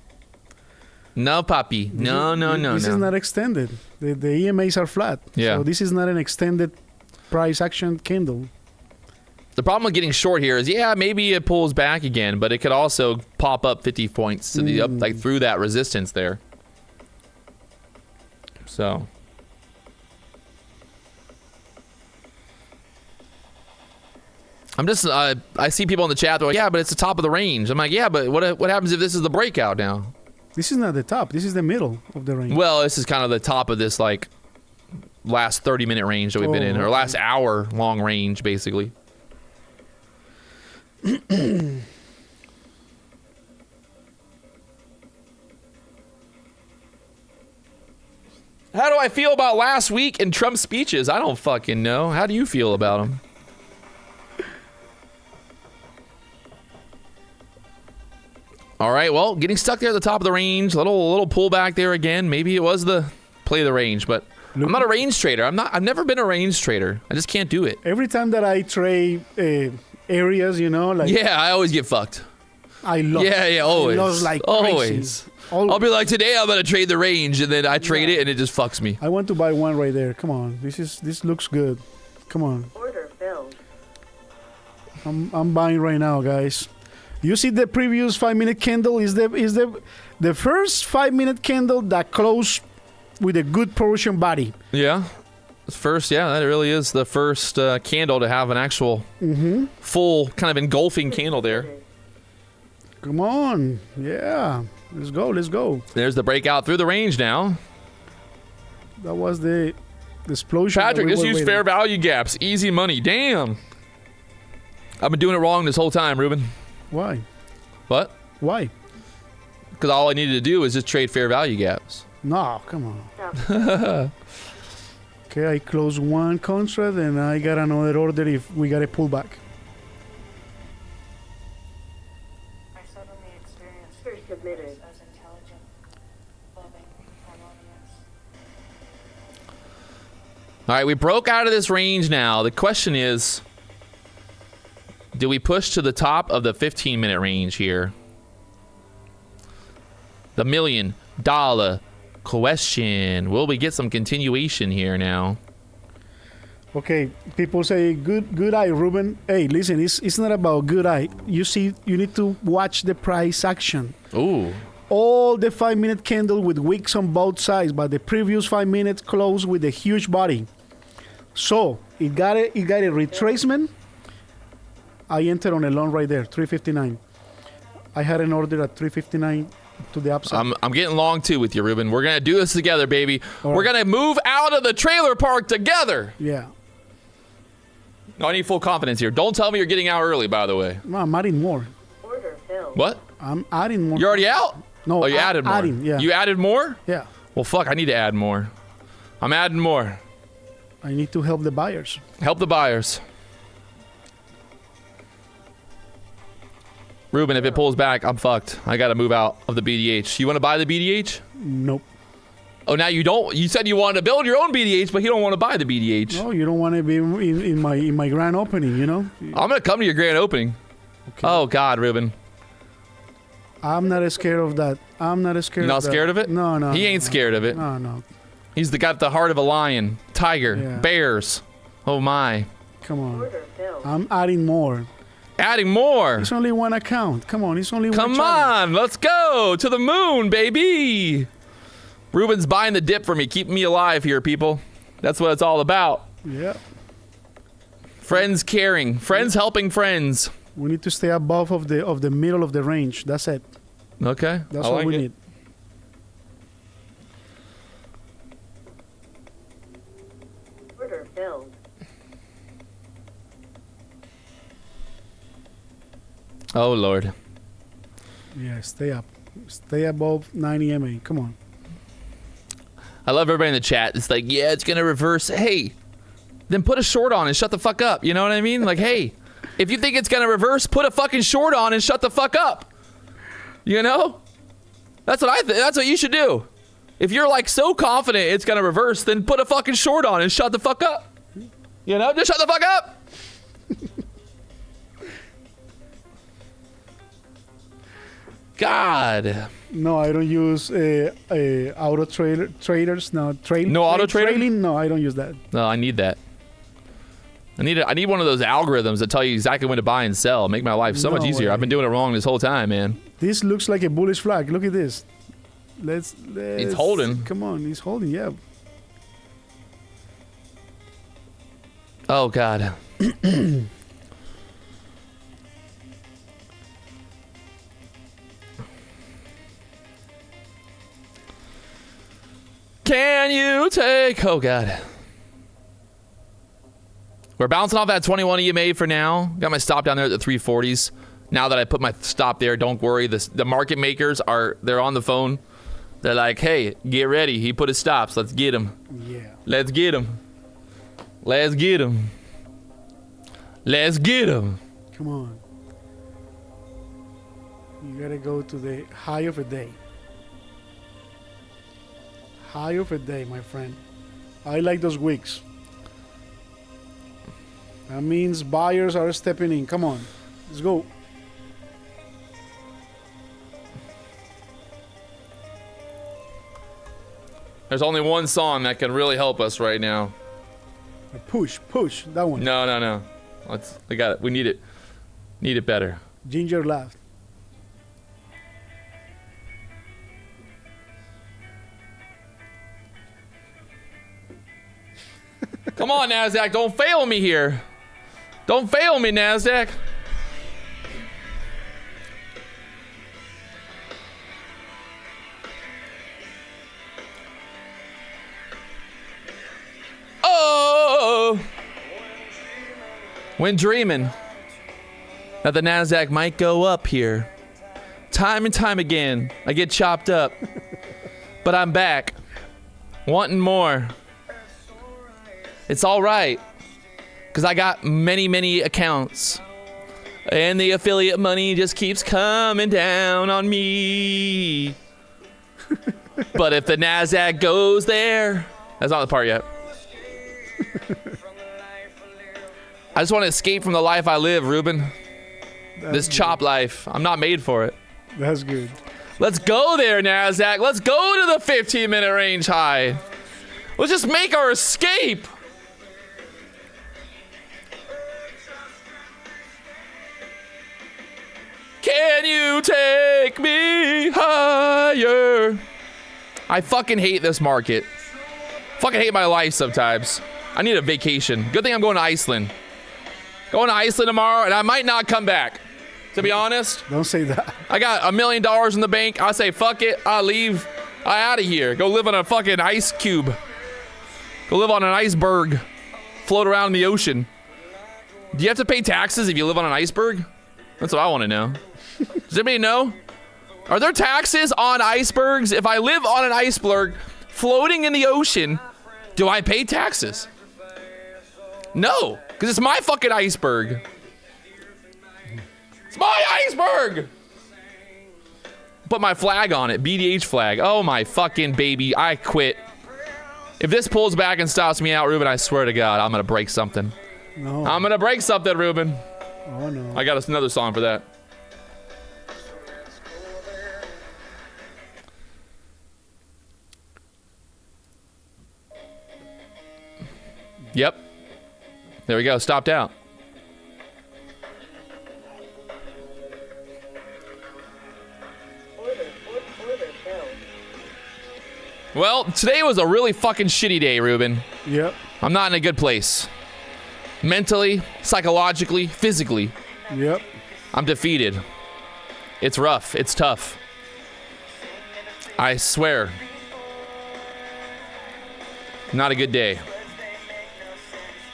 No, Papi. No. This is not extended. The EMAs are flat. Yeah. So this is not an extended price action candle. The problem with getting short here is, yeah, maybe it pulls back again, but it could also pop up 50 points to the up, like through that resistance there. So. I'm just, I see people in the chat, they're like, yeah, but it's the top of the range. I'm like, yeah, but what happens if this is the breakout now? This is not the top. This is the middle of the range. Well, this is kind of the top of this, like, last 30-minute range that we've been in, or last hour-long range, basically. How do I feel about last week and Trump's speeches? I don't fucking know. How do you feel about them? All right, well, getting stuck there at the top of the range, little pullback there again. Maybe it was the play of the range, but I'm not a range trader. I've never been a range trader. I just can't do it. Every time that I trade areas, you know, like Yeah, I always get fucked. I lost. Yeah, always. I lost like always. crazy. I'll be like, today I'm gonna trade the range, and then I trade it, and it just fucks me. I want to buy one right there. Come on, this looks good. Come on. Order filled. I'm buying right now, guys. You see the previous 5-minute candle is the first 5-minute candle that closed with a good portion body. Yeah, first, yeah, that really is the first candle to have an actual full kind of engulfing candle there. Come on, yeah, let's go. There's the breakout through the range now. That was the explosion. Patrick, just use fair value gaps, easy money. Damn, I've been doing it wrong this whole time, Ruben. Why? What? Why? Because all I needed to do was just trade fair value gaps. No, come on. Okay, I closed one contract and I got another order if we got a pullback. I suddenly experienced committed as intelligent, loving, harmonious. All right, we broke out of this range now. The question is, do we push to the top of the 15-minute range here? The $1 million question. Will we get some continuation here now? Okay, people say good eye, Ruben. Hey, listen, it's not about good eye. You need to watch the price action. Ooh. All the 5-minute candle with wicks on both sides, but the previous 5 minutes closed with a huge body. So it got a retracement. I entered on a long right there, 359. I had an order at 359 to the upside. I'm getting long too with you, Ruben. We're gonna do this together, baby. All We're right. gonna move out of the trailer park together. Yeah. No, I need full confidence here. Don't tell me you're getting out early, by the way. No, I'm adding more. Order filled. What? I'm adding more. You're already out? No, Oh, you I'm added more. adding, yeah. You added more? Yeah. Well, fuck, I need to add more. I'm adding more. I need to help the buyers. Help the buyers. Ruben, if it pulls back, I'm fucked. I gotta move out of the BDH. You wanna buy the BDH? Nope. Oh, now you don't? You said you wanted to build your own BDH, but you don't want to buy the BDH. No, you don't want to be in my grand opening, you know? I'm gonna come to your grand opening. Okay. Oh God, Ruben. I'm not scared of that. I'm not scared You're not of that. scared of it? No. He ain't scared of it. No. He's got the heart of a lion, tiger, Yeah. bears. Oh my. Come on. Order filled. I'm adding more. Adding more. It's only one account. Come on, it's only one Come challenge. on, let's go to the moon, baby. Ruben's buying the dip for me, keeping me alive here, people. That's what it's all about. Yeah. Friends caring, friends helping friends. We need to stay above of the middle of the range. That's it. Okay, That's I all like we it. need. Order filled. Oh Lord. Yeah, stay up. Stay above 90 MA. Come on. I love everybody in the chat. It's like, yeah, it's gonna reverse. Hey, then put a short on and shut the fuck up. You know what I mean? Like, hey, if you think it's gonna reverse, put a fucking short on and shut the fuck up. You know? That's what I think. That's what you should do. If you're like so confident it's gonna reverse, then put a fucking short on and shut the fuck up. You know? Just shut the fuck up. God. No, I don't use auto traders. No, No auto trader? trading. No, I don't use that. No, I need that. I need one of those algorithms that tell you exactly when to buy and sell. Make my life so much No easier. way. I've been doing it wrong this whole time, man. This looks like a bullish flag. Look at this. Let's It's holding. Come on, he's holding. Yeah. Oh, God. Can you take... Oh, God. We're bouncing off that 21 you made for now. Got my stop down there at the 340s. Now that I put my stop there, don't worry. The market makers they're on the phone. They're like, hey, get ready. He put his stops. Let's get him. Yeah. Let's get him. Let's get him. Let's get him. Come on. You gotta go to the high of a day. High of a day, my friend. I like those wicks. That means buyers are stepping in. Come on. Let's go. There's only one song that can really help us right now. Push. That one. No. We got it. We need it. Need it better. Ginger laughed. Come on, Nasdaq. Don't fail me here. Don't fail me, Nasdaq. Oh! When dreaming that the Nasdaq might go up here, time and time again, I get chopped up. But I'm back, wanting more. It's all right, because I got many, many accounts. And the affiliate money just keeps coming down on me. But if the Nasdaq goes there, that's not the part yet. I just want to escape from the life I live, Ruben. This chop life. I'm not made for it. That's good. Let's go there, Nasdaq. Let's go to the 15-minute range high. Let's just make our escape. Can you take me higher? I fucking hate this market. Fucking hate my life sometimes. I need a vacation. Good thing I'm going to Iceland. Going to Iceland tomorrow, and I might not come back. To be honest. Don't say that. I got $1 million in the bank. I say, fuck it. I leave. I out of here. Go live on a fucking ice cube. Go live on an iceberg. Float around in the ocean. Do you have to pay taxes if you live on an iceberg? That's what I want to know. Does anybody know? Are there taxes on icebergs? If I live on an iceberg floating in the ocean, do I pay taxes? No, because it's my fucking iceberg. It's my iceberg! Put my flag on it, BDH flag. Oh my fucking baby, I quit. If this pulls back and stops me out, Ruben, I swear to God, I'm gonna break something. No. I'm gonna break something, Ruben. Oh no. I got us another song for that. Yep. There we go, stopped out. Order filled. Well, today was a really fucking shitty day, Ruben. Yep. I'm not in a good place. Mentally, psychologically, physically. Yep. I'm defeated. It's rough. It's tough. I swear. Not a good day.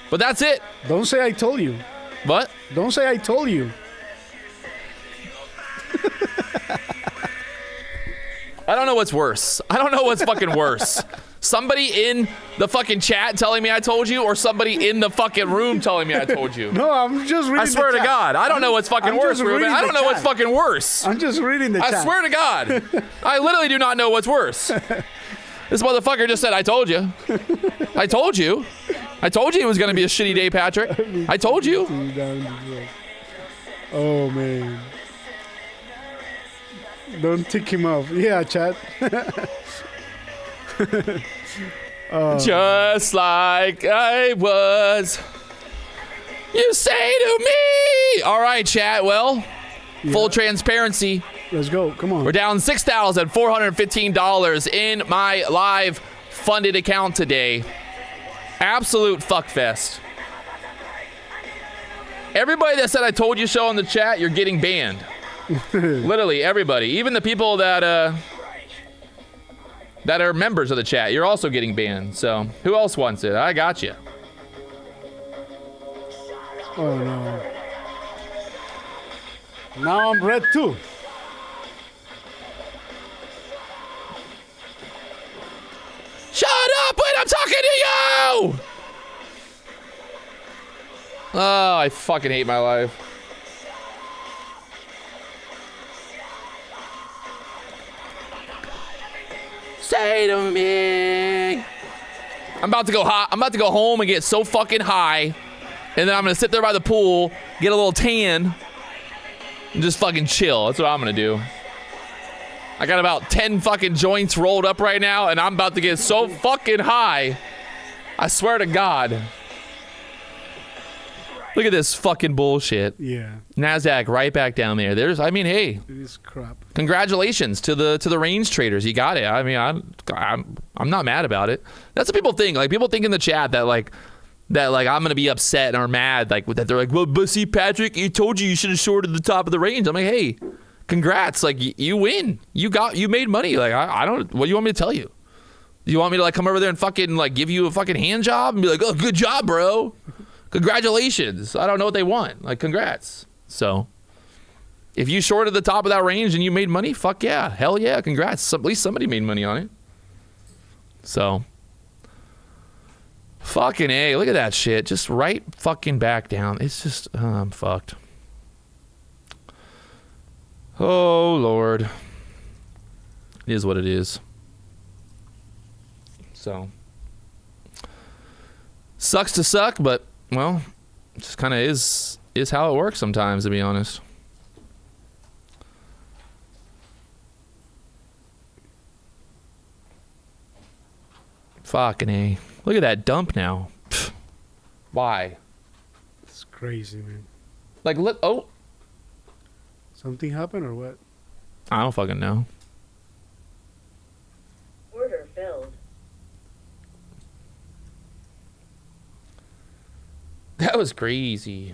But that's it. Don't say I told you. What? Don't say I told you. I don't know what's worse. I don't know what's fucking worse. Somebody in the fucking chat telling me I told you, or somebody in the fucking room telling me I told you. No, I'm just reading I swear the to chat. God, I don't know what's fucking I'm worse, just Ruben. reading I the don't know what's chat. fucking worse. I'm just reading the I chat. swear to God. I literally do not know what's worse. This motherfucker just said, I told you. I told you. I told you it was going to be a shitty day, Patrick. I told you. Oh, man. Don't tick him off. Yeah, Chad. Just like I was. You say to me. All right, chat. Well, full transparency. Let's go. Come on. We're down $6,415 in my live funded account today. Absolute fuckfest. Everybody that said I told you so in the chat, you're getting banned. Literally everybody. Even the people that are members of the chat, you're also getting banned. So who else wants it? I got you. Oh no. Now I'm red too. Shut up when I'm talking to you! Oh, I fucking hate my life. Say to me. I'm about to go hot. I'm about to go home and get so fucking high. And then I'm gonna sit there by the pool, get a little tan, and just fucking chill. That's what I'm gonna do. I got about 10 fucking joints rolled up right now, and I'm about to get so fucking high. I swear to God. Look at this fucking bullshit. Yeah. Nasdaq right back down there. I mean, hey. It is crap. Congratulations to the range traders. You got it. I mean, I'm not mad about it. That's what people think. Like, people think in the chat that I'm gonna be upset or mad, like that. They're like, well, but see, Patrick, he told you should have shorted the top of the range. I'm like, hey, congrats. Like, you win. You made money. Like, I don't. What do you want me to tell you? You want me to like come over there and fucking like give you a fucking hand job and be like, oh, good job, bro. Congratulations. I don't know what they want. Like, congrats. So, if you shorted the top of that range and you made money, fuck yeah. Hell yeah. Congrats. At least somebody made money on it. So, fucking A. Look at that shit. Just right fucking back down. It's just, I'm fucked. Oh, Lord. It is what it is. So, sucks to suck, but, well, it just kind of is how it works sometimes, to be honest. Fucking A. Look at that dump now. Pfft. Why? It's crazy, man. Like, look, oh. Something happened or what? I don't fucking know. Order filled. That was crazy.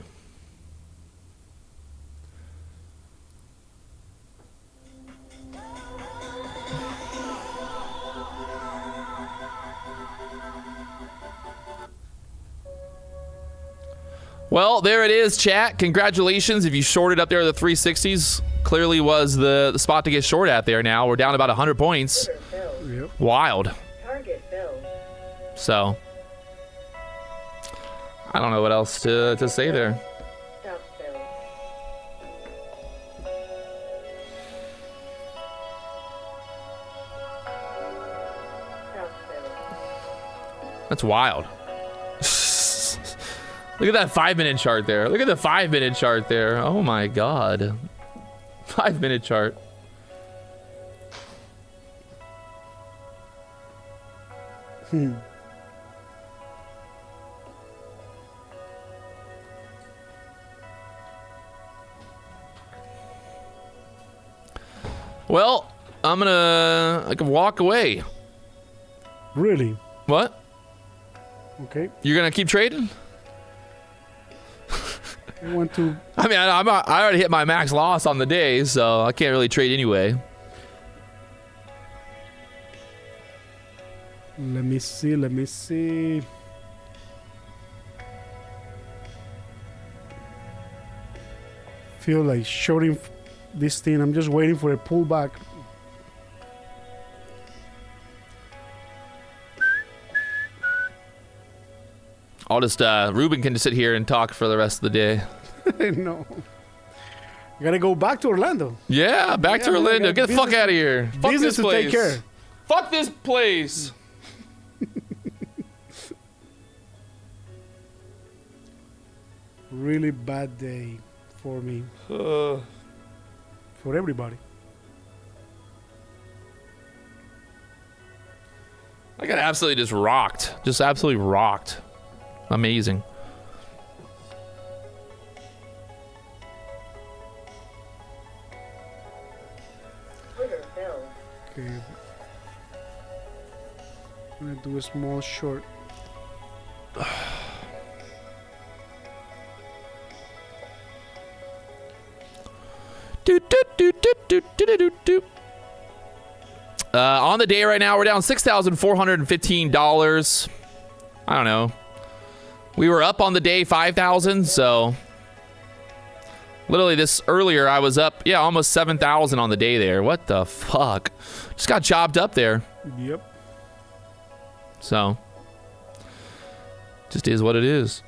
Well, there it is, chat. Congratulations. If you shorted up there the 360s, clearly was the spot to get short at there now. We're down about 100 points. Order filled. Yep. Wild. Target filled. So, I don't know what else to say there. Stop filled. Stop filled. That's wild. Look at that 5-minute chart there. Look at the 5-minute chart there. Oh my God. 5-minute chart. Well, I can walk away. Really? What? Okay. You're gonna keep trading? I want to. I mean, I already hit my max loss on the day, so I can't really trade anyway. Let me see. Let me see. Feel like shorting this thing. I'm just waiting for a pullback. I'll just Ruben can just sit here and talk for the rest of the day. No. I gotta go back to Orlando. Yeah, back to man, Orlando. I got Get the fuck out of here. Fuck Business this to place. take care. Fuck this place. Really bad day for me. For everybody. I got absolutely just rocked. Just absolutely rocked. Amazing. Order filled. Okay. I'm gonna do a small short. On the day right now, we're down $6,415. I don't know. We were up on the day 5,000, so literally this earlier I was up, yeah, almost 7,000 on the day there. What the fuck? Just got chopped up there. Yep. So just is what it is.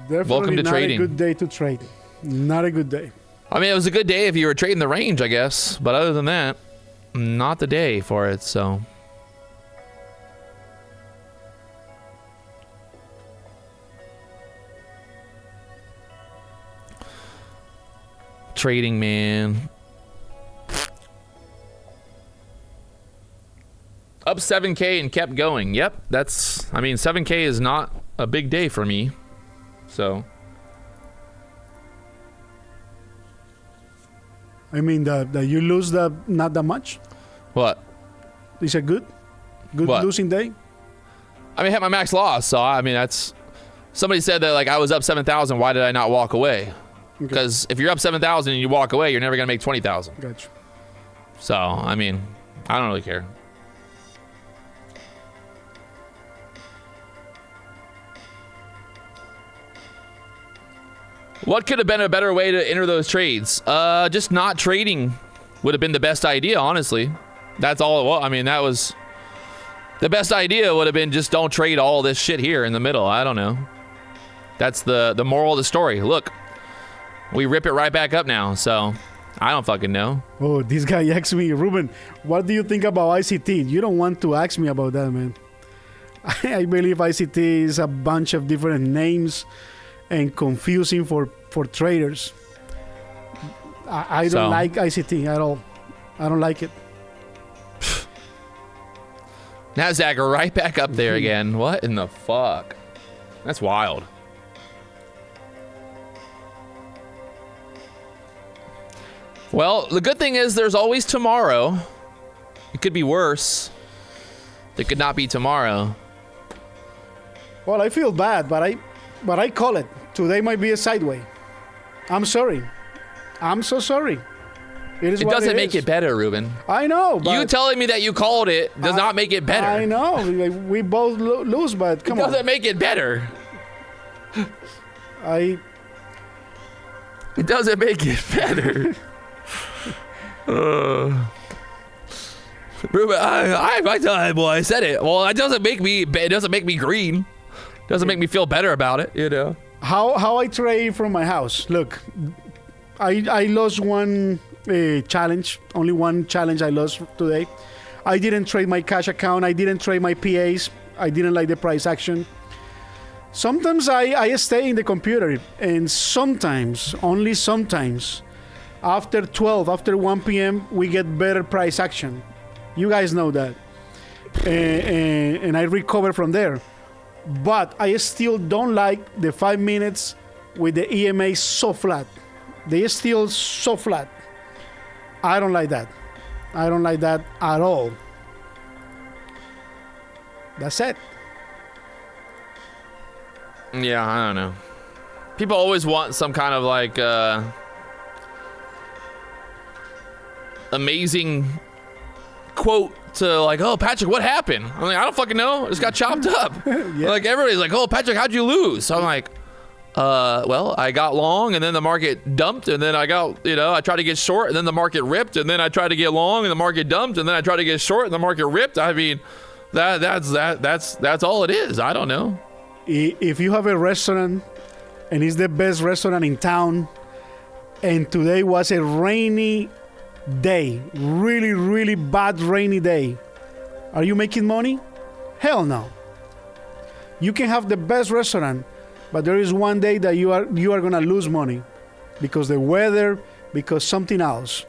Definitely Welcome to not trading. a good day to trade. Not a good day. I mean, it was a good day if you were trading the range, I guess. But other than that, not the day for it, so. Trading, man. Up 7K and kept going. Yep, that's, I mean, 7K is not a big day for me. So. I mean, that you lose not that much. What? Is a good What? losing day? I mean, I hit my max loss, so I mean, that's. Somebody said that like I was up 7,000. Why did I not walk away? Because if you're up 7,000 and you walk away, you're never gonna make 20,000. Gotcha. So I mean, I don't really care. What could have been a better way to enter those trades? Just not trading would have been the best idea, honestly. That's all it was. I mean, that was the best idea would have been just don't trade all this shit here in the middle. I don't know. That's the moral of the story. Look, we rip it right back up now, so I don't fucking know. Oh, this guy asked me, Ruben, what do you think about ICT? You don't want to ask me about that, man. I believe ICT is a bunch of different names and confusing for traders. I don't like ICT at all. I don't like it. Nasdaq are right back up there again. What in the fuck? That's wild. Well, the good thing is there's always tomorrow. It could be worse. It could not be tomorrow. Well, I feel bad, but I call it. Today might be a sideway. I'm sorry. I'm so sorry. It doesn't make it better, Ruben. I know, but You telling me that you called it does not make it better. I know. We both lose, but come It on. doesn't make it better. It doesn't make it better. Ruben, I said it. Well, it doesn't make me. It doesn't make me green. It doesn't make me feel better about it. You know. How I trade from my house. Look, I lost one challenge. Only one challenge I lost today. I didn't trade my cash account. I didn't trade my PAs. I didn't like the price action. Sometimes I stay in the computer, and sometimes, only sometimes, after 12, after 1 p.m., we get better price action. You guys know that. And I recover from there. But I still don't like the 5 minutes with the EMA so flat. They are still so flat. I don't like that. I don't like that at all. That's it. Yeah, I don't know. People always want some kind of like amazing quote to like, oh, Patrick, what happened? I'm like, I don't fucking know. I just got chopped up. Yeah. Like everybody's like, oh, Patrick, how'd you lose? So I'm like, well, I got long and then the market dumped and then I got, I tried to get short and then the market ripped and then I tried to get long and the market dumped and then I tried to get short and the market ripped. I mean, that's all it is. I don't know. If you have a restaurant and it's the best restaurant in town and today was a rainy day, really, really bad rainy day, are you making money? Hell no. You can have the best restaurant, but there is one day that you are gonna lose money because the weather, because something else.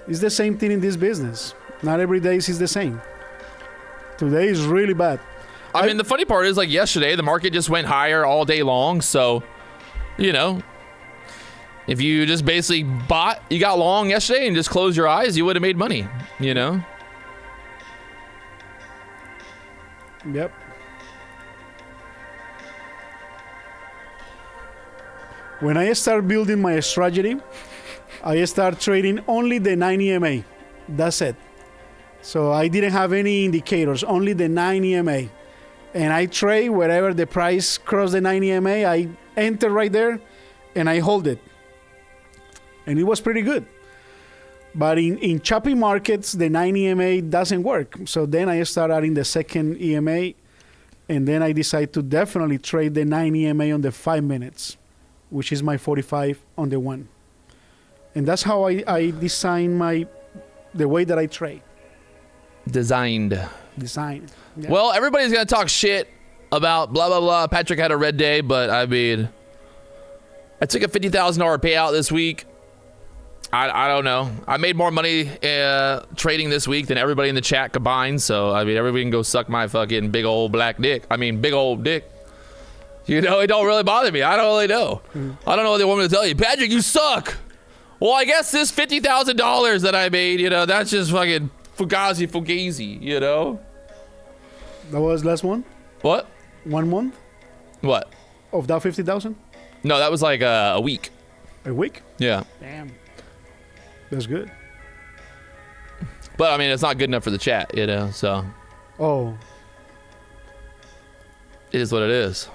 It's the same thing in this business. Not every day is the same. Today is really bad. I mean, the funny part is, like, yesterday, the market just went higher all day long. So, you know, if you just basically you got long yesterday and just closed your eyes, you would have made money, you know? Yep. When I start building my strategy, I start trading only the 9 EMA. That's it. So I didn't have any indicators, only the 9 EMA. And I trade wherever the price cross the 9 EMA, I enter right there and I hold it. And it was pretty good. But in choppy markets, the 9 EMA doesn't work. So then I start adding the second EMA, and then I decide to definitely trade the 9 EMA on the 5 minutes, which is my 45 on the 1. And that's how I design the way that I trade. Design. Yeah. Well, everybody's going to talk shit about blah, blah, blah. Patrick had a red day, but I mean, I took a $50,000 payout this week. I don't know. I made more money trading this week than everybody in the chat combined. So, I mean, everybody can go suck my fucking big old black dick. I mean, big old dick. You know, it don't really bother me. I don't really know. I don't know what they want me to tell you. Patrick, you suck. Well, I guess this $50,000 that I made, you know, that's just fucking fugazi, you know? That was last one? What? 1 month? What? Of that 50,000? No, that was like a week. A week? Yeah. Damn. That's good. But, I mean, it's not good enough for the chat, you know, so. Oh. It is what it is.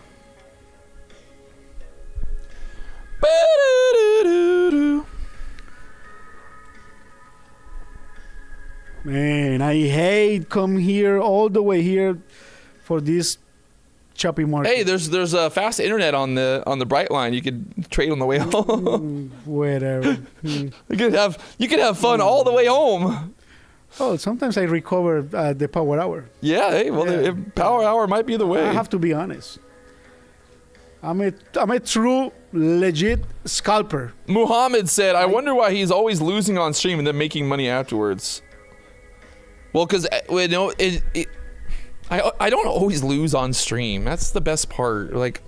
Man, I hate come here all the way here for this choppy market. Hey, there's a fast internet on the Bright line. You could trade on the way home. Whatever. You could have fun all the way home. Oh, sometimes I recover the power hour. Yeah, hey, well, Yeah. power hour might be the way. I have to be honest. I'm a true, legit scalper. Muhammad said, I wonder why he's always losing on stream and then making money afterwards. Well, because, you know, I don't always lose on stream. That's the best part. Like,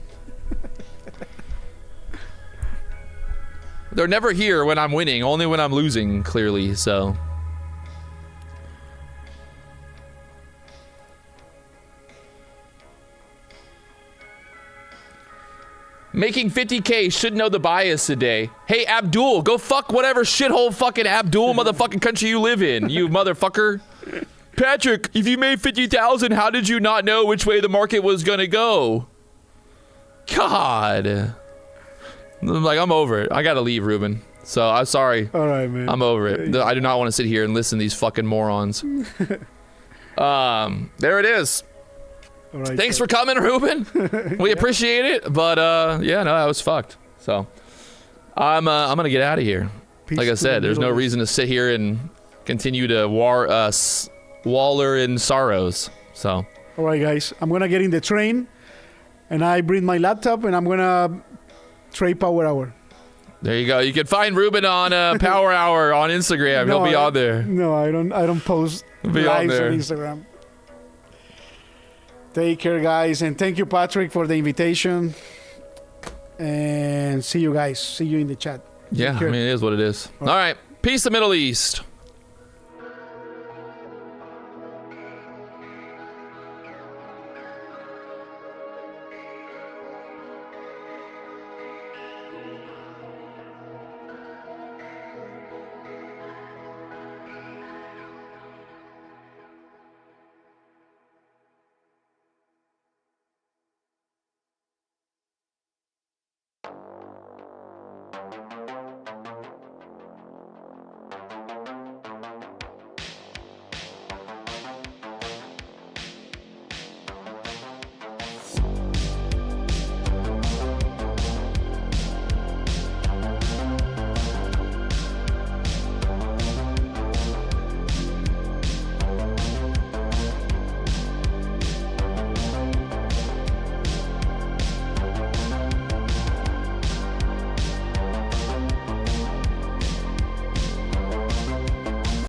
they're never here when I'm winning, only when I'm losing, clearly, so. Making 50K should know the bias today. Hey, Abdul, go fuck whatever shithole fucking Abdul motherfucking country you live in, you motherfucker. Patrick, if you made 50,000, how did you not know which way the market was gonna go? God. I'm like, I'm over it. I gotta leave, Ruben. So, I'm sorry. All right, man. I'm over it. I do not want to sit here and listen to these fucking morons. There it is. All right, Thanks for coming, Ruben. We appreciate it, but yeah, no, I was fucked. So I'm gonna get out of here. Peace Like I to said, the there's no Middle East. reason to sit here and continue to waller in sorrows. So All right, guys. I'm going to get in the train, and I bring my laptop, and I'm going to trade power hour. there you go. You can find Ruben on Power Hour on Instagram. He'll be on there. No, I don't post He'll be on lives on there. Instagram. Take care, guys, and thank you, Patrick, for the invitation. And see you guys. See you in the chat. Yeah, I Take care. mean, it is what it is. All right. Peace, the Middle East.